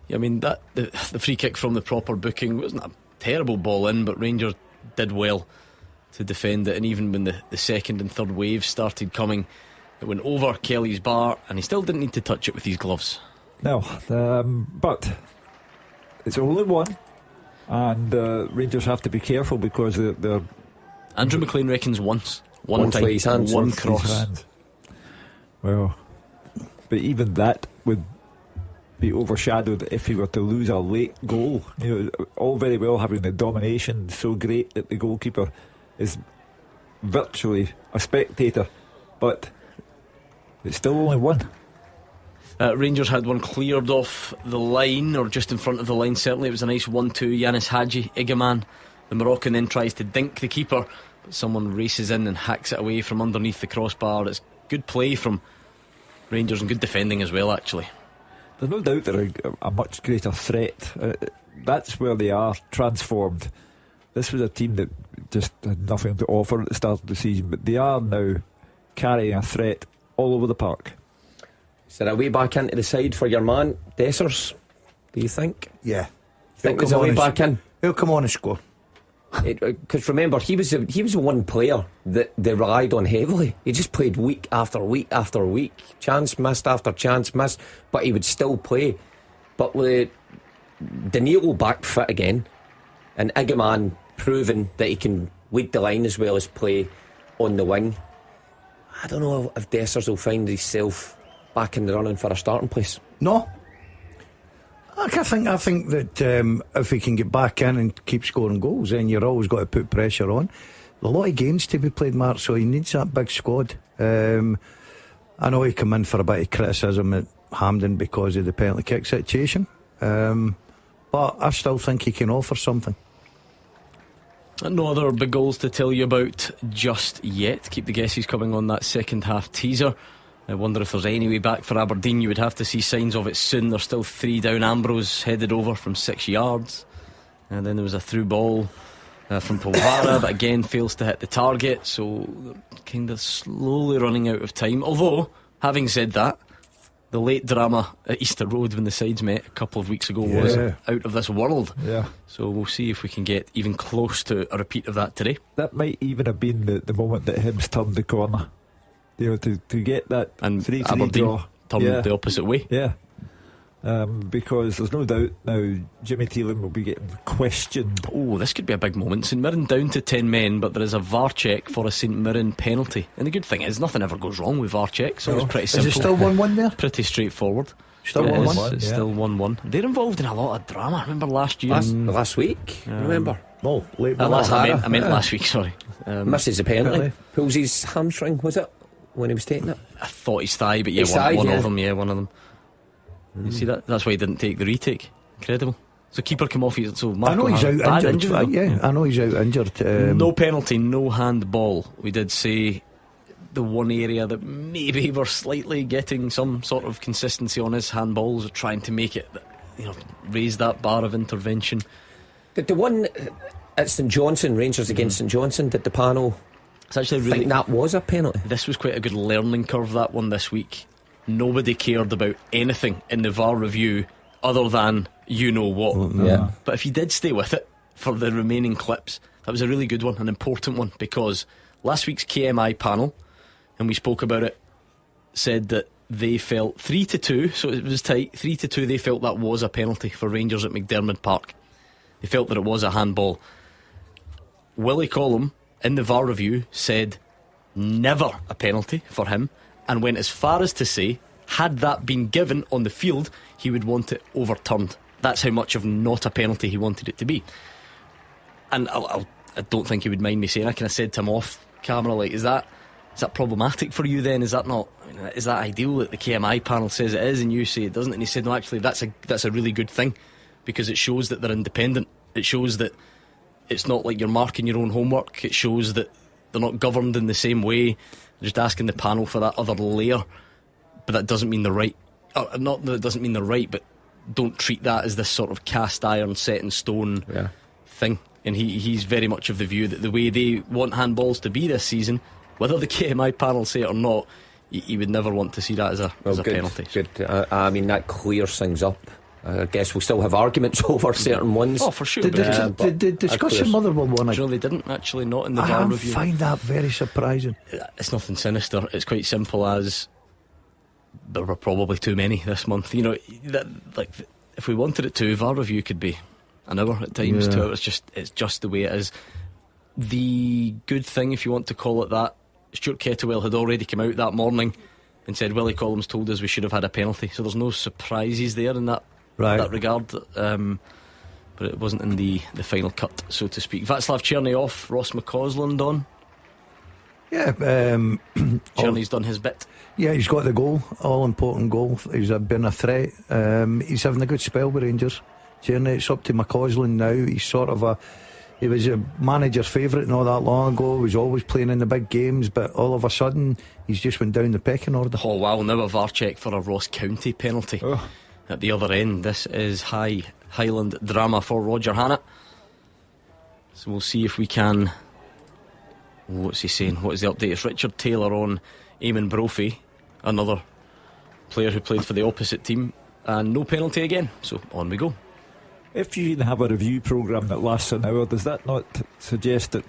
Yeah, I mean, the free kick from the Proper booking wasn't a terrible ball in, but Rangers did well to defend it. And even when the second and third waves started coming, it went over Kelly's bar, and he still didn't need to touch it with his gloves. No, but it's only one, and Rangers have to be careful because they're. Andrew McLean reckons once time, his hands, one cross. Well, but even that would be overshadowed if he were to lose a late goal. All very well having the domination so great that the goalkeeper is virtually a spectator, but it's still only one. Rangers had one cleared off the line, or just in front of the line. Certainly it was a nice 1-2. Yanis Hadji, Igaman, the Moroccan, then tries to dink the keeper, but someone races in and hacks it away from underneath the crossbar. It's good play from Rangers and good defending as well, actually. There's no doubt they're a much greater threat. That's where they are transformed. This was a team that just had nothing to offer at the start of the season, but they are now carrying a threat all over the park. Is there a way back into the side for your man Dessers, do you think? Yeah. Think there's a way back in? He'll come on and score. Because remember, he was the one player that they relied on heavily. He just played week after week after week, chance missed after chance missed, but he would still play. But with Danilo back fit again, and Igaman proving that he can lead the line as well as play on the wing, I don't know if Dessers will find himself back in the running for a starting place. No. I think that if he can get back in and keep scoring goals, then you're always got to put pressure on. A lot of games to be played, Mark, so he needs that big squad. I know he came in for a bit of criticism at Hampden because of the penalty kick situation, but I still think he can offer something. No other big goals to tell you about just yet. Keep the guesses coming on that second half teaser. I wonder if there's any way back for Aberdeen. You would have to see signs of it soon. They're still 3 down. Ambrose headed over from 6 yards, and then there was a through ball from Polvara, but again fails to hit the target. So they're kind of slowly running out of time. Although, having said that, the late drama at Easter Road when the sides met a couple of weeks ago was out of this world. Yeah. So we'll see if we can get even close to a repeat of that today. That might even have been the moment that Hibs turned the corner. To get that and 3-3 Aberdeen draw turned the opposite way. Yeah. Because there's no doubt now Jimmy Thielen will be getting questioned. Oh, this could be a big moment. St Mirren down to 10 men, but there is a VAR check for a St Mirren penalty. And the good thing is nothing ever goes wrong with VAR checks, so it's pretty simple. Is it still 1-1 there? Pretty straightforward. Still 1-1? It's still 1-1. They're involved in a lot of drama. Remember last year? Last week, remember? No, late I meant last week, sorry. Misses a penalty. Pulls his hamstring, was it? When he was taking it, I thought his thigh, but one of them. You see that? That's why he didn't take the retake. Incredible. So keeper come off. So Marco, I know he's out injured. I know he's out injured. No penalty, no handball. We did say the one area that maybe we're slightly getting some sort of consistency on is handballs, trying to make it, raise that bar of intervention. Did the one at St Johnstone, Rangers against St Johnstone, did the panel? It's actually think that was a penalty. This was quite a good learning curve, that one this week. Nobody cared about anything in the VAR review other than you know what. Yeah. But if you did stay with it for the remaining clips, that was a really good one, an important one, because last week's KMI panel, and we spoke about it, said that they felt 3-2, so it was tight, 3-2, they felt that was a penalty for Rangers at McDermott Park. They felt that it was a handball. Willie Collum in the VAR review said never a penalty for him, and went as far as to say had that been given on the field he would want it overturned. That's how much of not a penalty he wanted it to be. And I'll I don't think he would mind me saying. I kind of said to him off camera, like, is that problematic for you then? Is that not, is that ideal that the KMI panel says it is and you say it doesn't? And he said, no, actually that's a really good thing, because it shows that they're independent. It shows that it's not like you're marking your own homework. It shows that they're not governed in the same way. They're just asking the panel for that other layer, but that doesn't mean they're right. Not that it doesn't mean they're right, but don't treat that as this sort of cast iron, set in stone thing. And he's very much of the view that the way they want handballs to be this season, whether the KMI panel say it or not, he would never want to see that as a penalty. Good. I mean, that clears things up. I guess we'll still have arguments over certain ones. Oh, for sure. Did discuss the Motherwell one? No, they didn't actually. Not in the VAR review. I find that very surprising. It's nothing sinister. It's quite simple as there were probably too many this month. You know, like if we wanted it to, VAR review could be an hour at times. 2 hours. It's just the way it is. The good thing, if you want to call it that, Stuart Kettlewell had already come out that morning and said Willie Collins told us we should have had a penalty. So there's no surprises there in that regard. But it wasn't in the final cut, so to speak. Václav Černý off, Ross McCausland on. Yeah, Černy's done his bit. Yeah, he's got the goal, all important goal. He's been a threat. He's having a good spell with Rangers. Černý, it's up to McCausland now. He's sort of he was a manager's favourite not that long ago. He was always playing in the big games, but all of a sudden he's just went down the pecking order. Oh wow, now a VAR check for a Ross County penalty at the other end. This is Highland drama for Roger Hannett. So we'll see if we can. What's he saying? What is the update? It's Richard Taylor on Eamon Brophy, another player who played for the opposite team, and no penalty again. So on we go. If you have a review programme that lasts an hour, does that not suggest that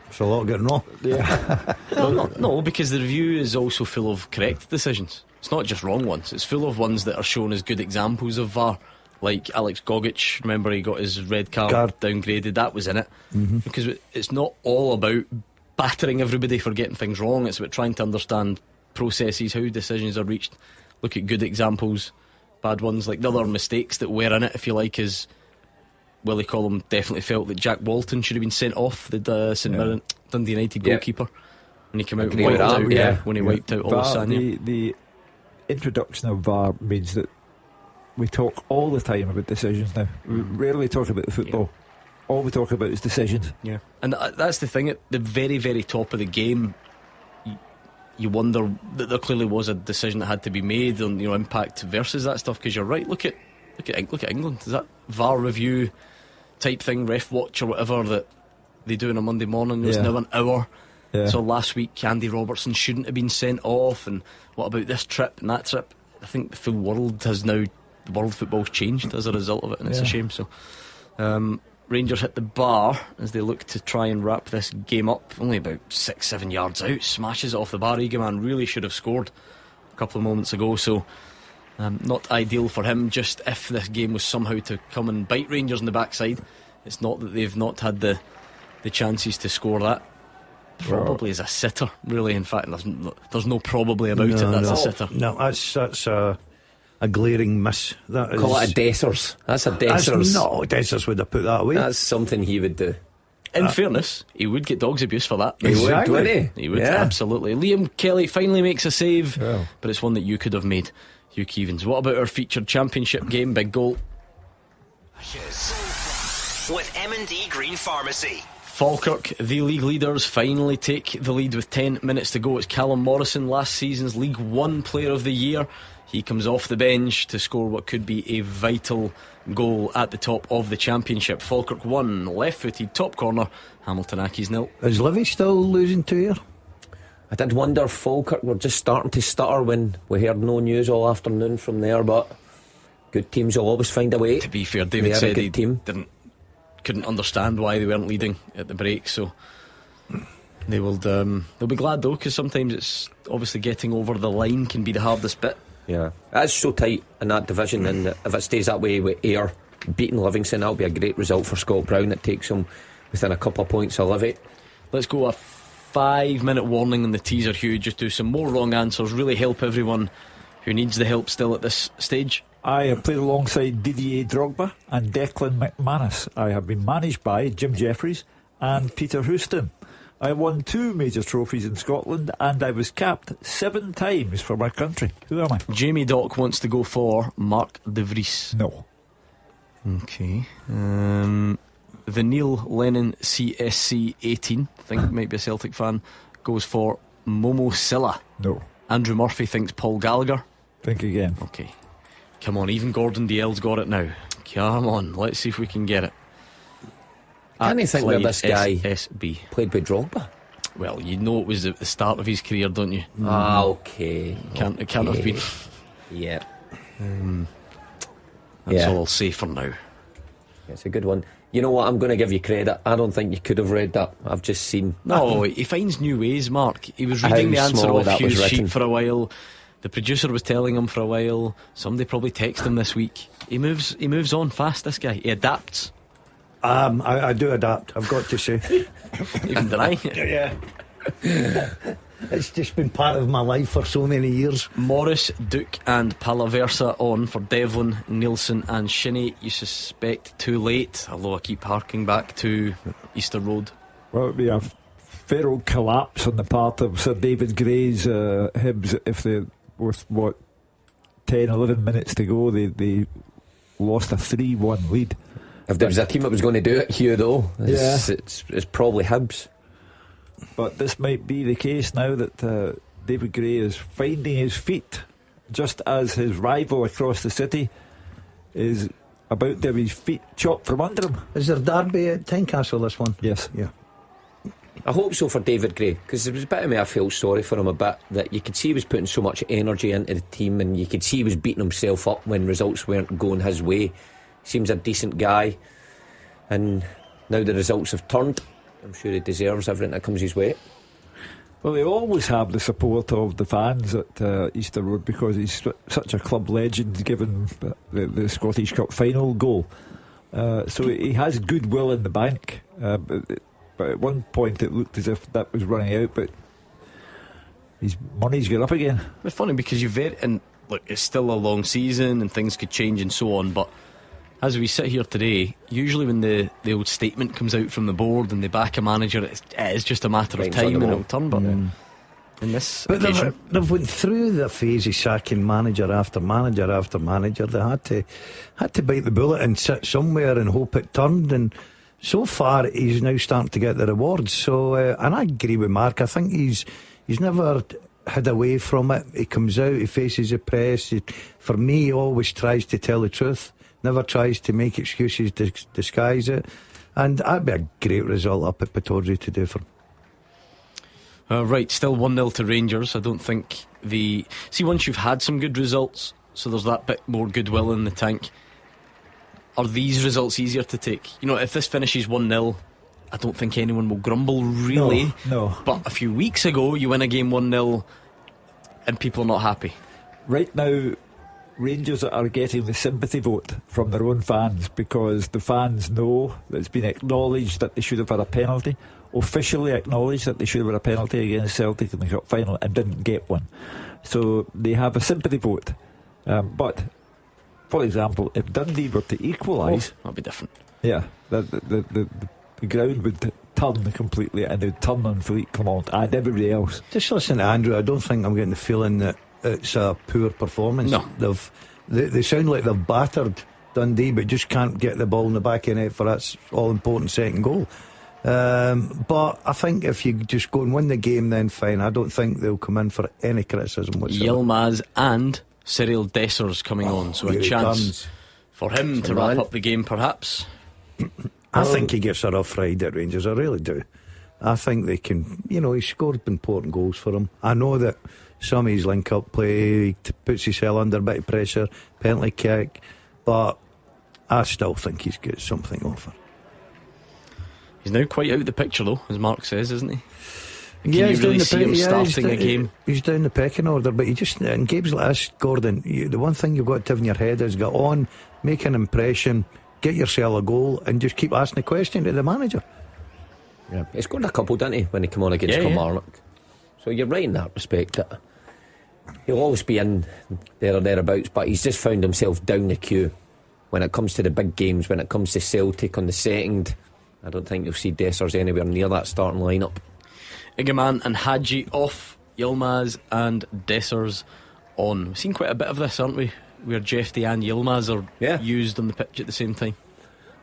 it's a lot getting wrong? Yeah. No, because the review is also full of correct decisions. It's not just wrong ones. It's full of ones that are shown as good examples of VAR, like Alex Gogic. Remember, he got his red card downgraded. That was in it. Because it's not all about battering everybody for getting things wrong. It's about trying to understand processes, how decisions are reached. Look at good examples, bad ones. Like the other mistakes that were in it, if you like, is Willie Collum definitely felt that Jack Walton should have been sent off, the St Mirren Dundee United goalkeeper, when he came out and wiped out. When he wiped out Olasanya. The introduction of VAR means that we talk all the time about decisions now. We rarely talk about the football. All we talk about is decisions. Yeah, and that's the thing. At the very, very top of the game, you wonder that there clearly was a decision that had to be made on impact versus that stuff. Because you're right. Look at England. Is that VAR review type thing, ref watch or whatever that they do on a Monday morning? It's now an hour. So last week Andy Robertson shouldn't have been sent off, and what about this trip and that trip? I think the full world has now, the world football's changed as a result of it, and it's a shame. So Rangers hit the bar as they look to try and wrap this game up. Only about 6-7 yards out, smashes it off the bar. Egeman really should have scored a couple of moments ago, so not ideal for him. Just if this game was somehow to come and bite Rangers in the backside, it's not that they've not had the chances to score that. Probably as a sitter, really. In fact, there's no probably about it. That's a sitter. No, that's a glaring miss. That is, call it a Dessers. That's a Dessers. No, Dessers would have put that away. That's something he would do. In fairness, he would get dog's abuse for that. He would, wouldn't he? He would, absolutely. Liam Kelly finally makes a save, but it's one that you could have made, Hugh Keevins. What about our featured championship game? Big goal. With M&D Green Pharmacy. Falkirk, the league leaders, finally take the lead with 10 minutes to go. It's Callum Morrison, last season's League One Player of the Year. He comes off the bench to score what could be a vital goal at the top of the championship. Falkirk 1, left-footed, top corner. Hamilton Accies 0. Is Livy still losing 2 here? I did wonder if Falkirk were just starting to stutter when we heard no news all afternoon from there, but good teams will always find a way. To be fair, David said he couldn't understand why they weren't leading at the break, so they'll be glad though, because sometimes it's obviously getting over the line can be the hardest bit. Yeah, that's so tight in that division, and if it stays that way with Ayr beating Livingston, that'll be a great result for Scott Brown. It takes him within a couple of points of Livy. Let's go a 5-minute warning in the teaser, Hugh. Just do some more wrong answers, really help everyone who needs the help still at this stage. I have played alongside Didier Drogba and Declan McManus. I have been managed by Jim Jeffries and Peter Houston. I won 2 major trophies in Scotland, and I was capped 7 times for my country. Who am I? Jamie Dock wants to go for Mark De Vries. No. Okay. The Neil Lennon CSC 18, I think might be a Celtic fan, goes for Momo Silla. No. Andrew Murphy thinks Paul Gallagher. Think again. Okay. Come on, even Gordon DL's got it now. Come on, let's see if we can get it. Can you think that this guy SSB played with Drogba? Well, you know it was at the start of his career, don't you? Okay. It can't have been. Yeah. That's all I'll say for now. It's a good one. You know what, I'm going to give you credit. I don't think you could have read that. I've just seen... No, he finds new ways, Mark. He was reading the answer off Hugh's sheet for a while. The producer was telling him for a while. Somebody probably texted him this week. He moves on fast, this guy. He adapts. I do adapt, I've got to say. Even denying it. Yeah. It's just been part of my life for so many years. Morris, Duke and Palaversa on for Devlin, Nielsen and Shinnie. You suspect too late, although I keep harking back to Easter Road. Well, it would be a feral collapse on the part of Sir David Gray's Hibs if they, with 10, 11 minutes to go, they lost a 3-1 lead. If there was a team that was going to do it, Hugh, though, it's probably Hibs. But this might be the case now that David Gray is finding his feet, just as his rival across the city is about to have his feet chopped from under him. Is there derby at Tynecastle, this one? Yes. Yeah. I hope so for David Gray, because there was a bit of me I felt sorry for him a bit, that you could see he was putting so much energy into the team, and you could see he was beating himself up when results weren't going his way. Seems a decent guy, and now the results have turned. I'm sure he deserves everything that comes his way. Well, they always have the support of the fans at Easter Road, because he's such a club legend, given the Scottish Cup final goal. So he has goodwill in the bank. But at one point it looked as if that was running out, but his money's got up again. It's funny because and look, it's still a long season and things could change and so on, but as we sit here today, usually when the old statement comes out from the board and they back a manager, it is just a matter of time and it'll turn. But in this occasion, they've went through the phase of sacking manager after manager after manager. They had to bite the bullet and sit somewhere and hope it turned, and so far he's now starting to get the rewards. So and I agree with Mark. I think he's never hid away from it. He comes out, he faces the press. For me, he always tries to tell the truth, never tries to make excuses to disguise it, and that'd be a great result up at Pittodrie today for him. right, still 1-0 to Rangers. I don't think once you've had some good results, so there's that bit more goodwill in the tank, are these results easier to take? You know, if this finishes 1-0, I don't think anyone will grumble, really. No. But a few weeks ago, you win a game 1-0 and people are not happy. Right now, Rangers are getting the sympathy vote from their own fans, because the fans know that it's been acknowledged that they should have had a penalty, officially acknowledged that they should have had a penalty against Celtic in the cup final and didn't get one. So they have a sympathy vote. But, for example, if Dundee were to equalise, that'd be different. Yeah, the ground would turn completely, and they'd turn on Philippe Clement and everybody else. Just listen to Andrew. I don't think I'm getting the feeling that it's a poor performance. No. They sound like they've battered Dundee, but just can't get the ball in the back of the net for that all-important second goal. But I think if you just go and win the game, then fine. I don't think they'll come in for any criticism whatsoever. Yilmaz and Cyril Dessers coming on, so a chance for him to wrap up the game, perhaps. I think he gets a rough ride at Rangers. I really do. I think they can. You know, he scored important goals for them. I know that some of his link-up play puts himself under a bit of pressure, penalty kick, but I still think he's got something over. He's now quite out of the picture, though, as Mark says, isn't he? Can you really see him starting a game? He's down the pecking order, but in games like this, Gordon, the one thing you've got to have in your head is get on, make an impression, get yourself a goal, and just keep asking the question to the manager. Yeah, he scored a couple, didn't he, when he came on against Kilmarnock? So you're right in that respect. That he'll always be in there or thereabouts, but he's just found himself down the queue when it comes to the big games. When it comes to Celtic on the second, I don't think you'll see Dessers anywhere near that starting lineup. Igaman and Hadji off, Yilmaz and Dessers on. We've seen quite a bit of this, haven't we? Where Jefty and Yilmaz are used on the pitch at the same time.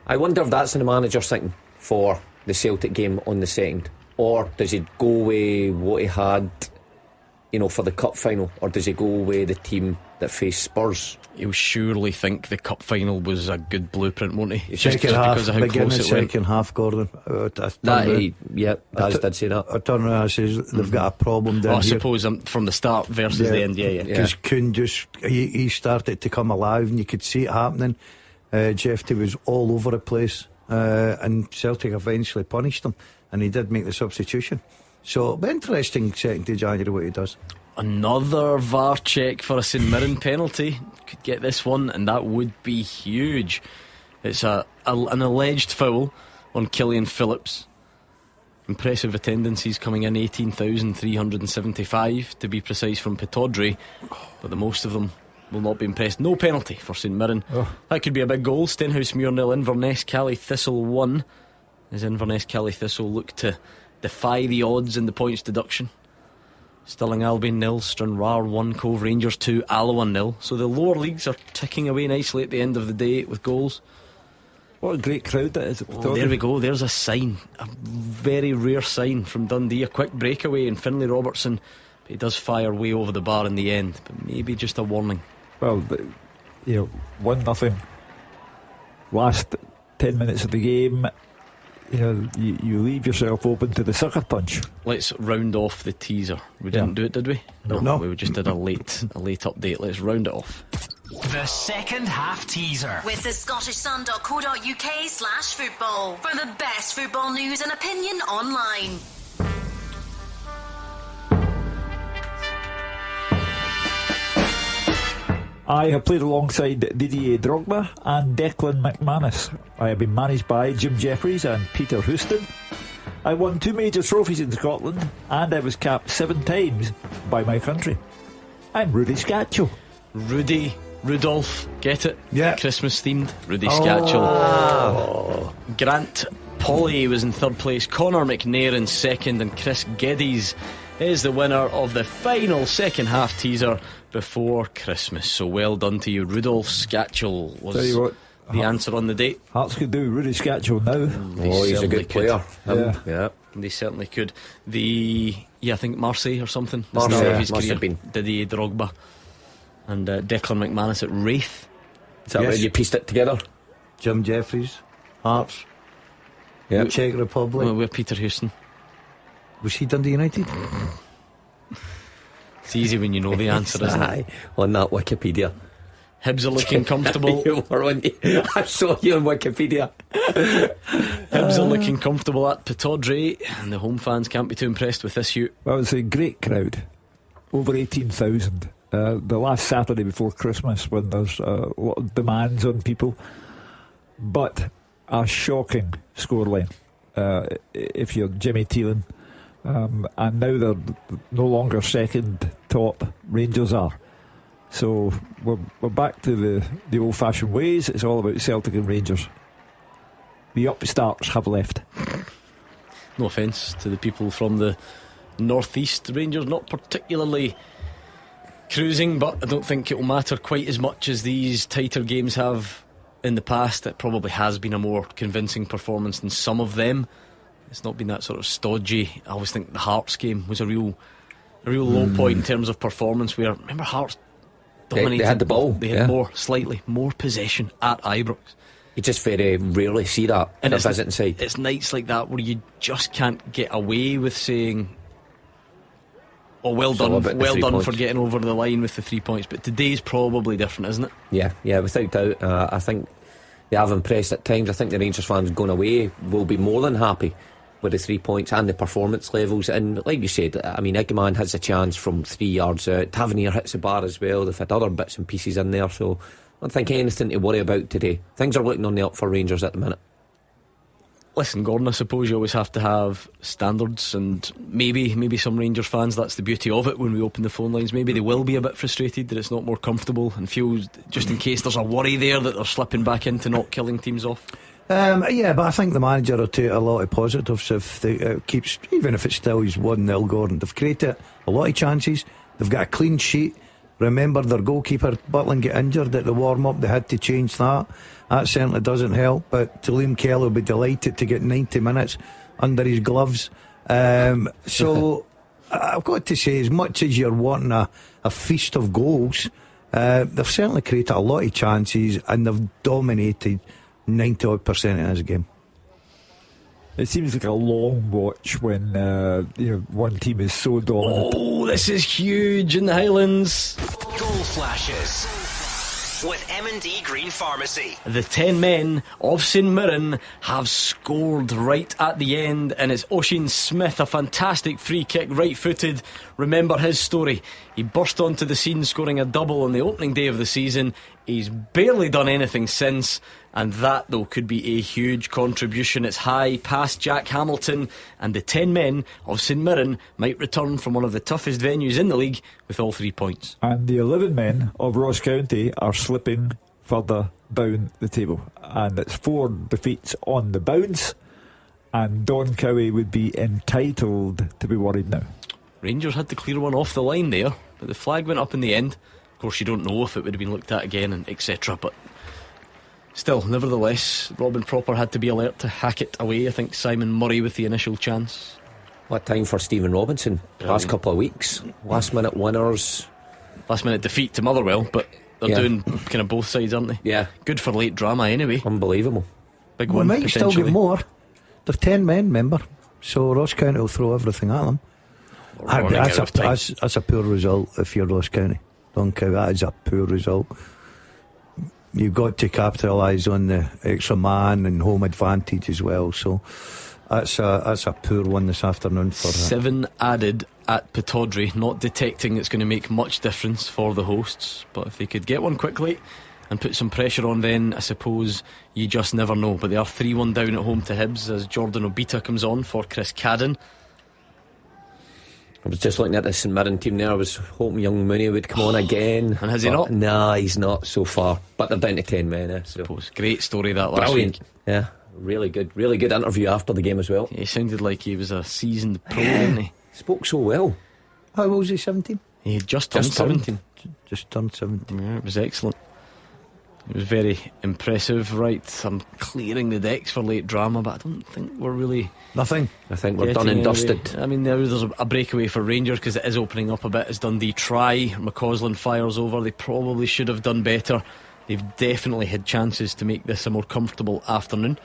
I wonder if that's in the manager's thinking for the Celtic game on the 2nd, or does he go away what he had, for the cup final, or does he go away the team that faced Spurs? He'll surely think the cup final was a good blueprint, won't he? Second half, because of how beginning close it went. second half, Gordon. Daz did say that. I turned around and says they've got a problem down I here. suppose from the start versus the end, Because Kuhn he started to come alive and you could see it happening. Jefty was all over the place, and Celtic eventually punished him, and he did make the substitution. So it'll be interesting 2nd of January what he does. Another VAR check for a St Mirren penalty. Could get this one, and that would be huge. It's an alleged foul on Killian Phillips. Impressive attendances coming in, 18,375 to be precise from Pittodrie, but the most of them will not be impressed. No penalty for St Mirren. That could be a big goal. Stenhousemuir 0, Inverness Cally Thistle 1, as Inverness Cally Thistle look to defy the odds in the points deduction. Stirling Albion 0, Stranraer 1, Cove Rangers 2, Alloa 0. So the lower leagues are ticking away nicely at the end of the day with goals. What a great crowd that is. There we go, there's a sign, a very rare sign from Dundee. A quick breakaway and Finlay Robertson, but he does fire way over the bar in the end, but maybe just a warning. Well, 1-0 last 10 minutes of the game. You leave yourself open to the sucker punch. Let's round off the teaser. We didn't do it, did we? No. We just did a late update. Let's round it off. The second half teaser with the scottishsun.co.uk/football for the best football news and opinion online. I have played alongside Didier Drogba and Declan McManus. I have been managed by Jim Jeffries and Peter Houston. I won 2 major trophies in Scotland, and I was capped 7 times by my country. I'm Rudy Scatchell. Rudy Rudolph, get it? Yeah. Christmas themed Rudy Scatchell. Grant Polly was in 3rd place, Conor McNair in 2nd, and Chris Geddes is the winner of the final second half teaser before Christmas. So well done to you. Rudolph Scatchell was the answer on the date. Hearts could do Rudy Scatchell now. He's a good player. Yeah, they certainly could. I think Marseille or something. Marseille must have been. Didier Drogba and Declan McManus at Wraith. Is that where you pieced it together? Jim Jeffries, Hearts, Czech Republic. We're Peter Houston. Was he Dundee United? It's easy when you know the answer, isn't it? On that Wikipedia. Hibs are looking comfortable. I saw you on Wikipedia. Hibs are looking comfortable at Pittodrie, and the home fans can't be too impressed with this, Hugh. Well, it's a great crowd. Over 18,000. The last Saturday before Christmas, when there's a lot of demands on people. But a shocking scoreline. If you're Jimmy Thielen. And now they're no longer second top. Rangers are. So we're back to the old-fashioned ways. It's all about Celtic and Rangers. The upstarts have left. No offence to the people from the northeast. Rangers not particularly cruising, but I don't think it will matter quite as much as these tighter games have in the past. It probably has been a more convincing performance than some of them. It's not been that sort of stodgy. I always think the Hearts game was a real low point in terms of performance, where, remember, Hearts dominated. They had the ball. They had slightly more possession at Ibrox. You just very rarely see that in a visiting side. It's nights like that where you just can't get away with saying, well done for getting over the line with the 3 points. But today's probably different, isn't it? Yeah, without doubt. I think they have impressed at times. I think the Rangers fans going away will be more than happy with the 3 points and the performance levels. And like you said, I mean, Igman has a chance from 3 yards out. Tavernier hits the bar as well. They've had other bits and pieces in there, so I don't think anything to worry about today. Things are looking on the up for Rangers at the minute. Listen, Gordon, I suppose you always have to have standards, and maybe some Rangers fans, that's the beauty of it when we open the phone lines, maybe they will be a bit frustrated that it's not more comfortable and feel, just in case there's a worry there, that they're slipping back into not killing teams off. Yeah, but I think the manager will take a lot of positives if they keeps, even if it's still is 1-0, Gordon. They've created a lot of chances. They've got a clean sheet. Remember, their goalkeeper Butland got injured at the warm-up. They had to change that. That certainly doesn't help. But Liam Kelly will be delighted to get 90 minutes under his gloves. So I've got to say, as much as you're wanting a feast of goals, they've certainly created a lot of chances and they've dominated 90% of this game. It seems like a long watch when one team is so dominant. Oh, this is huge in the Highlands. Goal flashes with M&D Green Pharmacy. The 10 men of St Mirren have scored right at the end, and it's Oisin Smith, a fantastic free kick, right-footed. Remember his story. He burst onto the scene scoring a double on the opening day of the season. He's barely done anything since, and that, though, could be a huge contribution. It's high past Jack Hamilton, and the 10 men of St Mirren might return from one of the toughest venues in the league with all 3 points. And the 11 men of Ross County are slipping further down the table, and it's 4 defeats on the bounce, and Don Cowie would be entitled to be worried now. Rangers had to clear one off the line there, but the flag went up in the end. Of course, you don't know if it would have been looked at again, and etc. But still, nevertheless, Robin Propper had to be alert to hack it away. I think Simon Murray with the initial chance. What time for Stephen Robinson? Last couple of weeks. Last minute winners. Last minute defeat to Motherwell, but they're doing kind of both sides, aren't they? Yeah. Good for late drama anyway. Unbelievable. Big We one, might still get more. They're 10 men, remember? So Ross County will throw everything at them. That's a poor result if you're Ross County. Don't care, that is a poor result. You've got to capitalise on the extra man and home advantage as well. So that's a poor one this afternoon for 7 added at Pittodrie, not detecting it's going to make much difference for the hosts. But if they could get one quickly and put some pressure on, then I suppose you just never know. But they are 3-1 down at home to Hibs as Jordan Obita comes on for Chris Cadden. I was just looking at the St Mirren team there. I was hoping young Mooney would come on again. And has he not? Nah, he's not so far. But they're down to 10 men. So. Great story that last Brilliant. week. Yeah, really good interview after the game as well. He sounded like he was a seasoned pro, didn't he? Spoke so well. How old was he, 17? He had just turned 17. Just turned 17. Yeah, it was excellent. It was very impressive. Right, I'm clearing the decks for late drama, but I don't think we're really... Nothing. I think we're done and dusted. I mean, there's a breakaway for Rangers because it is opening up a bit as Dundee try. McCausland fires over. They probably should have done better. They've definitely had chances to make this a more comfortable afternoon.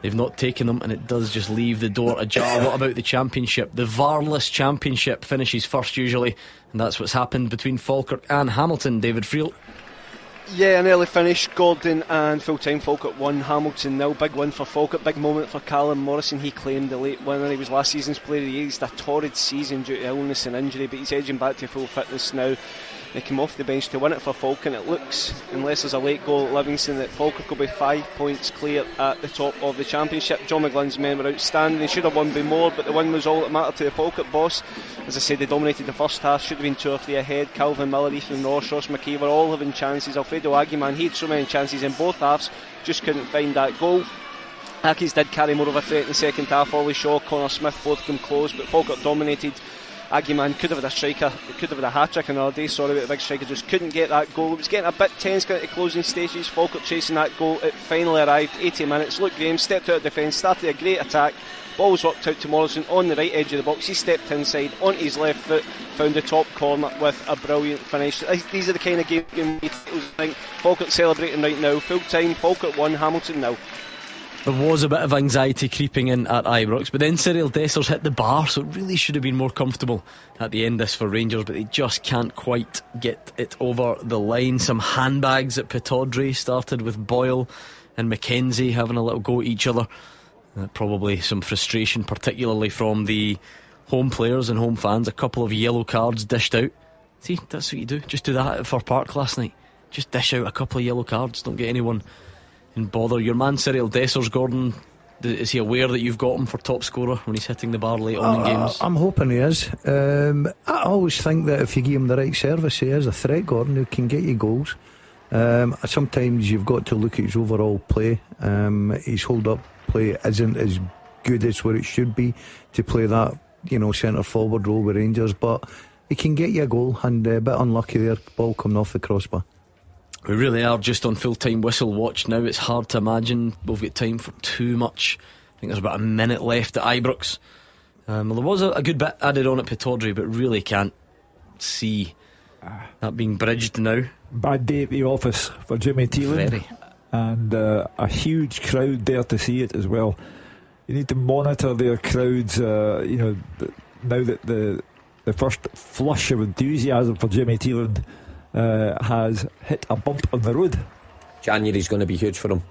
They've not taken them, and it does just leave the door ajar. What about the Championship? The VAR-less Championship finishes first usually, and that's what's happened between Falkirk and Hamilton. David Friel. Yeah, an early finish. Gordon and full-time Falkirk 1, Hamilton 0. Big win for Falkirk, big moment for Callum Morrison. He claimed the late winner. He was last season's player of the year. He's had a torrid season due to illness and injury, but he's edging back to full fitness now. They came off the bench to win it for Falkirk, and it looks, unless there's a late goal at Livingston, that Falkirk will be 5 points clear at the top of the Championship. John McGlynn's men were outstanding. They should have won by more, but the win was all that mattered to the Falkirk boss. As I said, they dominated the first half, should have been 2 or 3 ahead. Calvin Miller, Ethan Ross, Ross McKay were all having chances. Alfredo Aguiman, he had so many chances in both halves, just couldn't find that goal. Accies did carry more of a threat in the second half. Ollie Shaw, Connor Smith both came close, but Falkirk dominated. Aguiman could have had a striker, could have had a hat-trick another day, sorry about the big striker, just couldn't get that goal. It was getting a bit tense getting to closing stages. Falkirk chasing that goal, it finally arrived, 80 minutes. Luke Graham stepped out of defence, started a great attack, ball was worked out to Morrison on the right edge of the box. He stepped inside onto his left foot, found the top corner with a brilliant finish. These are the kind of games I think Falkirk celebrating right now. Full time, Falkirk 1, Hamilton 0. There was a bit of anxiety creeping in at Ibrox, but then Cyril Dessers hit the bar, so it really should have been more comfortable at the end this for Rangers, but they just can't quite get it over the line. Some handbags at Pittodrie, started with Boyle and McKenzie having a little go at each other. Probably some frustration, particularly from the home players and home fans. A couple of yellow cards dished out. See, that's what you do. Just do that at Fir Park last night. Just dish out a couple of yellow cards. Don't get anyone in bother. Your man Cyril Dessers, Gordon, is he aware that you've got him for top scorer when he's hitting the bar late on in games? I'm hoping he is. I always think that if you give him the right service, he is a threat, Gordon, who can get you goals. Sometimes you've got to look at his overall play. His hold-up play isn't as good as what it should be to play that, centre forward role with Rangers, but he can get you a goal, and a bit unlucky there, ball coming off the crossbar. We really are just on full-time whistle watch now. It's hard to imagine we've got time for too much. I think there's about a minute left at Ibrox. Well, there was a good bit added on at Pittodrie, but really can't see that being bridged now. Bad day at the office for Jimmy Teelan. Very. And a huge crowd there to see it as well. You need to monitor their crowds, now that the first flush of enthusiasm for Jimmy Teelan has hit a bump on the road. January's going to be huge for him.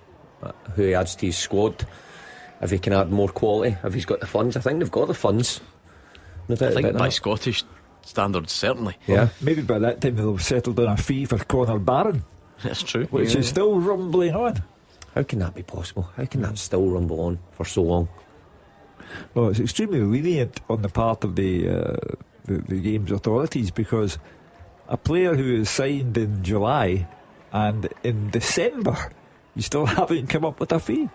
Who he adds to his squad, if he can add more quality, if he's got the funds. I think they've got the funds. I think by Scottish standards, certainly. Well, maybe by that time they'll have settled on a fee for Conor Barron. That's true. Which is still rumbling on. How can that be possible? How can that still rumble on for so long? Well, it's extremely lenient on the part of the game's authorities, because a player who is signed in July and in December, you still haven't come up with a fee.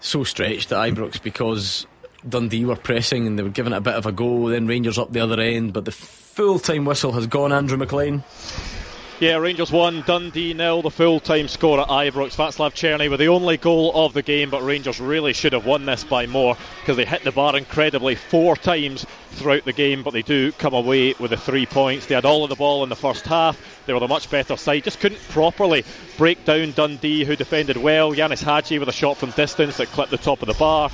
So stretched at Ibrox because Dundee were pressing and they were giving it a bit of a go, then Rangers up the other end, but the full-time whistle has gone. Andrew McLean. Yeah, Rangers 1, Dundee 0, the full-time score at Ibrox. Václav Černý with the only goal of the game, but Rangers really should have won this by more because they hit the bar incredibly 4 times throughout the game, but they do come away with the 3 points. They had all of the ball in the first half. They were the much better side, just couldn't properly break down Dundee, who defended well. Yanis Hadji with a shot from distance that clipped the top of the bar.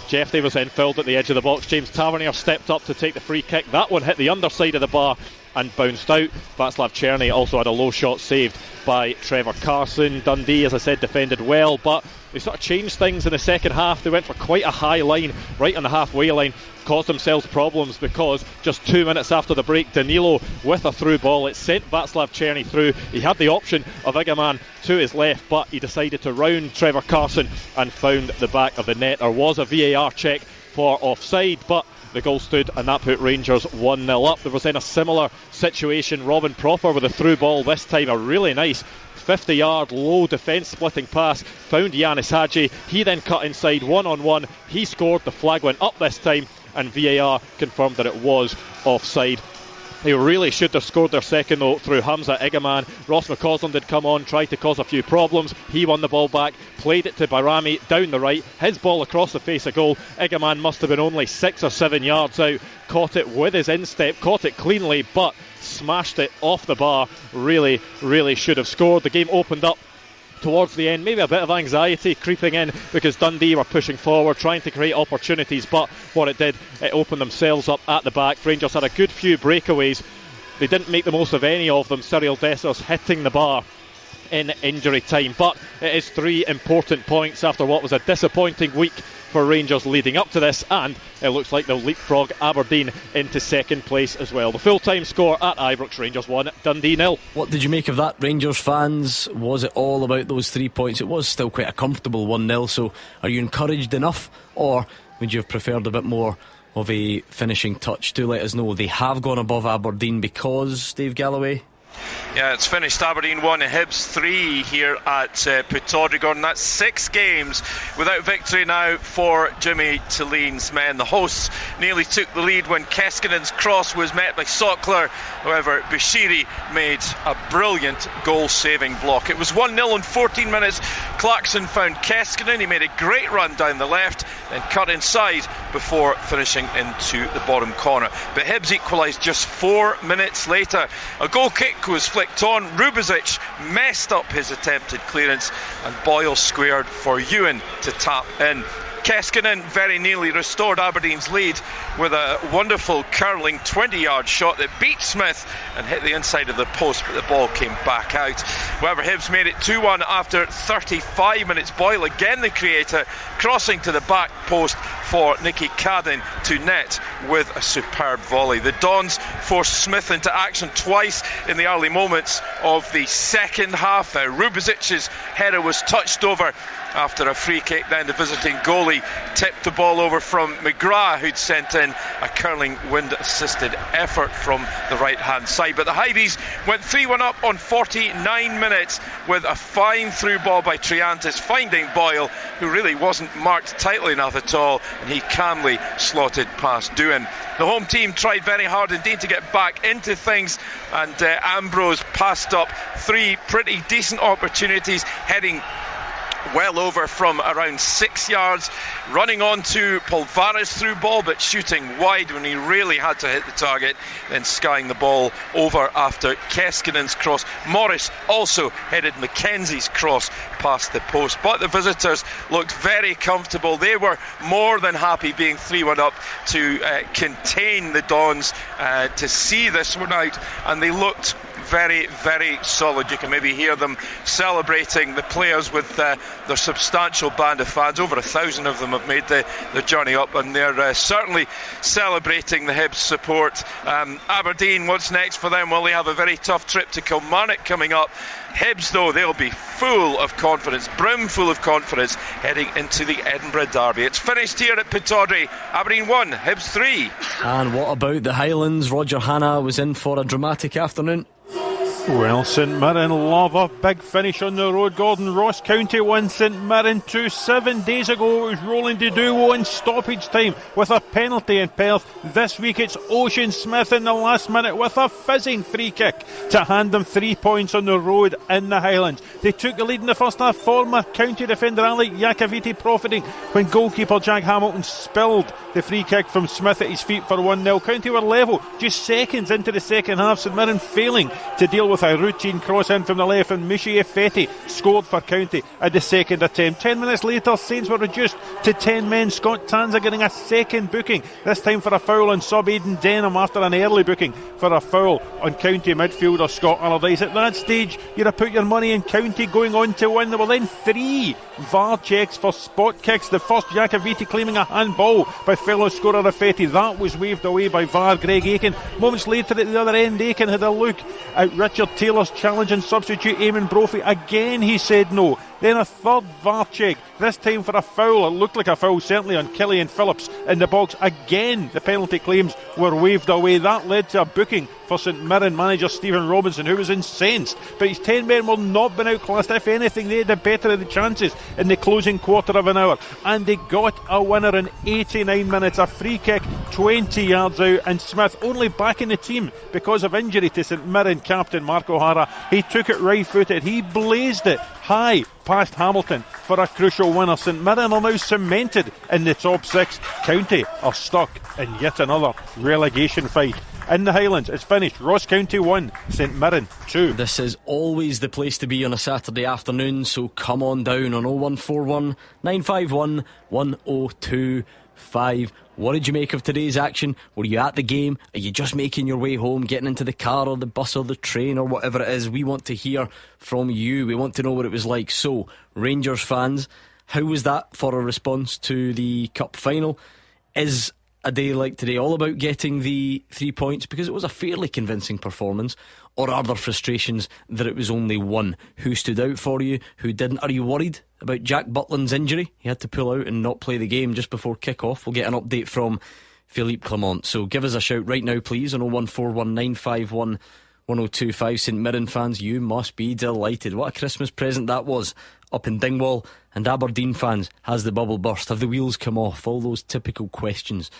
Jeffrey was then filled at the edge of the box. James Tavernier stepped up to take the free kick. That one hit the underside of the bar and bounced out. Václav Černý also had a low shot saved by Trevor Carson. Dundee, as I said, defended well, but they sort of changed things in the second half. They went for quite a high line right on the halfway line, caused themselves problems because just 2 minutes after the break, Danilo with a through ball, it sent Václav Černý through. He had the option of Igaman to his left, but he decided to round Trevor Carson and found the back of the net. There was a VAR check for offside, but the goal stood and that put Rangers 1-0 up. There was then a similar situation. Robin Proper with a through ball, this time a really nice 50-yard low defence splitting pass, found Yanis Hadji. He then cut inside 1-on-1. He scored. The flag went up this time and VAR confirmed that it was offside. They really should have scored their second though through Hamza Igaman. Ross McCausland did come on, tried to cause a few problems. He won the ball back, played it to Bayrami down the right, his ball across the face of goal. Igaman must have been only 6 or 7 yards out, caught it with his instep, caught it cleanly, but smashed it off the bar. Really should have scored. The game opened up towards the end, maybe a bit of anxiety creeping in because Dundee were pushing forward, trying to create opportunities, but what it did, it opened themselves up at the back. Rangers had a good few breakaways. They didn't make the most of any of them. Cyril Dessers hitting the bar in injury time, but it is 3 important points after what was a disappointing week for Rangers leading up to this, and it looks like they'll leapfrog Aberdeen into second place as well. The full-time score at Ibrox, Rangers 1, Dundee 0. What did you make of that, Rangers fans? Was it all about those 3 points? It was still quite a comfortable 1-0, so are you encouraged enough, or would you have preferred a bit more of a finishing touch? Do let us know. They have gone above Aberdeen because, Dave Galloway? Yeah, it's finished Aberdeen 1, Hibs 3 here at Pittodrie, Gordon. That's 6 games without victory now for Jimmy Teelan's men. The hosts nearly took the lead when Keskinen's cross was met by Sockler. However, Bashiri made a brilliant goal-saving block. It was 1-0 in 14 minutes. Clarkson found Keskinen. He made a great run down the left, then cut inside before finishing into the bottom corner. But Hibs equalised just 4 minutes later. A goal kick was flicked on. Rubezic messed up his attempted clearance and Boyle squared for Ewan to tap in. Keskinen very nearly restored Aberdeen's lead with a wonderful curling 20-yard shot that beat Smith and hit the inside of the post, but the ball came back out. However, Hibs made it 2-1 after 35 minutes. Boyle, again the creator, crossing to the back post for Nicky Cadden to net with a superb volley. The Dons forced Smith into action twice in the early moments of the second half. Rubezic's header was touched over after a free kick. Then the visiting goalie tipped the ball over from McGrath, who'd sent in a curling wind-assisted effort from the right-hand side. But the Highdies went 3-1 up on 49 minutes with a fine through ball by Triantis, finding Boyle, who really wasn't marked tightly enough at all, and he calmly slotted past Doohan. The home team tried very hard indeed to get back into things, and Ambrose passed up 3 pretty decent opportunities, heading well over from around 6 yards, running on to Pulvaris through ball, but shooting wide when he really had to hit the target, then skying the ball over after Keskinen's cross. Morris also headed Mackenzie's cross past the post, but the visitors looked very comfortable. They were more than happy being 3-1 up to contain the Dons, to see this one out, and they looked very, very solid. You can maybe hear them celebrating, the players, with their substantial band of fans. Over 1,000 of them have made the journey up, and they're certainly celebrating the Hibs support. Aberdeen, what's next for them? Well, they have a very tough trip to Kilmarnock coming up. Hibs, though, they'll be full of confidence, brimful of confidence, heading into the Edinburgh derby. It's finished here at Pittodrie. Aberdeen 1, Hibs 3. And what about the Highlands? Roger Hanna was in for a dramatic afternoon. Well, St Mirren love a big finish on the road, Gordon. Ross County won, St Mirren 2. 7 days ago it was Roland Duduwo in stoppage time with a penalty in Perth. This week it's Ocean Smith in the last minute with a fizzing free kick to hand them 3 points on the road in the Highlands. They took the lead in the first half, former county defender Alec Iacoviti profiting when goalkeeper Jack Hamilton spilled the free kick from Smith at his feet for 1-0. County were level just seconds into the second half, St Mirren failing to deal with a routine cross in from the left, and Michie Fetty scored for County at the second attempt. 10 minutes later, Saints were reduced to 10 men. Scott Tanza getting a second booking, this time for a foul on sub Aidan Denham after an early booking for a foul on County midfielder Scott Allardyce. At that stage, you'd have put your money in County going on to win. There were then 3 VAR checks for spot kicks. The first, Iacoviti claiming a handball by fellow scorer Fetty. That was waved away by VAR Greg Aiken. Moments later at the other end, Aiken had a look at Richard Taylor's challenge and substitute Eamon Brophy. Again he said no. Then a third VAR check, this time for a foul. It looked like a foul certainly on Killian Phillips in the box. Again the penalty claims were waved away. That led to a booking for St Mirren manager Stephen Robinson, who was incensed, but his 10 men were not been outclassed. If anything, they had the better of the chances in the closing quarter of an hour, and they got a winner in 89 minutes. A free kick 20 yards out, and Smith only back in the team because of injury to St Mirren captain Mark O'Hara. He took it right footed, he blazed it high past Hamilton for a crucial winner. St Mirren are now cemented in the top 6. County are stuck in yet another relegation fight. In the Highlands, it's finished. Ross County 1, St Mirren 2. This is always the place to be on a Saturday afternoon, so come on down on 0141 951 1025. What did you make of today's action? Were you at the game? Are you just making your way home, getting into the car or the bus or the train or whatever it is? We want to hear from you. We want to know what it was like. So, Rangers fans, how was that for a response to the Cup final? Is a day like today all about getting the 3 points because it was a fairly convincing performance, or are there frustrations that it was only 1? Who stood out for you, who didn't? Are you worried about Jack Butland's injury? He had to pull out and not play the game just before kick-off. We'll get an update from Philippe Clement, so give us a shout right now please on 0141 951 1025. St Mirren fans, you must be delighted. What a Christmas present that was up in Dingwall. And Aberdeen fans, has the bubble burst? Have the wheels come off? All those typical questions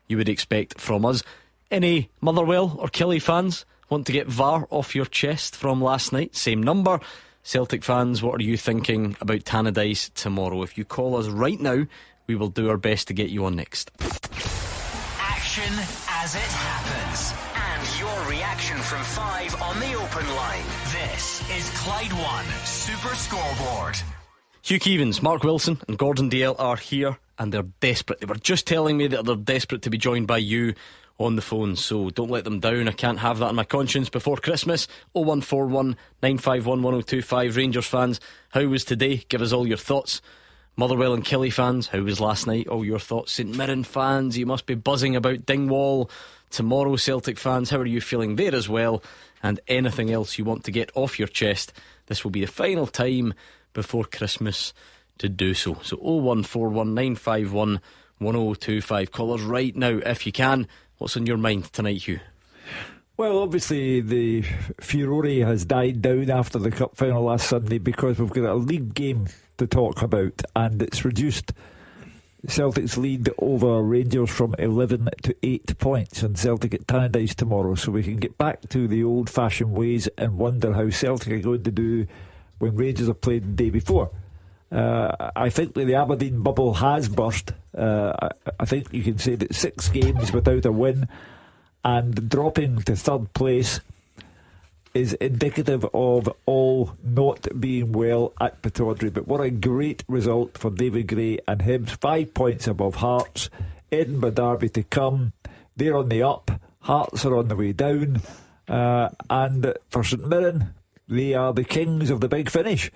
you would expect from us. Any Motherwell or Killie fans want to get VAR off your chest from last night? Same number. Celtic fans, what are you thinking about Tannadice tomorrow? If you call us right now, we will do our best to get you on next. Action as it happens, and your reaction from 5 on the open line. This is Clyde One Super Scoreboard. Hugh Keevins, Mark Wilson and Gordon Dalziel are here, and they're desperate. They were just telling me that they're desperate to be joined by you on the phone, so don't let them down. I can't have that on my conscience before Christmas. 0141 951 1025. Rangers fans, how was today? Give us all your thoughts. Motherwell and Killie fans, how was last night? All your thoughts. St Mirren fans, you must be buzzing about Dingwall tomorrow. Celtic fans, how are you feeling there as well? And anything else you want to get off your chest. This will be the final time before Christmas to do so. So 01419511025. Call us right now if you can. What's on your mind tonight, Hugh? Well, obviously the furore has died down after the cup final last Sunday because we've got a league game to talk about, and it's reduced Celtic's lead over Rangers from 11 to 8 points, and Celtic at Tannadice tomorrow, so we can get back to the old-fashioned ways and wonder how Celtic are going to do when Rangers have played the day before. I think that the Aberdeen bubble has burst. I think you can say that 6 games without a win and dropping to third place is indicative of all not being well at Pittodrie. But what a great result for David Gray and Hibs. 5 points above Hearts. Edinburgh Derby to come. They're on the up. Hearts are on the way down. And for St Mirren, they are the kings of the big finish.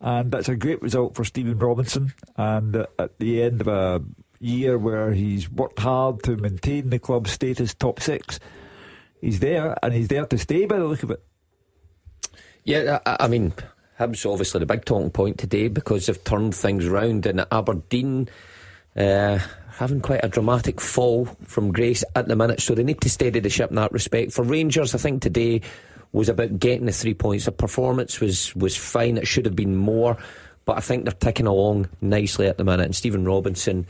And that's a great result for Stephen Robinson. And at the end of a year where he's worked hard to maintain the club's status top 6, he's there, and he's there to stay by the look of it. Yeah, I mean, Hibs obviously the big talking point today because they've turned things around, and Aberdeen having quite a dramatic fall from grace at the minute, so they need to steady the ship in that respect. For Rangers, I think today was about getting the 3 points. The performance was fine. It should have been more, but I think they're ticking along nicely at the minute. And Stephen Robinson,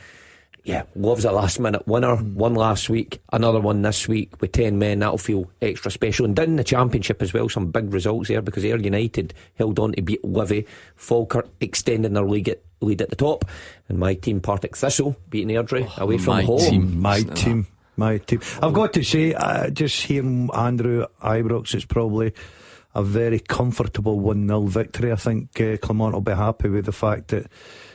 yeah, loves a last minute winner. One last week, another one this week with 10 men. That'll feel extra special. And down in the Championship as well, some big results there because Ayr United held on to beat Livy. Falkirk extending their lead at the top, and my team Partick Thistle beating Airdrie away from home. My team. I've got to say, just hearing Andrew Ibrox, it's probably a very comfortable 1-0 victory. I think Clement will be happy with the fact that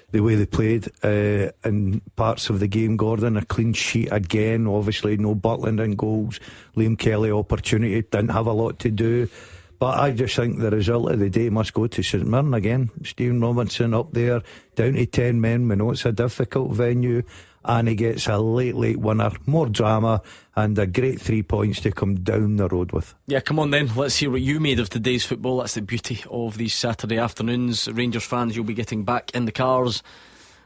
the way they played in parts of the game. Gordon, a clean sheet again, obviously no Butland in goals. Liam Kelly opportunity, didn't have a lot to do, but I just think the result of the day must go to St Mirren again. Stephen Robinson up there, down to 10 men. We know it's a difficult venue, and he gets a late winner, more drama, and a great 3 points to come down the road with. Yeah, come on then, let's hear what you made of today's football. That's the beauty of these Saturday afternoons. Rangers fans, you'll be getting back in the cars.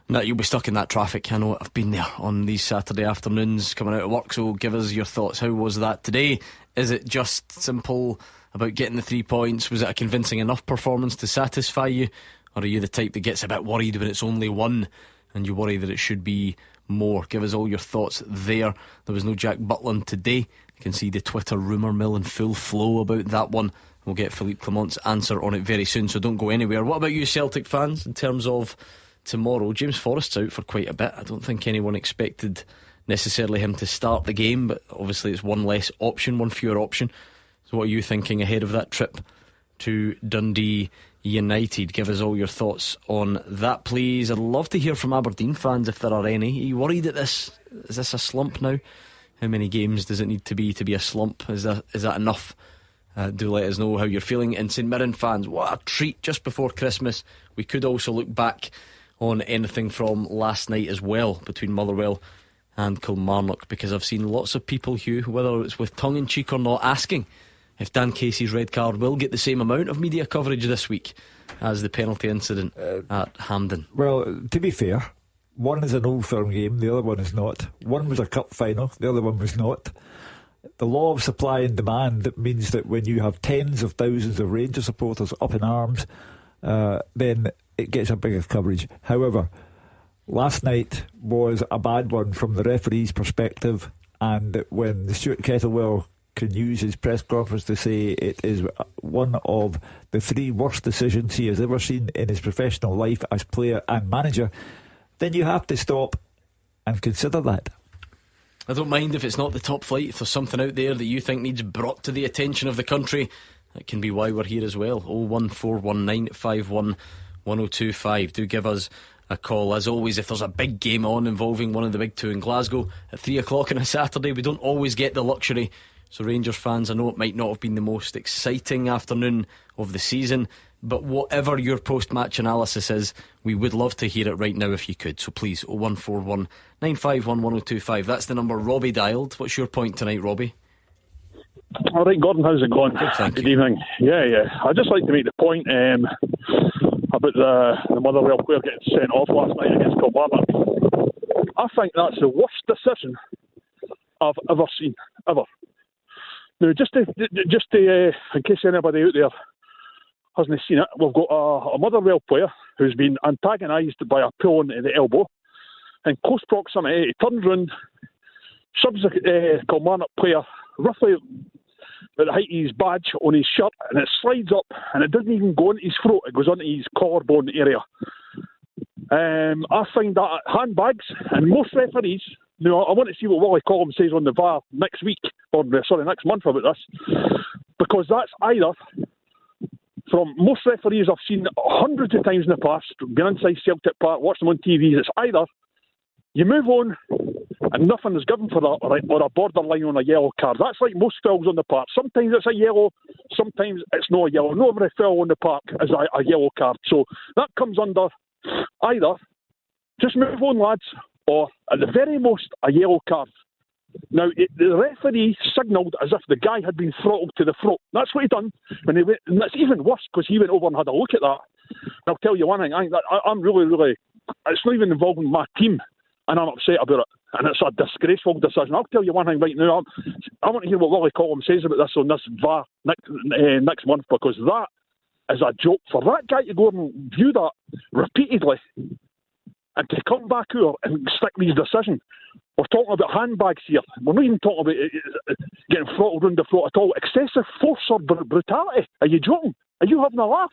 No, you'll be stuck in that traffic. I know, I've been there on these Saturday afternoons coming out of work, so give us your thoughts. How was that today? Is it just simple about getting the 3 points? Was it a convincing enough performance to satisfy you? Or are you the type that gets a bit worried when it's only one and you worry that it should be more? Give us all your thoughts there. There was no Jack Butland today. You can see the Twitter rumour mill in full flow about that one. We'll get Philippe Clement's answer on it very soon, so don't go anywhere. What about you Celtic fans in terms of tomorrow? James Forrest's out for quite a bit. I don't think anyone expected necessarily him to start the game, but obviously it's one less option, one fewer option. So what are you thinking ahead of that trip to Dundee United? Give us all your thoughts on that, please. I'd love to hear from Aberdeen fans if there are any. Are you worried at this? Is this a slump now? How many games does it need to be a slump? Is that enough? Do let us know how you're feeling. And St Mirren fans, what a treat just before Christmas. We could also look back on anything from last night as well between Motherwell and Kilmarnock, because I've seen lots of people, Hugh, whether it's with tongue in cheek or not, asking if Dan Casey's red card will get the same amount of media coverage this week as the penalty incident at Hampden. Well, to be fair, one is an Old Firm game, the other one is not. One was a cup final, the other one was not. The law of supply and demand means that when you have tens of thousands of Rangers supporters up in arms, then it gets a bigger coverage. However, last night was a bad one from the referee's perspective, and when Stuart Kettlewell can use his press conference to say it is one of the 3 worst decisions he has ever seen in his professional life as player and manager, then you have to stop and consider that. I don't mind if it's not the top flight. If there's something out there that you think needs brought to the attention of the country, that can be why we're here as well. 01419511025. Do give us a call. As always, if there's a big game on involving one of the big 2 in Glasgow at 3 o'clock on a Saturday, we don't always get the luxury. So Rangers fans, I know it might not have been the most exciting afternoon of the season, but whatever your post-match analysis is, we would love to hear it right now if you could. So please, 01419511025. That's the number Robbie dialed. What's your point tonight, Robbie? All right, Gordon, how's it going? Good, thank you. Good evening. Yeah. I'd just like to make the point. about the Motherwell player getting sent off last night against Kilmarnock. I think that's the worst decision I've ever seen, ever. Now, just to in case anybody out there hasn't seen it, we've got a Motherwell player who's been antagonised by a pull on the elbow. In close proximity, he turns round, shoves the Kilmarnock player roughly at the height of his badge on his shirt, and it slides up, and it doesn't even go into his throat, it goes onto his collarbone area. I find that handbags, and most referees, I want to see what Willie Collum says on the VAR next week, next month about this, because that's either, from most referees I've seen hundreds of times in the past, been inside Celtic Park, watched them on TV, it's either you move on and nothing is given for that, or a borderline on a yellow card. That's like most fouls on the park. Sometimes it's a yellow, sometimes it's not a yellow. Not every foul on the park is a yellow card. So that comes under either just move on, lads, or at the very most a yellow card. Now, the referee signalled as if the guy had been throttled to the throat. That's what he done when he went, and that's even worse because he went over and had a look at that. And I'll tell you one thing, I'm really, it's not even involving my team, and I'm upset about it. And it's a disgraceful decision. I'll tell you one thing right now. I want to hear what Willie Collum says about this on this VAR next month, because that is a joke. For that guy to go and view that repeatedly and to come back here and stick these decisions. We're talking about handbags here. We're not even talking about getting throttled round the throat at all. Excessive force or brutality. Are you joking? Are you having a laugh?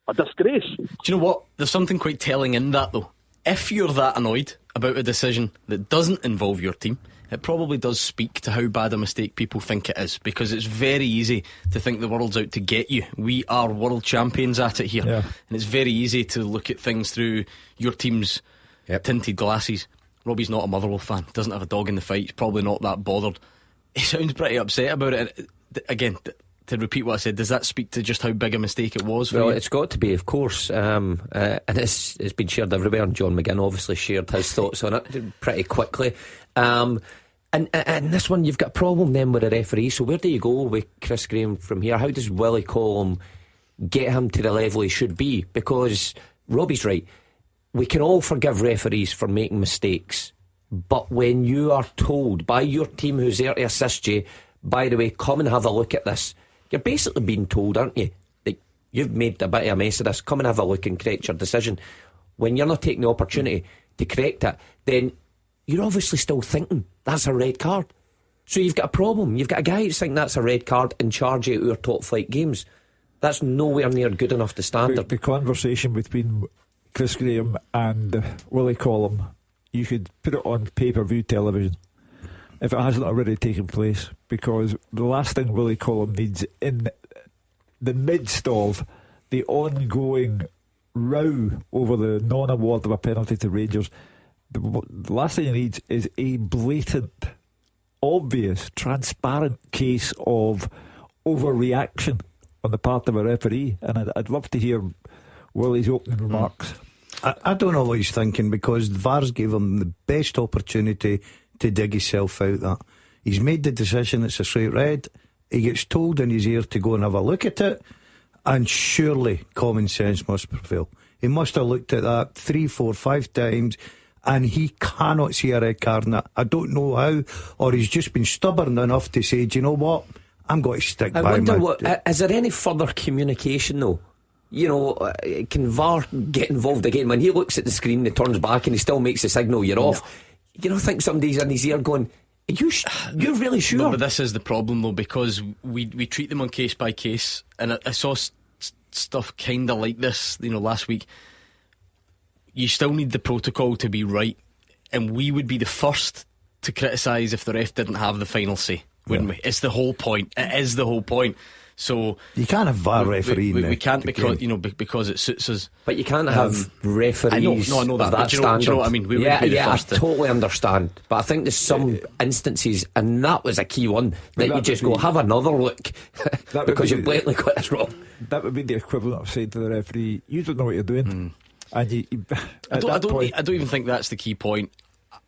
A disgrace. Do you know what? There's something quite telling in that, though. If you're that annoyed about a decision that doesn't involve your team, it probably does speak to how bad a mistake people think it is, because it's very easy to think the world's out to get you. We are world champions at it here, and it's very easy to look at things through your team's tinted glasses. Robbie's not a Motherwell fan, doesn't have a dog in the fight, he's probably not that bothered. He sounds pretty upset about it. Again, to repeat what I said, does that speak to just how big a mistake it was for you? It's got to be, of course, and it's been shared everywhere, and John McGinn obviously shared his thoughts on it pretty quickly. And this one, you've got a problem then with the referee. So where do you go with Chris Graham from here? How does Willie Collum get him to the level he should be? Because Robbie's right, we can all forgive referees for making mistakes, but when you are told by your team who's there to assist you, by the way, come and have a look at this, you're basically being told, aren't you, that you've made a bit of a mess of this, come and have a look and correct your decision. When you're not taking the opportunity to correct it, then you're obviously still thinking that's a red card. So you've got a problem. You've got a guy who's thinking that's a red card in charge of our top flight games. That's nowhere near good enough to standard. The conversation between Chris Graham and Willie Collum, you should put it on pay-per-view television if it hasn't already taken place, because the last thing Willie Collum needs in the midst of the ongoing row over the non-award of a penalty to Rangers, the last thing he needs is a blatant, obvious, transparent case of overreaction on the part of a referee. And I'd love to hear Willie's opening remarks. I don't know what he's thinking, because VAR's gave him the best opportunity to dig himself out that. He's made the decision, it's a straight red. He gets told in his ear to go and have a look at it, and surely common sense must prevail. He must have looked at that 3, 4, 5 times, and he cannot see a red card in it. I don't know how, or he's just been stubborn enough to say, do you know what, I'm going to stick by my... I wonder, is there any further communication though? You know, can VAR get involved again? When he looks at the screen, he turns back and he still makes the signal, you're off. You don't think somebody's in his ear going, you're really sure? No, but this is the problem though, because we treat them on case by case, and I saw stuff kind of like this, last week. You still need the protocol to be right, and we would be the first to criticise if the ref didn't have the final say, wouldn't we? It's the whole point. It is the whole point. So you can't have VAR referee. We can't because it suits us. But you can't have referees. I know that. But do you know what I mean? We would be the first I totally understand. But I think there's some instances, and that was a key one, that you just go have another look because you've blatantly got this wrong. That would be the equivalent of saying to the referee, "You don't know what you're doing." And I don't even think that's the key point.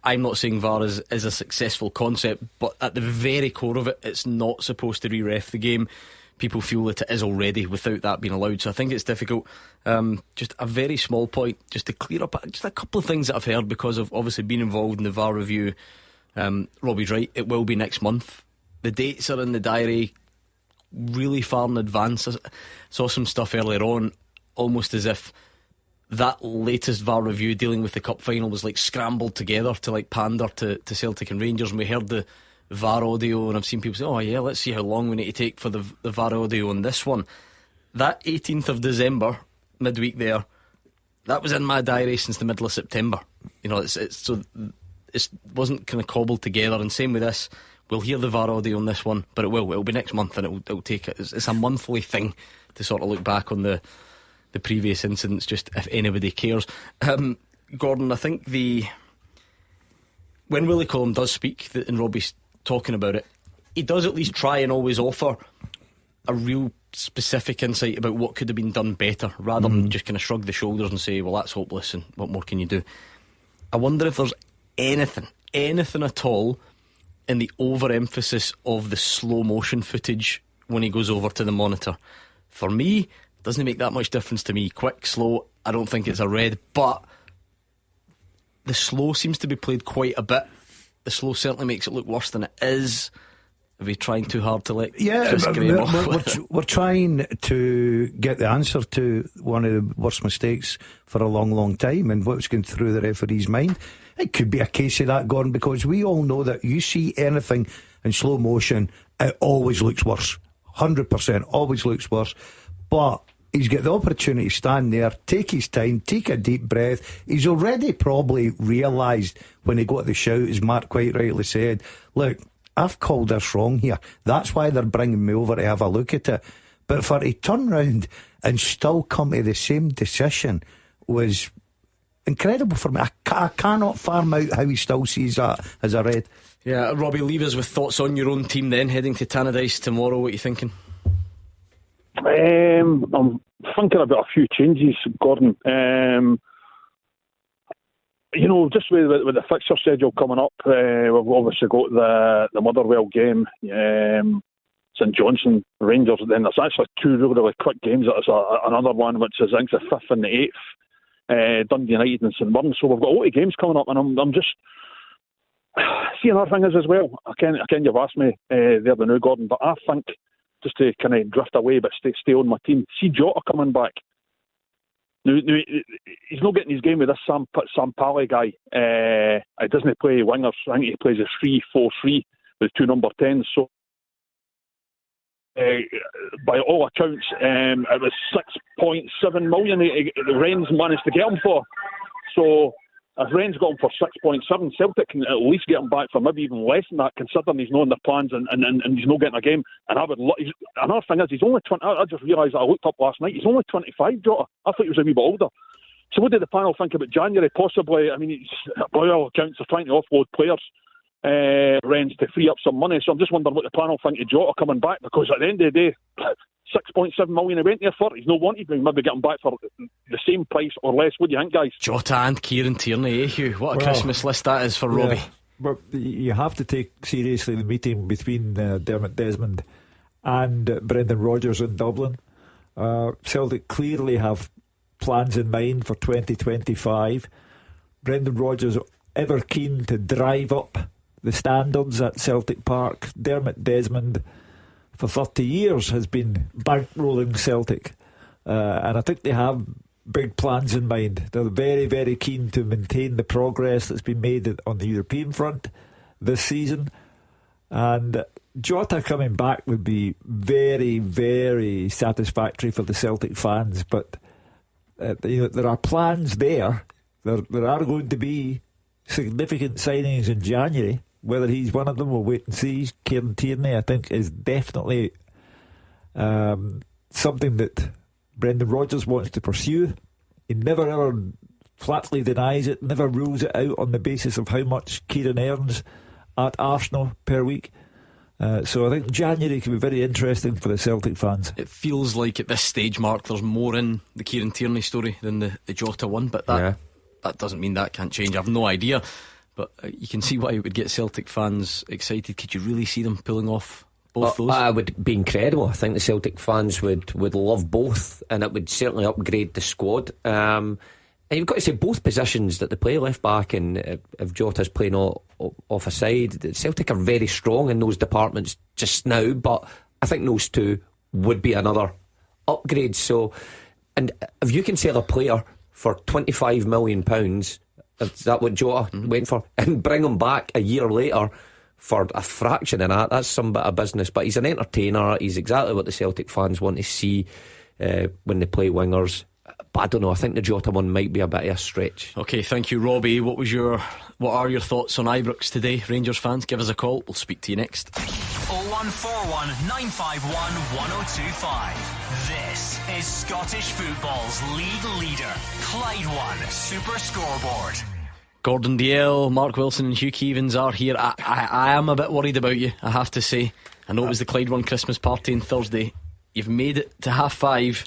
I'm not saying VAR is a successful concept, but at the very core of it, it's not supposed to re-ref the game, people feel that it is already without that being allowed. So I think it's difficult. Just a very small point, just to clear up just a couple of things that I've heard because of obviously being involved in the VAR review. Robbie's right, it will be next month. The dates are in the diary really far in advance. I saw some stuff earlier on, almost as if that latest VAR review dealing with the cup final was like scrambled together to like pander to Celtic and Rangers, and we heard the VAR audio, and I've seen people say, oh yeah, let's see how long we need to take for the VAR audio on this one. That 18th of December, midweek there, that was in my diary since the middle of September. You know, it wasn't kind of cobbled together. And same with this, we'll hear the VAR audio on this one, but it'll be next month, and it'll take it. It's a monthly thing to sort of look back on the previous incidents, just if anybody cares. Gordon, I think when Willie Collum does speak, and Robbie's talking about it, he does at least try and always offer a real specific insight about what could have been done better, rather than just kind of shrug the shoulders and say, well, that's hopeless and what more can you do. I wonder if there's anything at all in the overemphasis of the slow motion footage when he goes over to the monitor. For me, it doesn't make that much difference to me. Quick, slow, I don't think it's a red, but the slow seems to be played quite a bit. The slow certainly makes it look worse than it is. Are we trying too hard to let Chris Graham off? We're trying to get the answer to one of the worst mistakes for a long, long time, and what's going through the referee's mind. It could be a case of that, Gordon, because we all know that you see anything in slow motion, it always looks worse. 100% always looks worse. But he's got the opportunity to stand there, take his time, take a deep breath. He's already probably realised when he got the shout, as Mark quite rightly said, look, I've called this wrong here. That's why they're bringing me over to have a look at it. But for to turn round and still come to the same decision was incredible for me. I cannot farm out how he still sees that as a red. Yeah, Robbie, leave us with thoughts on your own team then, heading to Tannadice tomorrow. What are you thinking? I'm thinking about a few changes, Gordon. Just with the fixture schedule coming up, we've obviously got the Motherwell game, St Johnstone, Rangers. Then there's actually two really quick games. There's another one which is, I think, the 5th and the 8th, Dundee United and St Mirren. So we've got a lot of games coming up, and I'm just... See, another thing is as well, I can you've asked me there the new, Gordon, but I think, just to kind of drift away but stay on my team, see Jota coming back. Now, he's not getting his game with this Sam Pally guy. He doesn't play wingers. I think he plays a 3-4-3 with 2 number 10s. So, by all accounts, it was 6.7 million Rennes managed to get him for. So, if Rennes got him for 6.7, Celtic can at least get him back for maybe even less than that, considering he's not in their plans and he's not getting a game. And another thing is, he's only 20. I just realised that I looked up last night. He's only 25, Jota. I thought he was a wee bit older. So what did the panel think about January? Possibly, I mean, by all accounts, they're trying to offload players, Rennes, to free up some money. So I'm just wondering what the panel think of Jota coming back, because at the end of the day, 6.7 million he went there for. He's not wanted. We maybe get him back for the same price or less. What do you think, guys? Jota and Kieran Tierney, Hugh? What a Christmas list that is for Robbie. But you have to take seriously the meeting between Dermot Desmond and Brendan Rodgers in Dublin. Celtic clearly have plans in mind for 2025. Brendan Rodgers ever keen to drive up the standards at Celtic Park. Dermot Desmond, for 30 years, has been bankrolling Celtic, and I think they have big plans in mind. They're very, very keen to maintain the progress that's been made on the European front this season, and Jota coming back would be very, very satisfactory for the Celtic fans. But there are plans there. There are going to be significant signings in January. Whether he's one of them, we'll wait and see. Kieran Tierney, I think, is definitely something that Brendan Rodgers wants to pursue. He never ever flatly denies it, never rules it out on the basis of how much Kieran earns at Arsenal per week. So I think January can be very interesting for the Celtic fans. It feels like at this stage, Mark, there's more in the Kieran Tierney story than the Jota one, but that doesn't mean that can't change. I've no idea. But you can see why it would get Celtic fans excited. Could you really see them pulling off both those? It would be incredible. I think the Celtic fans would love both, and it would certainly upgrade the squad. And you've got to say both positions that they play, left back and if Jota's playing off a side, Celtic are very strong in those departments just now, but I think those two would be another upgrade. So, and if you can sell a player for £25 million, is that what Jota went for, and bring him back a year later for a fraction of that, that's some bit of business. But he's an entertainer. He's exactly what the Celtic fans want to see when they play wingers. But I don't know, I think the Jota one might be a bit of a stretch. Okay, thank you, Robbie. What are your thoughts on Ibrox today? Rangers fans, give us a call. We'll speak to you next. 0141 951 1025. This is Scottish football's league leader, Clyde One Super Scoreboard. Gordon Dalziel, Mark Wilson and Hugh Keevins are here. I am a bit worried about you, I have to say. I know it was the Clyde One Christmas party on Thursday. You've made it to 5:30.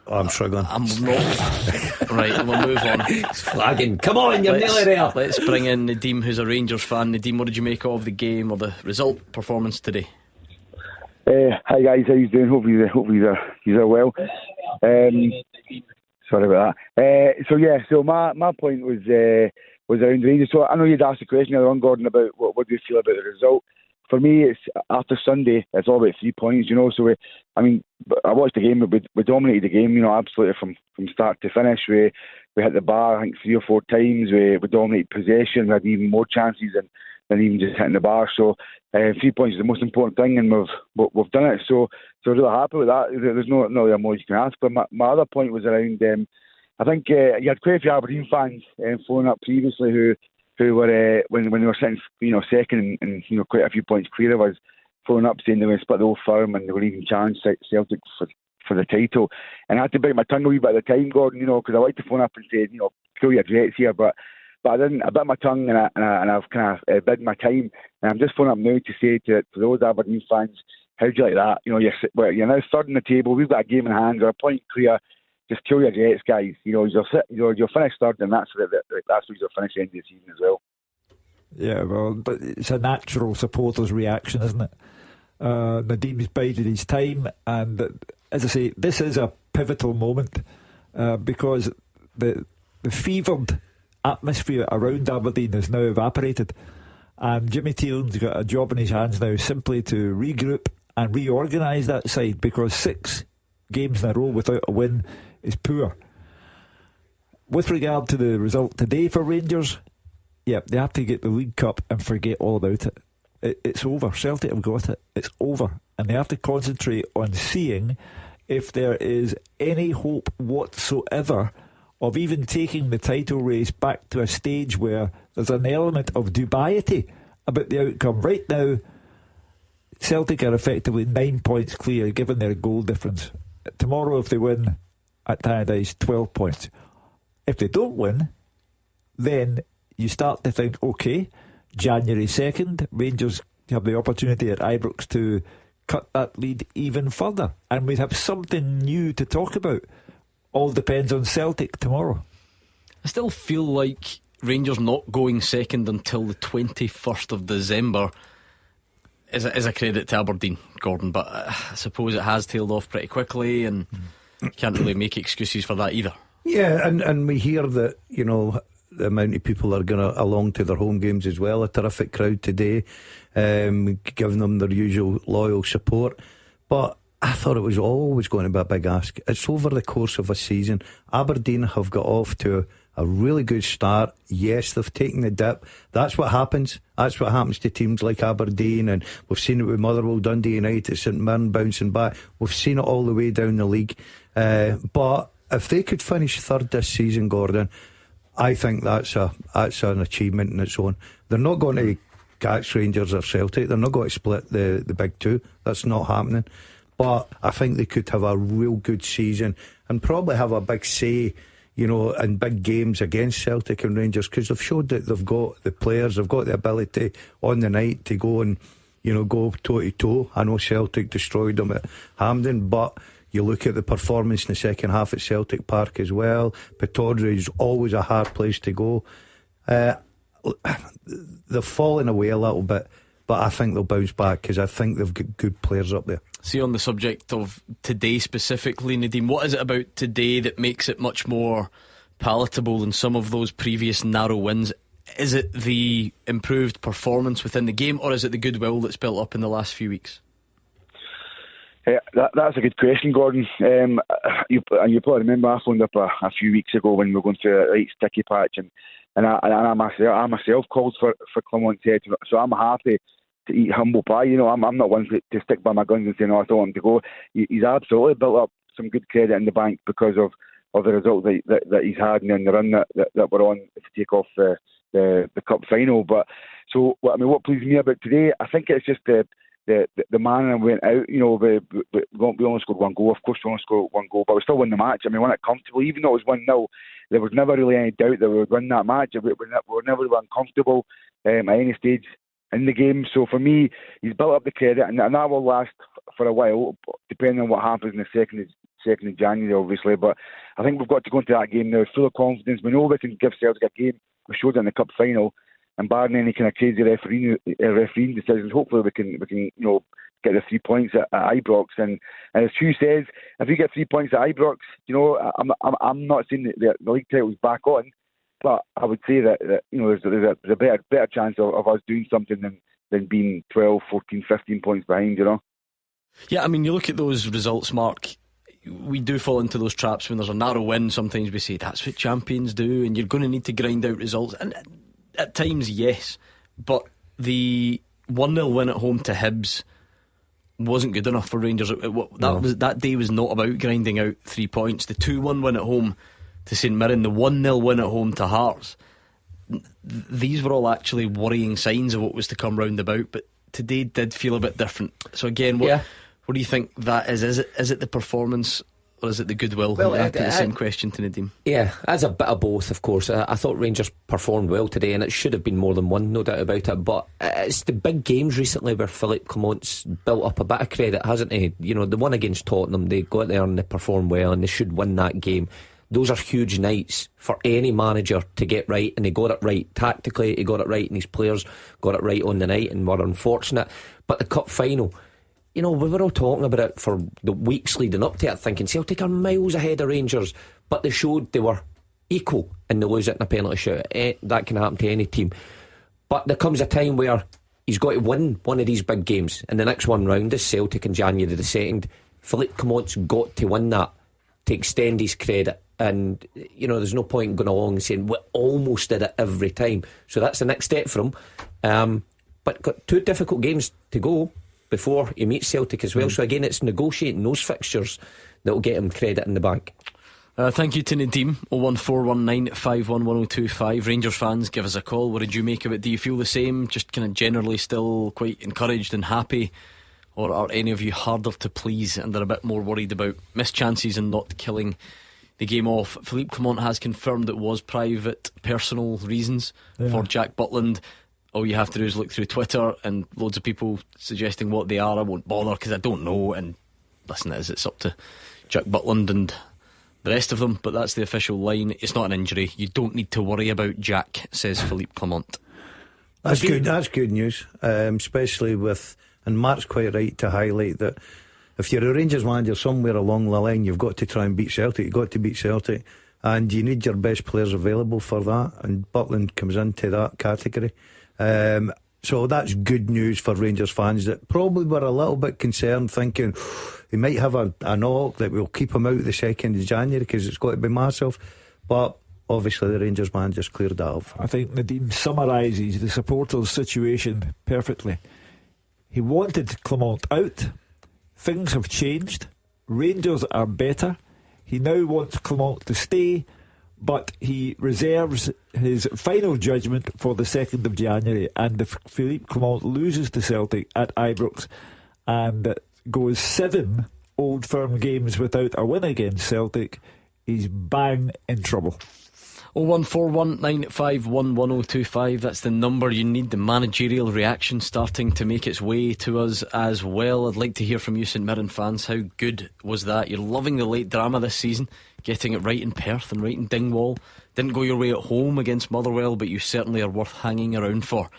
I'm struggling. I'm not. Right, we'll move on. It's flagging. Come on, you're nearly there. Let's bring in Nadeem, who's a Rangers fan. Nadeem, what did you make of the game or the result performance today? Hi guys, how you doing? Hopefully you're well. Sorry about that. So my point was around Rangers. So I know you'd asked a question earlier on, Gordon, about what do you feel about the result. For me, it's after Sunday, it's all about 3 points, So I watched the game, we dominated the game, absolutely from start to finish. We hit the bar, I think 3 or 4 times. We dominated possession. We had even more chances than even just hitting the bar. So 3 points is the most important thing, and we've done it. So really happy with that. There's no really more you can ask. But my other point was around. I think you had quite a few Aberdeen fans phoning up previously who were when they were sitting second and quite a few points clear of us, phoning up saying they were split the Old Firm and they were even challenged Celtic for the title. And I had to bite my tongue a wee bit at the time, Gordon, because I like to phone up and say, kill your jets here, but I didn't. I bit my tongue and I've kind of bidden my time. And I'm just phoning up now to say to those Aberdeen fans, how do you like that? You're now third in the table. We've got a game in hand. We're a point clear. Just kill your jets, guys. You'll finish third, and that's where you'll finish the end of the season as well. Yeah, well, but it's a natural supporter's reaction, isn't it? Nadeem's bided his time, and as I say, this is a pivotal moment because the fevered atmosphere around Aberdeen has now evaporated, and Jimmy Tielemans got a job in his hands now, simply to regroup and reorganise that side, because 6 games in a row without a win is poor. With regard to the result today for Rangers, they have to get the League Cup and forget all about it. It's over. Celtic have got it. It's over. And they have to concentrate on seeing if there is any hope whatsoever of even taking the title race back to a stage where there's an element of dubiety about the outcome. Right now, Celtic are effectively 9 points clear given their goal difference. Tomorrow, if they win at Tannadice, 12 points. If they don't win, then you start to think, OK, January 2nd, Rangers have the opportunity at Ibrox to cut that lead even further, and we'd have something new to talk about. All depends on Celtic tomorrow. I still feel like Rangers not going second until the 21st of December is a credit to Aberdeen, Gordon, but I suppose it has tailed off pretty quickly, and can't really make excuses for that either. Yeah, and we hear that, the amount of people are going along to their home games as well. A terrific crowd today, giving them their usual loyal support. But I thought it was always going to be a big ask. It's over the course of a season. Aberdeen have got off to a really good start. Yes, they've taken the dip. That's what happens. That's what happens to teams like Aberdeen, and we've seen it with Motherwell, Dundee United, St Mirren bouncing back. We've seen it all the way down the league. But if they could finish third this season, Gordon, I think that's an achievement in its own. They're not going to catch Rangers or Celtic. They're not going to split the big two. That's not happening. But I think they could have a real good season and probably have a big say, in big games against Celtic and Rangers, because they've showed that they've got the players, they've got the ability on the night to go and go toe to toe. I know Celtic destroyed them at Hampden, but you look at the performance in the second half at Celtic Park as well. Pittodrie is always a hard place to go. They've fallen away a little bit, but I think they'll bounce back because I think they've got good players up there. See, on the subject of today specifically, Nadeem, what is it about today that makes it much more palatable than some of those previous narrow wins? Is it the improved performance within the game, or is it the goodwill that's built up in the last few weeks? That's a good question, Gordon. You probably remember I phoned up a few weeks ago when we were going through a right sticky patch, and I myself called for Clemont's head, so I'm happy to eat humble pie. You know, I'm not one to stick by my guns and say no, I don't want him to go. He's absolutely built up some good credit in the bank because of the result that he's had and the run that we're on to take off the cup final. But so what pleased me about today, I think it's just the manner we went out. You know, we only scored one goal. Of course, we only scored one goal, but we still won the match. I mean, we won it comfortably, even though it was 1-0. There was never really any doubt that we would win that match. We were never really uncomfortable at any stage in the game. So for me, he's built up the credit, and that will last for a while, depending on what happens in the 2nd of January, obviously. But I think we've got to go into that game now full of confidence. We know we can give Celtic a game. We showed it in the cup final, and barring any kind of crazy refereeing decisions, hopefully we can get the 3 points at Ibrox. And as Hugh says, if we get 3 points at Ibrox, I'm not saying that the league title's back on, but I would say that there's a better chance of us doing something than being 12, 14, 15 points behind. Yeah, I mean, you look at those results, Mark. We do fall into those traps when there's a narrow win. Sometimes we say that's what champions do, and you're going to need to grind out results. And at times, yes, but the 1-0 win at home to Hibs wasn't good enough for Rangers. That day was not about grinding out 3 points. The 2-1 win at home to St Mirren, the 1-0 win at home to Hearts, these were all actually worrying signs of what was to come round about. But today did feel a bit different. So again, what do you think that is? Is it the performance, or is it the goodwill? Well, I put the same question to Nadeem. Yeah, as a bit of both, of course. I thought Rangers performed well today, and it should have been more than one, no doubt about it. But it's the big games recently where Philippe Clement's built up a bit of credit, hasn't he? You know, the one against Tottenham, they got there and they performed well, and they should win that game. Those are huge nights for any manager to get right, and he got it right tactically, he got it right, and his players got it right on the night and were unfortunate. But the cup final, we were all talking about it for the weeks leading up to it, thinking Celtic are miles ahead of Rangers, but they showed they were equal and they lose it in a penalty shootout. That can happen to any team. But there comes a time where he's got to win one of these big games, and the next one round is Celtic in January the 2nd. Philippe Clement's got to win that to extend his credit. And, there's no point in going along and saying we almost did it every time. So that's the next step for him. But got 2 difficult games to go before he meets Celtic as well. So again, it's negotiating those fixtures that will get him credit in the bank. Thank you to Nadeem. 01419 511025. Rangers fans, give us a call. What did you make of it? Do you feel the same? Just kind of generally still quite encouraged and happy? Or are any of you harder to please and they're a bit more worried about missed chances and not killing the game off? Philippe Clement has confirmed it was private, personal reasons for Jack Butland. All you have to do is look through Twitter and loads of people suggesting what they are. I won't bother because I don't know. And listen, it's up to Jack Butland and the rest of them, but that's the official line. It's not an injury. You don't need to worry about Jack, says Philippe Clement. That's good. That's good news, especially with, and Mark's quite right to highlight that if you're a Rangers manager, somewhere along the line you've got to try and beat Celtic. You've got to beat Celtic, and you need your best players available for that, and Butland comes into that category. So that's good news for Rangers fans that probably were a little bit concerned, thinking he might have a knock that will keep him out the 2nd of January because it's got to be massive. But obviously the Rangers man just cleared that off. I think Nadeem summarises the supporters' situation perfectly. He wanted Clement out. Things have changed. Rangers are better. He now wants Clement to stay, but he reserves his final judgment for the 2nd of January. And if Philippe Clement loses to Celtic at Ibrox and goes 7 Old Firm games without a win against Celtic, he's bang in trouble. 01419511025. That's the number you need. The managerial reaction starting to make its way to us as well. I'd like to hear from you, St Mirren fans. How good was that? You're loving the late drama this season, getting it right in Perth and right in Dingwall. Didn't go your way at home against Motherwell, but you certainly are worth hanging around for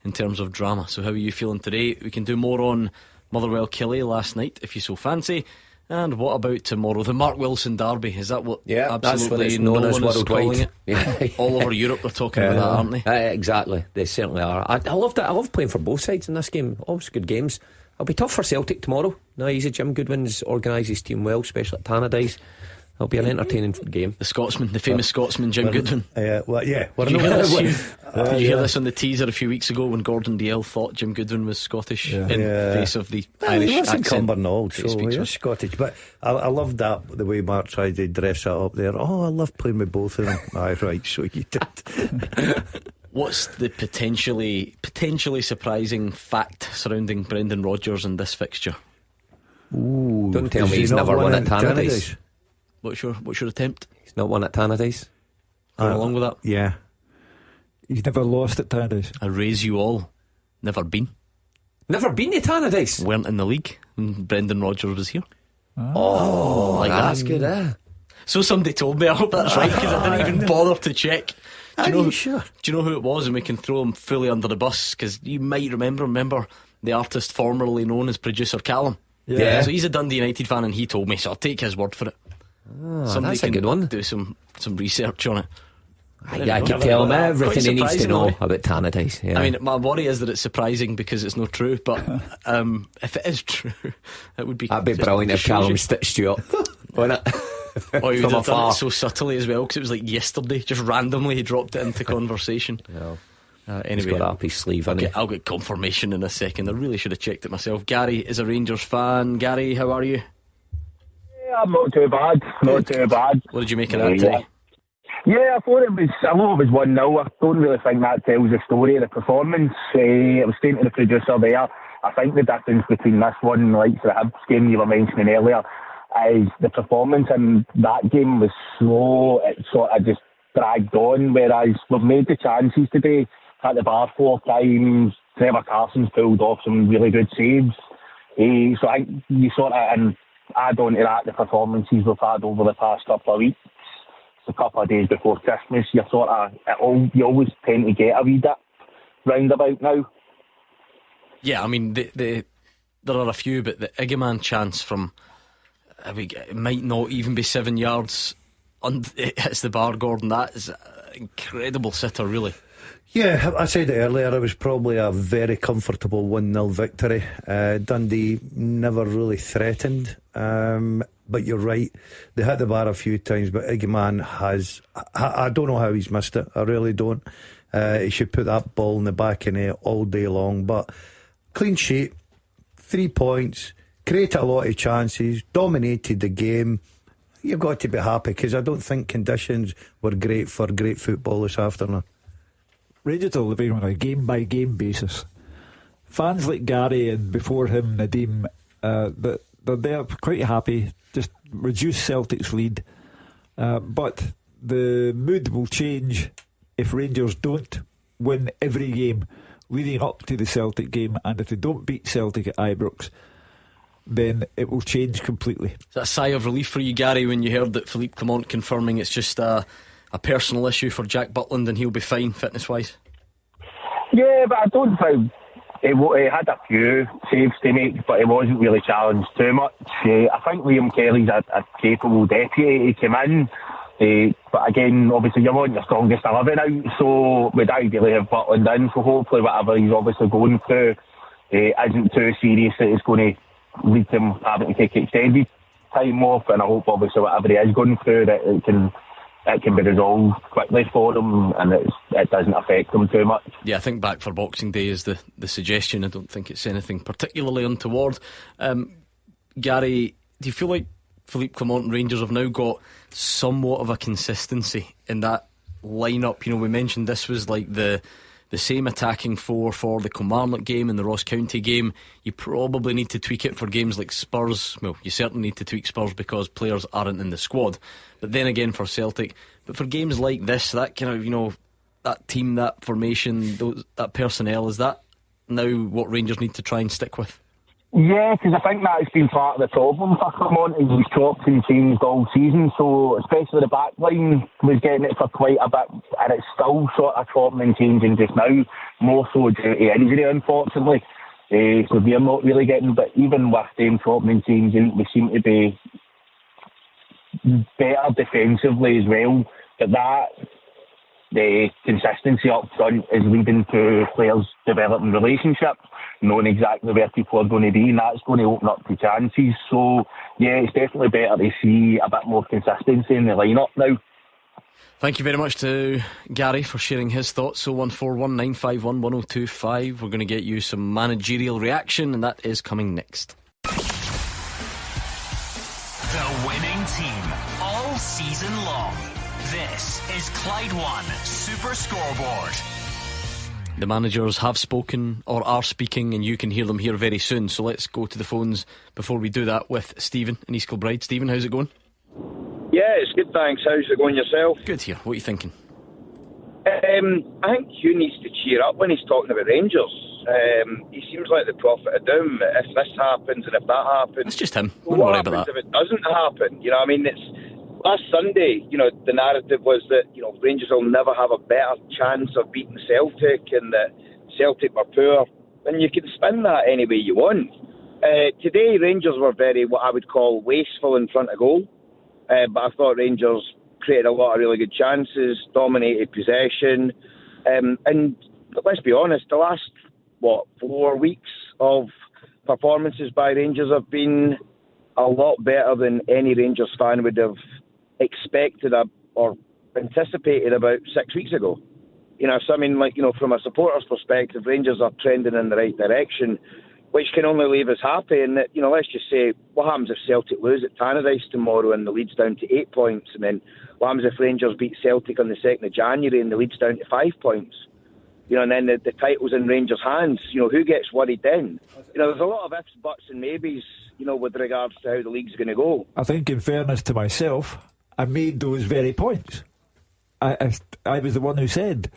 in terms of drama. So how are you feeling today? We can do more on Motherwell Killie last night if you so fancy. And what about tomorrow? The Mark Wilson derby, is that what that's what it's no known as one is calling worldwide. it? All over Europe they're talking about that, aren't they? Exactly, they certainly are. I love that. I love playing for both sides in this game. Always good games. It'll be tough for Celtic tomorrow. No easy. Jim Goodwin's organised his team well, especially at Tannadice. It'll be an entertaining game. The Scotsman, the famous Scotsman Jim Goodwin. Did Did you hear this on the teaser a few weeks ago when Gordon Dalziel thought Jim Goodwin was Scottish in face of the Irish he lives in accent? Cumbernauld, so he's Scottish. But I loved that, the way Mark tried to dress that up there. I love playing with both of them. Aye, right, so you did. What's the potentially surprising fact surrounding Brendan Rodgers in this fixture? Ooh, don't tell me he's never won at Tannadice. What's your attempt? He's not won at Tannadice. Going along with that? Yeah. He's never lost at Tannadice. I raise you all. Never been. Never been to Tannadice? Weren't in the league when Brendan Rodgers was here. Oh, that's good, So somebody told me. I hope that's right, because I didn't even bother to check. Do you know who it was? And we can throw him fully under the bus, because you might remember the artist formerly known as Producer Callum. Yeah. So he's a Dundee United fan, and he told me, so I'll take his word for it. Somebody that's a good one. Do some research on it. I can tell him everything he needs to know about Tannadice. Yeah. I mean, my worry is that it's surprising because it's not true, but if it is true, it would be. That'd be brilliant if Callum stitched you up, wouldn't it? Oh, he would have done it so subtly as well, because it was like yesterday, just randomly he dropped it into conversation. Anyway, he's got that up his sleeve. I'll get confirmation in a second. I really should have checked it myself. Gary is a Rangers fan. Gary, how are you? I'm not too bad. Not too bad. What did you make of that today? Yeah, I thought it was 1-0. I don't really think that tells the story of the performance. I was saying to the producer there, I think the difference between this one, like the Hibs game you were mentioning earlier, is the performance in that game was slow. It sort of just dragged on, whereas we've made the chances today at the bar 4 times. Trevor Carson's pulled off some really good saves. So I think you sort of, and add on to that the performances we've had over the past couple of weeks, a couple of days before Christmas, you always tend to get a wee bit roundabout now. Yeah, I mean, there are a few, but the Iggyman chance from it might not even be 7 yards. It hits the bar, Gordon. That is an incredible sitter, really. Yeah, I said it earlier, it was probably a very comfortable 1-0 victory. Dundee never really threatened, but you're right, they hit the bar a few times, but Iggyman has, I don't know how he's missed it. I really don't. He should put that ball in the back of net all day long. But clean sheet, 3 points, created a lot of chances, dominated the game. You've got to be happy, because I don't think conditions were great for great football this afternoon. Rangers are living on a game-by-game basis. Fans like Gary and before him Nadeem, they're quite happy. Just reduce Celtic's lead, but the mood will change if Rangers don't win every game leading up to the Celtic game, and if they don't beat Celtic at Ibrox, then it will change completely. Is that a sigh of relief for you, Gary, when you heard that Philippe Clement confirming it's just a personal issue for Jack Butland and he'll be fine fitness wise? Yeah, but I don't think he had a few saves to make, but he wasn't really challenged too much. I think Liam Kelly's a capable deputy. He came in, but again, obviously you want your strongest 11 out, so we'd ideally have Butland in, so hopefully whatever he's obviously going through isn't too serious that it's going to lead him having to take extended time off, and I hope obviously whatever he is going through that it can be resolved quickly for him and it doesn't affect him too much. Yeah, I think back for Boxing Day is the suggestion. I don't think it's anything particularly untoward. Gary, do you feel like Philippe Clement and Rangers have now got somewhat of a consistency in that lineup? You know, we mentioned this was like the same attacking four for the Kilmarnock game and the Ross County game. You probably need to tweak it for games like Spurs. Well, you certainly need to tweak Spurs because players aren't in the squad, but then again for Celtic. But for games like this, that kind of, you know, that team, that formation, that personnel, is that now what Rangers need to try and stick with? Yeah, because I think that's been part of the problem for Clermont. He's chopped and changed all season, so especially the back line was getting it for quite a bit, and it's still sort of chopping and changing just now, more so due to injury, unfortunately. So we're not really getting, but even with them chopping and changing, we seem to be better defensively as well. But the consistency up front is leading to players developing relationships, knowing exactly where people are going to be, and that's going to open up the chances. So, yeah, it's definitely better to see a bit more consistency in the lineup now. Thank you very much to Gary for sharing his thoughts. 01419511025. We're going to get you some managerial reaction, and that is coming next. The winning team all season long. This is Clyde One Super Scoreboard. The managers have spoken or are speaking, and you can hear them here very soon. So let's go to the phones before we do that with Stephen in East Kilbride. Stephen, how's it going? Yeah, it's good, thanks. How's it going yourself? Good here. What are you thinking? I think Hugh needs to cheer up when he's talking about Rangers. He seems like the prophet of doom. If this happens and if that happens, it's just him. What happens if it doesn't happen? You know, I mean, it's last Sunday. You know, the narrative was that Rangers will never have a better chance of beating Celtic, and that Celtic were poor. And you can spin that any way you want. Today, Rangers were very what I would call wasteful in front of goal. But I thought Rangers created a lot of really good chances, dominated possession, and let's be honest, the last 4 weeks of performances by Rangers have been a lot better than any Rangers fan would have expected or anticipated about 6 weeks ago. So I mean, from a supporter's perspective, Rangers are trending in the right direction, which can only leave us happy. And that, let's just say, what happens if Celtic lose at Tannadice tomorrow and the lead's down to 8 points? And then what happens if Rangers beat Celtic on the 2nd of January and the lead's down to 5 points? And then the title's in Rangers' hands. Who gets worried then? There's a lot of ifs, buts and maybes, with regards to how the league's going to go. I think, in fairness to myself, I made those very points. I was the one who said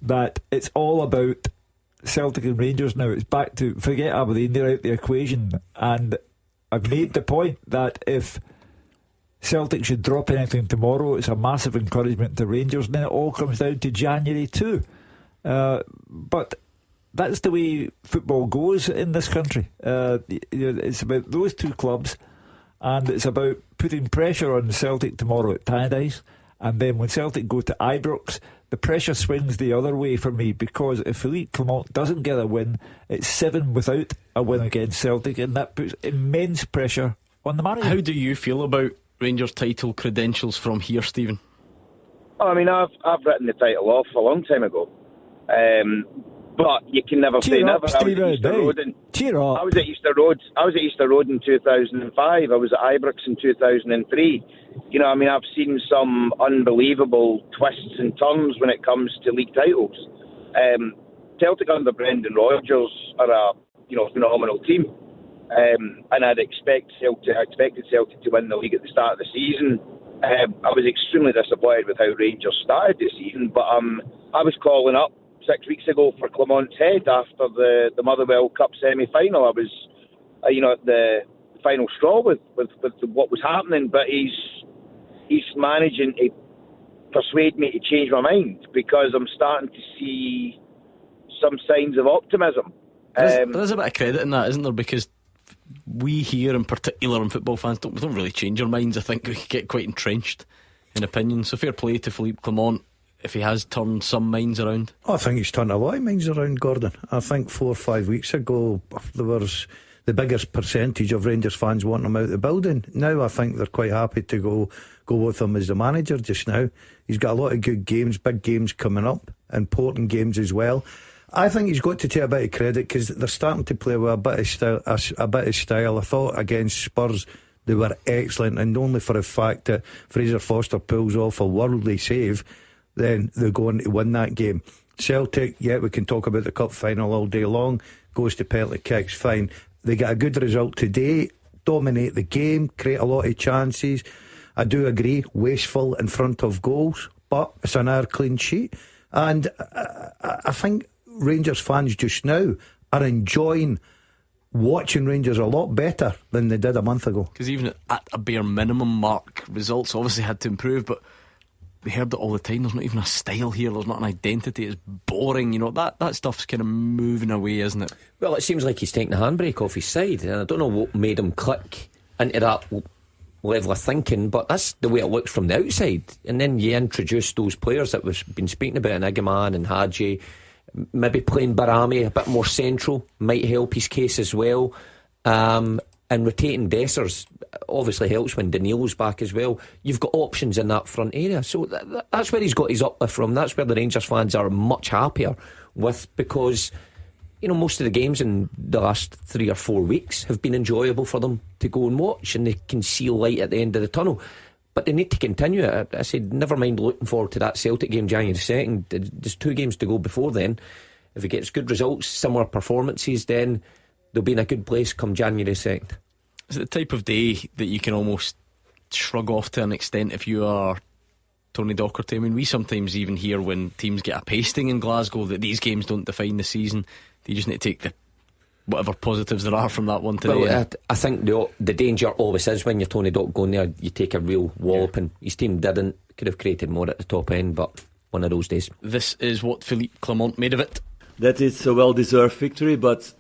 that it's all about Celtic and Rangers now. It's back to forget Aberdeen, they're out the equation, and I've made the point that if Celtic should drop anything tomorrow, it's a massive encouragement to Rangers, and then it all comes down to January too. But that's the way football goes in this country. It's about those two clubs, and it's about putting pressure on Celtic tomorrow at Tannadice, and then when Celtic go to Ibrox, the pressure swings the other way for me, because if Philippe Clement doesn't get a win, it's 7 without a win against Celtic, and that puts immense pressure on the manager. How do you feel about Rangers' title credentials from here, Stephen? I mean, I've written the title off a long time ago, but you can never say never. Cheer up. I was at Easter Road. I was at Easter Road in 2005. I was at Ibrox in 2003. I've seen some unbelievable twists and turns when it comes to league titles. Celtic under Brendan Rodgers are a phenomenal team, and I expected Celtic to win the league at the start of the season. I was extremely disappointed with how Rangers started the season, but I was calling up 6 weeks ago for Clemont's head after the Motherwell Cup semi-final. I was, at the final straw with what was happening, but he's managing to persuade me to change my mind, because I'm starting to see some signs of optimism. There's a bit of credit in that, isn't there? Because we here, in particular, and football fans, don't really change our minds. I think we get quite entrenched in opinion. So fair play to Philippe Clement if he has turned some minds around. I think he's turned a lot of minds around, Gordon. I think 4 or 5 weeks ago there was the biggest percentage of Rangers fans wanting him out of the building. Now I think they're quite happy to go with him as the manager just now. He's got a lot of good games, big games coming up, important games as well. I think he's got to take a bit of credit, because they're starting to play with a bit of style. I thought against Spurs they were excellent, and only for the fact that Fraser Foster pulls off a worldly save, then they're going to win that game. Celtic, we can talk about the cup final all day long, goes to penalty kicks, fine. They get a good result today, dominate the game, create a lot of chances. I do agree, wasteful in front of goals, but it's another clean sheet. And I think Rangers fans just now are enjoying watching Rangers a lot better than they did a month ago. Because even at a bare minimum mark, results obviously had to improve, but we heard it all the time. There's not even a style here, there's not an identity, it's boring. You know, that stuff's kind of moving away, isn't it? Well, it seems like he's taking the handbrake off his side, and I don't know what made him click into that level of thinking, but that's the way it looks from the outside. And then you introduce those players that we've been speaking about, and Igaman and Hadji. Maybe playing Barami a bit more central might help his case as well. And rotating Dessers obviously helps when Danilo's back as well. You've got options in that front area, so that's where he's got his uplift from. That's where the Rangers fans are much happier with, because you know, most of the games in the last 3 or 4 weeks have been enjoyable for them to go and watch, and they can see light at the end of the tunnel. But they need to continue it. I said, never mind looking forward to that Celtic game January 2nd. There's 2 games to go before then. If he gets good results, similar performances, then they'll be in a good place come January 2nd. Is it the type of day that you can almost shrug off to an extent if you are Tony Docherty? I mean, we sometimes even hear when teams get a pasting in Glasgow that these games don't define the season. You just need to take the whatever positives there are from that one today. Well, I think the danger always is when you're Tony Dock going there, you take a real walloping. His team could have created more at the top end, but one of those days. This is what Philippe Clement made of it. That is a well-deserved victory, but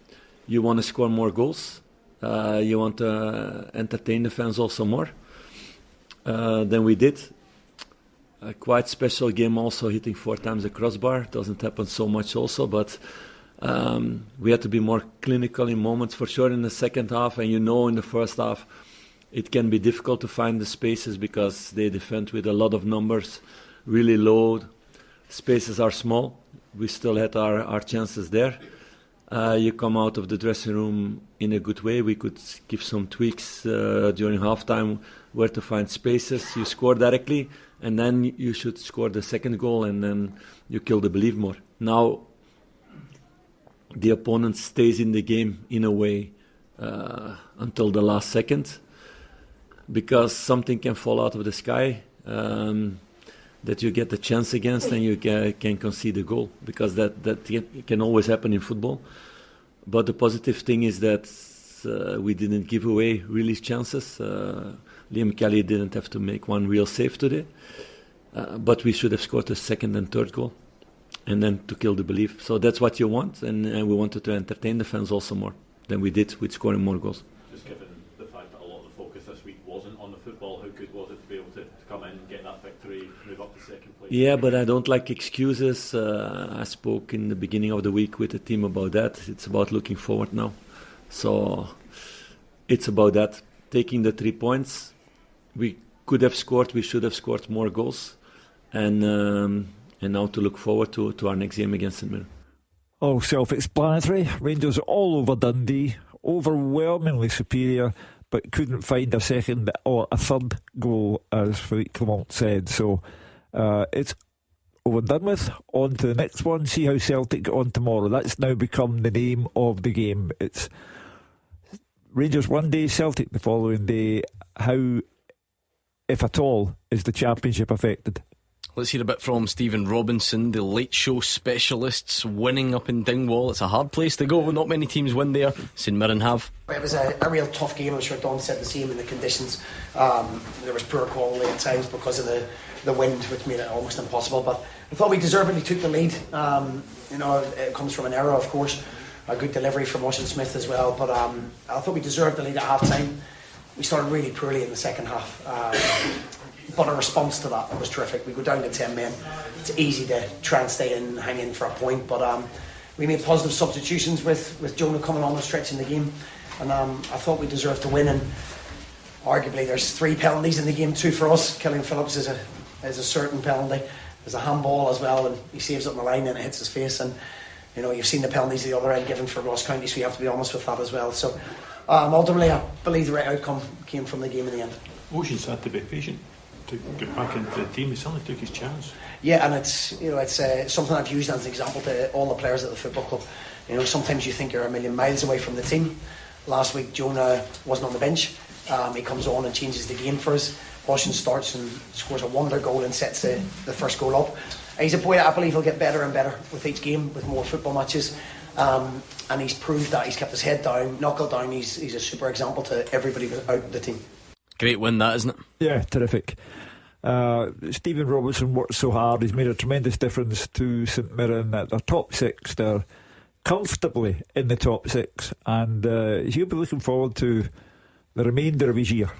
you want to score more goals. You want to entertain the fans also more than we did. A quite special game also, hitting 4 times the crossbar. Doesn't happen so much also, but we had to be more clinical in moments for sure in the second half. And in the first half it can be difficult to find the spaces because they defend with a lot of numbers, really low. Spaces are small. We still had our chances there. You come out of the dressing room in a good way. We could give some tweaks during halftime where to find spaces. You score directly, and then you should score the second goal, and then you kill the belief more. Now the opponent stays in the game in a way until the last second, because something can fall out of the sky that you get the chance against, and you can concede a goal, because that can always happen in football. But the positive thing is that we didn't give away really chances. Liam Kelly didn't have to make one real save today, but we should have scored a second and third goal, and then to kill the belief. So that's what you want, and we wanted to entertain the fans also more than we did with scoring more goals. Just given the fact that a lot of the focus this week wasn't on the football, how good was it to be able to come in and get that victory, move up to second place? Yeah, but I don't like excuses. I spoke in the beginning of the week with the team about that. It's about looking forward now. So it's about that, taking the 3 points. We could have scored, we should have scored more goals, and now to look forward to our next game against St Mirren. All self-explanatory. Rangers all over Dundee, overwhelmingly superior, but couldn't find a second or a third goal, as Philippe Clement said. So it's over and done with. On to the next one. See how Celtic get on tomorrow. That's now become the name of the game. It's Rangers one day, Celtic the following day. How, if at all, is the Championship affected? Let's hear a bit from Stephen Robinson, the late show specialists, winning up in Dingwall. It's a hard place to go. Not many teams win there. St Mirren have. It was a real tough game. I'm sure Don said the same in the conditions. There was poor quality at times because of the wind, which made it almost impossible. But I thought we deservedly took the lead. It comes from an error, of course. A good delivery from Ocean Smith as well. But I thought we deserved the lead at half time. We started really poorly in the second half. But a response to that was terrific. We go down to 10 men. It's easy to try and stay in, hang in for a point, but we made positive substitutions with Jonah coming on the stretch in the game, and I thought we deserved to win. And arguably, there's 3 penalties in the game, 2 for us. Killian Phillips is a certain penalty. There's a handball as well, and he saves it on the line and it hits his face. And you've seen the penalties the other end given for Ross County, so you have to be honest with that as well. So ultimately, I believe the right outcome came from the game in the end. Ocean's had to be patient to get back into the team. He suddenly took his chance. Yeah, and it's something I've used as an example to all the players at the football club. Sometimes you think you're a million miles away from the team. Last week Jonah wasn't on the bench. He comes on and changes the game for us. Ocean starts and scores a wonder goal and sets the first goal up. He's a boy that I believe will get better and better with each game, with more football matches. and he's proved that. He's kept his head down, knuckle down. He's a super example to everybody out the team. Great win that, isn't it? Yeah, terrific. Stephen Robertson worked so hard. He's made a tremendous difference to St Mirren. They're top 6. They're comfortably in the top 6, and he'll be looking forward to the remainder of his year.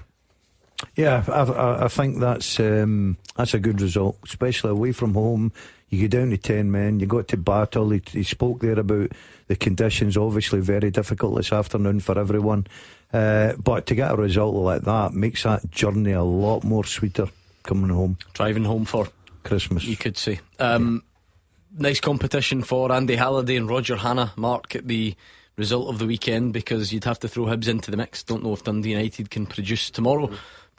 Yeah, I think that's a good result, especially away from home. You go down to 10 men, you got to battle. He spoke there about the conditions, obviously very difficult this afternoon for everyone, but to get a result like that makes that journey a lot more sweeter coming home. Driving home for Christmas, you could say. Nice competition for Andy Halliday and Roger Hannah, Mark, at the result of the weekend, because you'd have to throw Hibs into the mix. Don't know if Dundee United can produce tomorrow.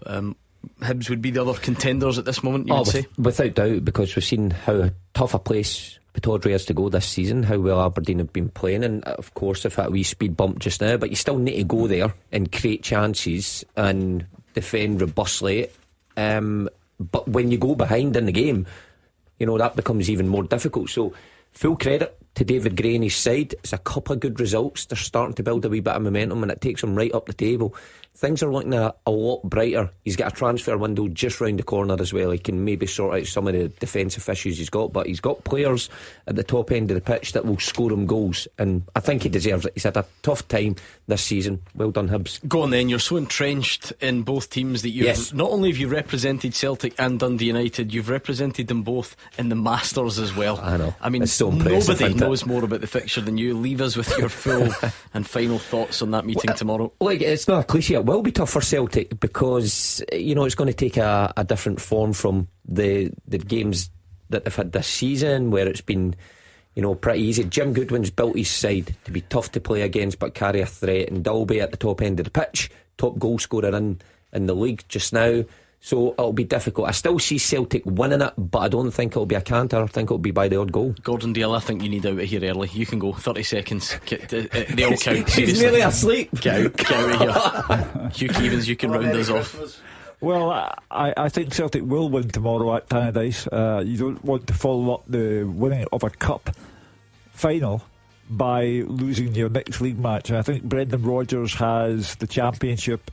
Hibs would be the other contenders at this moment, you would say? Without doubt, because we've seen how tough a place Pittodrie has to go this season, how well Aberdeen have been playing, and of course they've had a wee speed bump just now, but you still need to go there and create chances and defend robustly. But when you go behind in the game, you know, that becomes even more difficult. So full credit to David Gray and his side. It's a couple of good results. They're starting to build a wee bit of momentum, and it takes them right up the table. Things are looking a lot brighter. He's got a transfer window just round the corner as well. He can maybe sort out some of the defensive issues he's got, but he's got players at the top end of the pitch that will score him goals, and I think he deserves it. He's had a tough time this season. Well done, Hibs. Go on then, you're so entrenched in both teams that you've not only have you represented Celtic and Dundee United, you've represented them both in the Masters as well. I know. I mean, it's so impressive, nobody knows more about the fixture than you. Leave us with your full and final thoughts on that meeting tomorrow. Like, it's not a cliche. It will be tough for Celtic because, you know, it's going to take a different form from the games that they've had this season, where it's been, you know, pretty easy. Jim Goodwin's built his side to be tough to play against but carry a threat, and Dalby at the top end of the pitch, top goal scorer in the league just now. So it'll be difficult. I still see Celtic winning it, but I don't think it'll be a canter. I think it'll be by the odd goal. Gordon Dale, I think you need out of here early. You can go. 30 seconds. They all count. He's nearly asleep. Get out of here. Hugh Keevins, you can round us off. Well, I think Celtic will win tomorrow at Tannadice. You don't want to follow up the winning of a cup final by losing your next league match. I think Brendan Rodgers has the championship,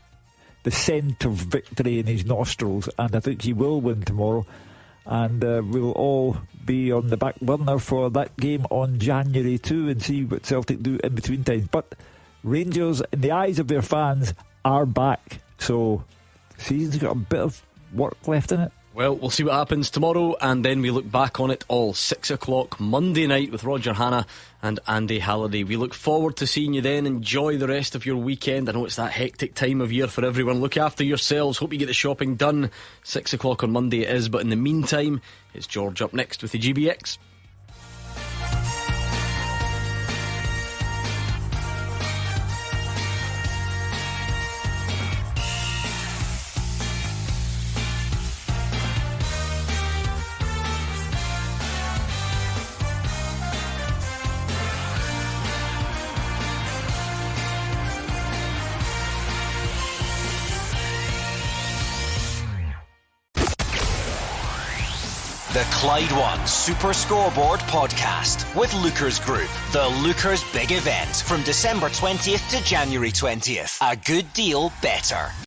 the scent of victory in his nostrils, and I think he will win tomorrow, and we'll all be on the back burner for that game on January 2 and see what Celtic do in between times. But Rangers, in the eyes of their fans, are back, so the season's got a bit of work left in it. Well, we'll see what happens tomorrow, and then we look back on it all 6 o'clock Monday night with Roger Hannah and Andy Halliday. We look forward to seeing you then. Enjoy the rest of your weekend. I know it's that hectic time of year for everyone. Look after yourselves. Hope you get the shopping done. 6 o'clock on Monday it is, but in the meantime, it's George up next with the GBX. The Clyde One Super Scoreboard Podcast with Lookers Group. The Lookers Big Event from December 20th to January 20th. A good deal better.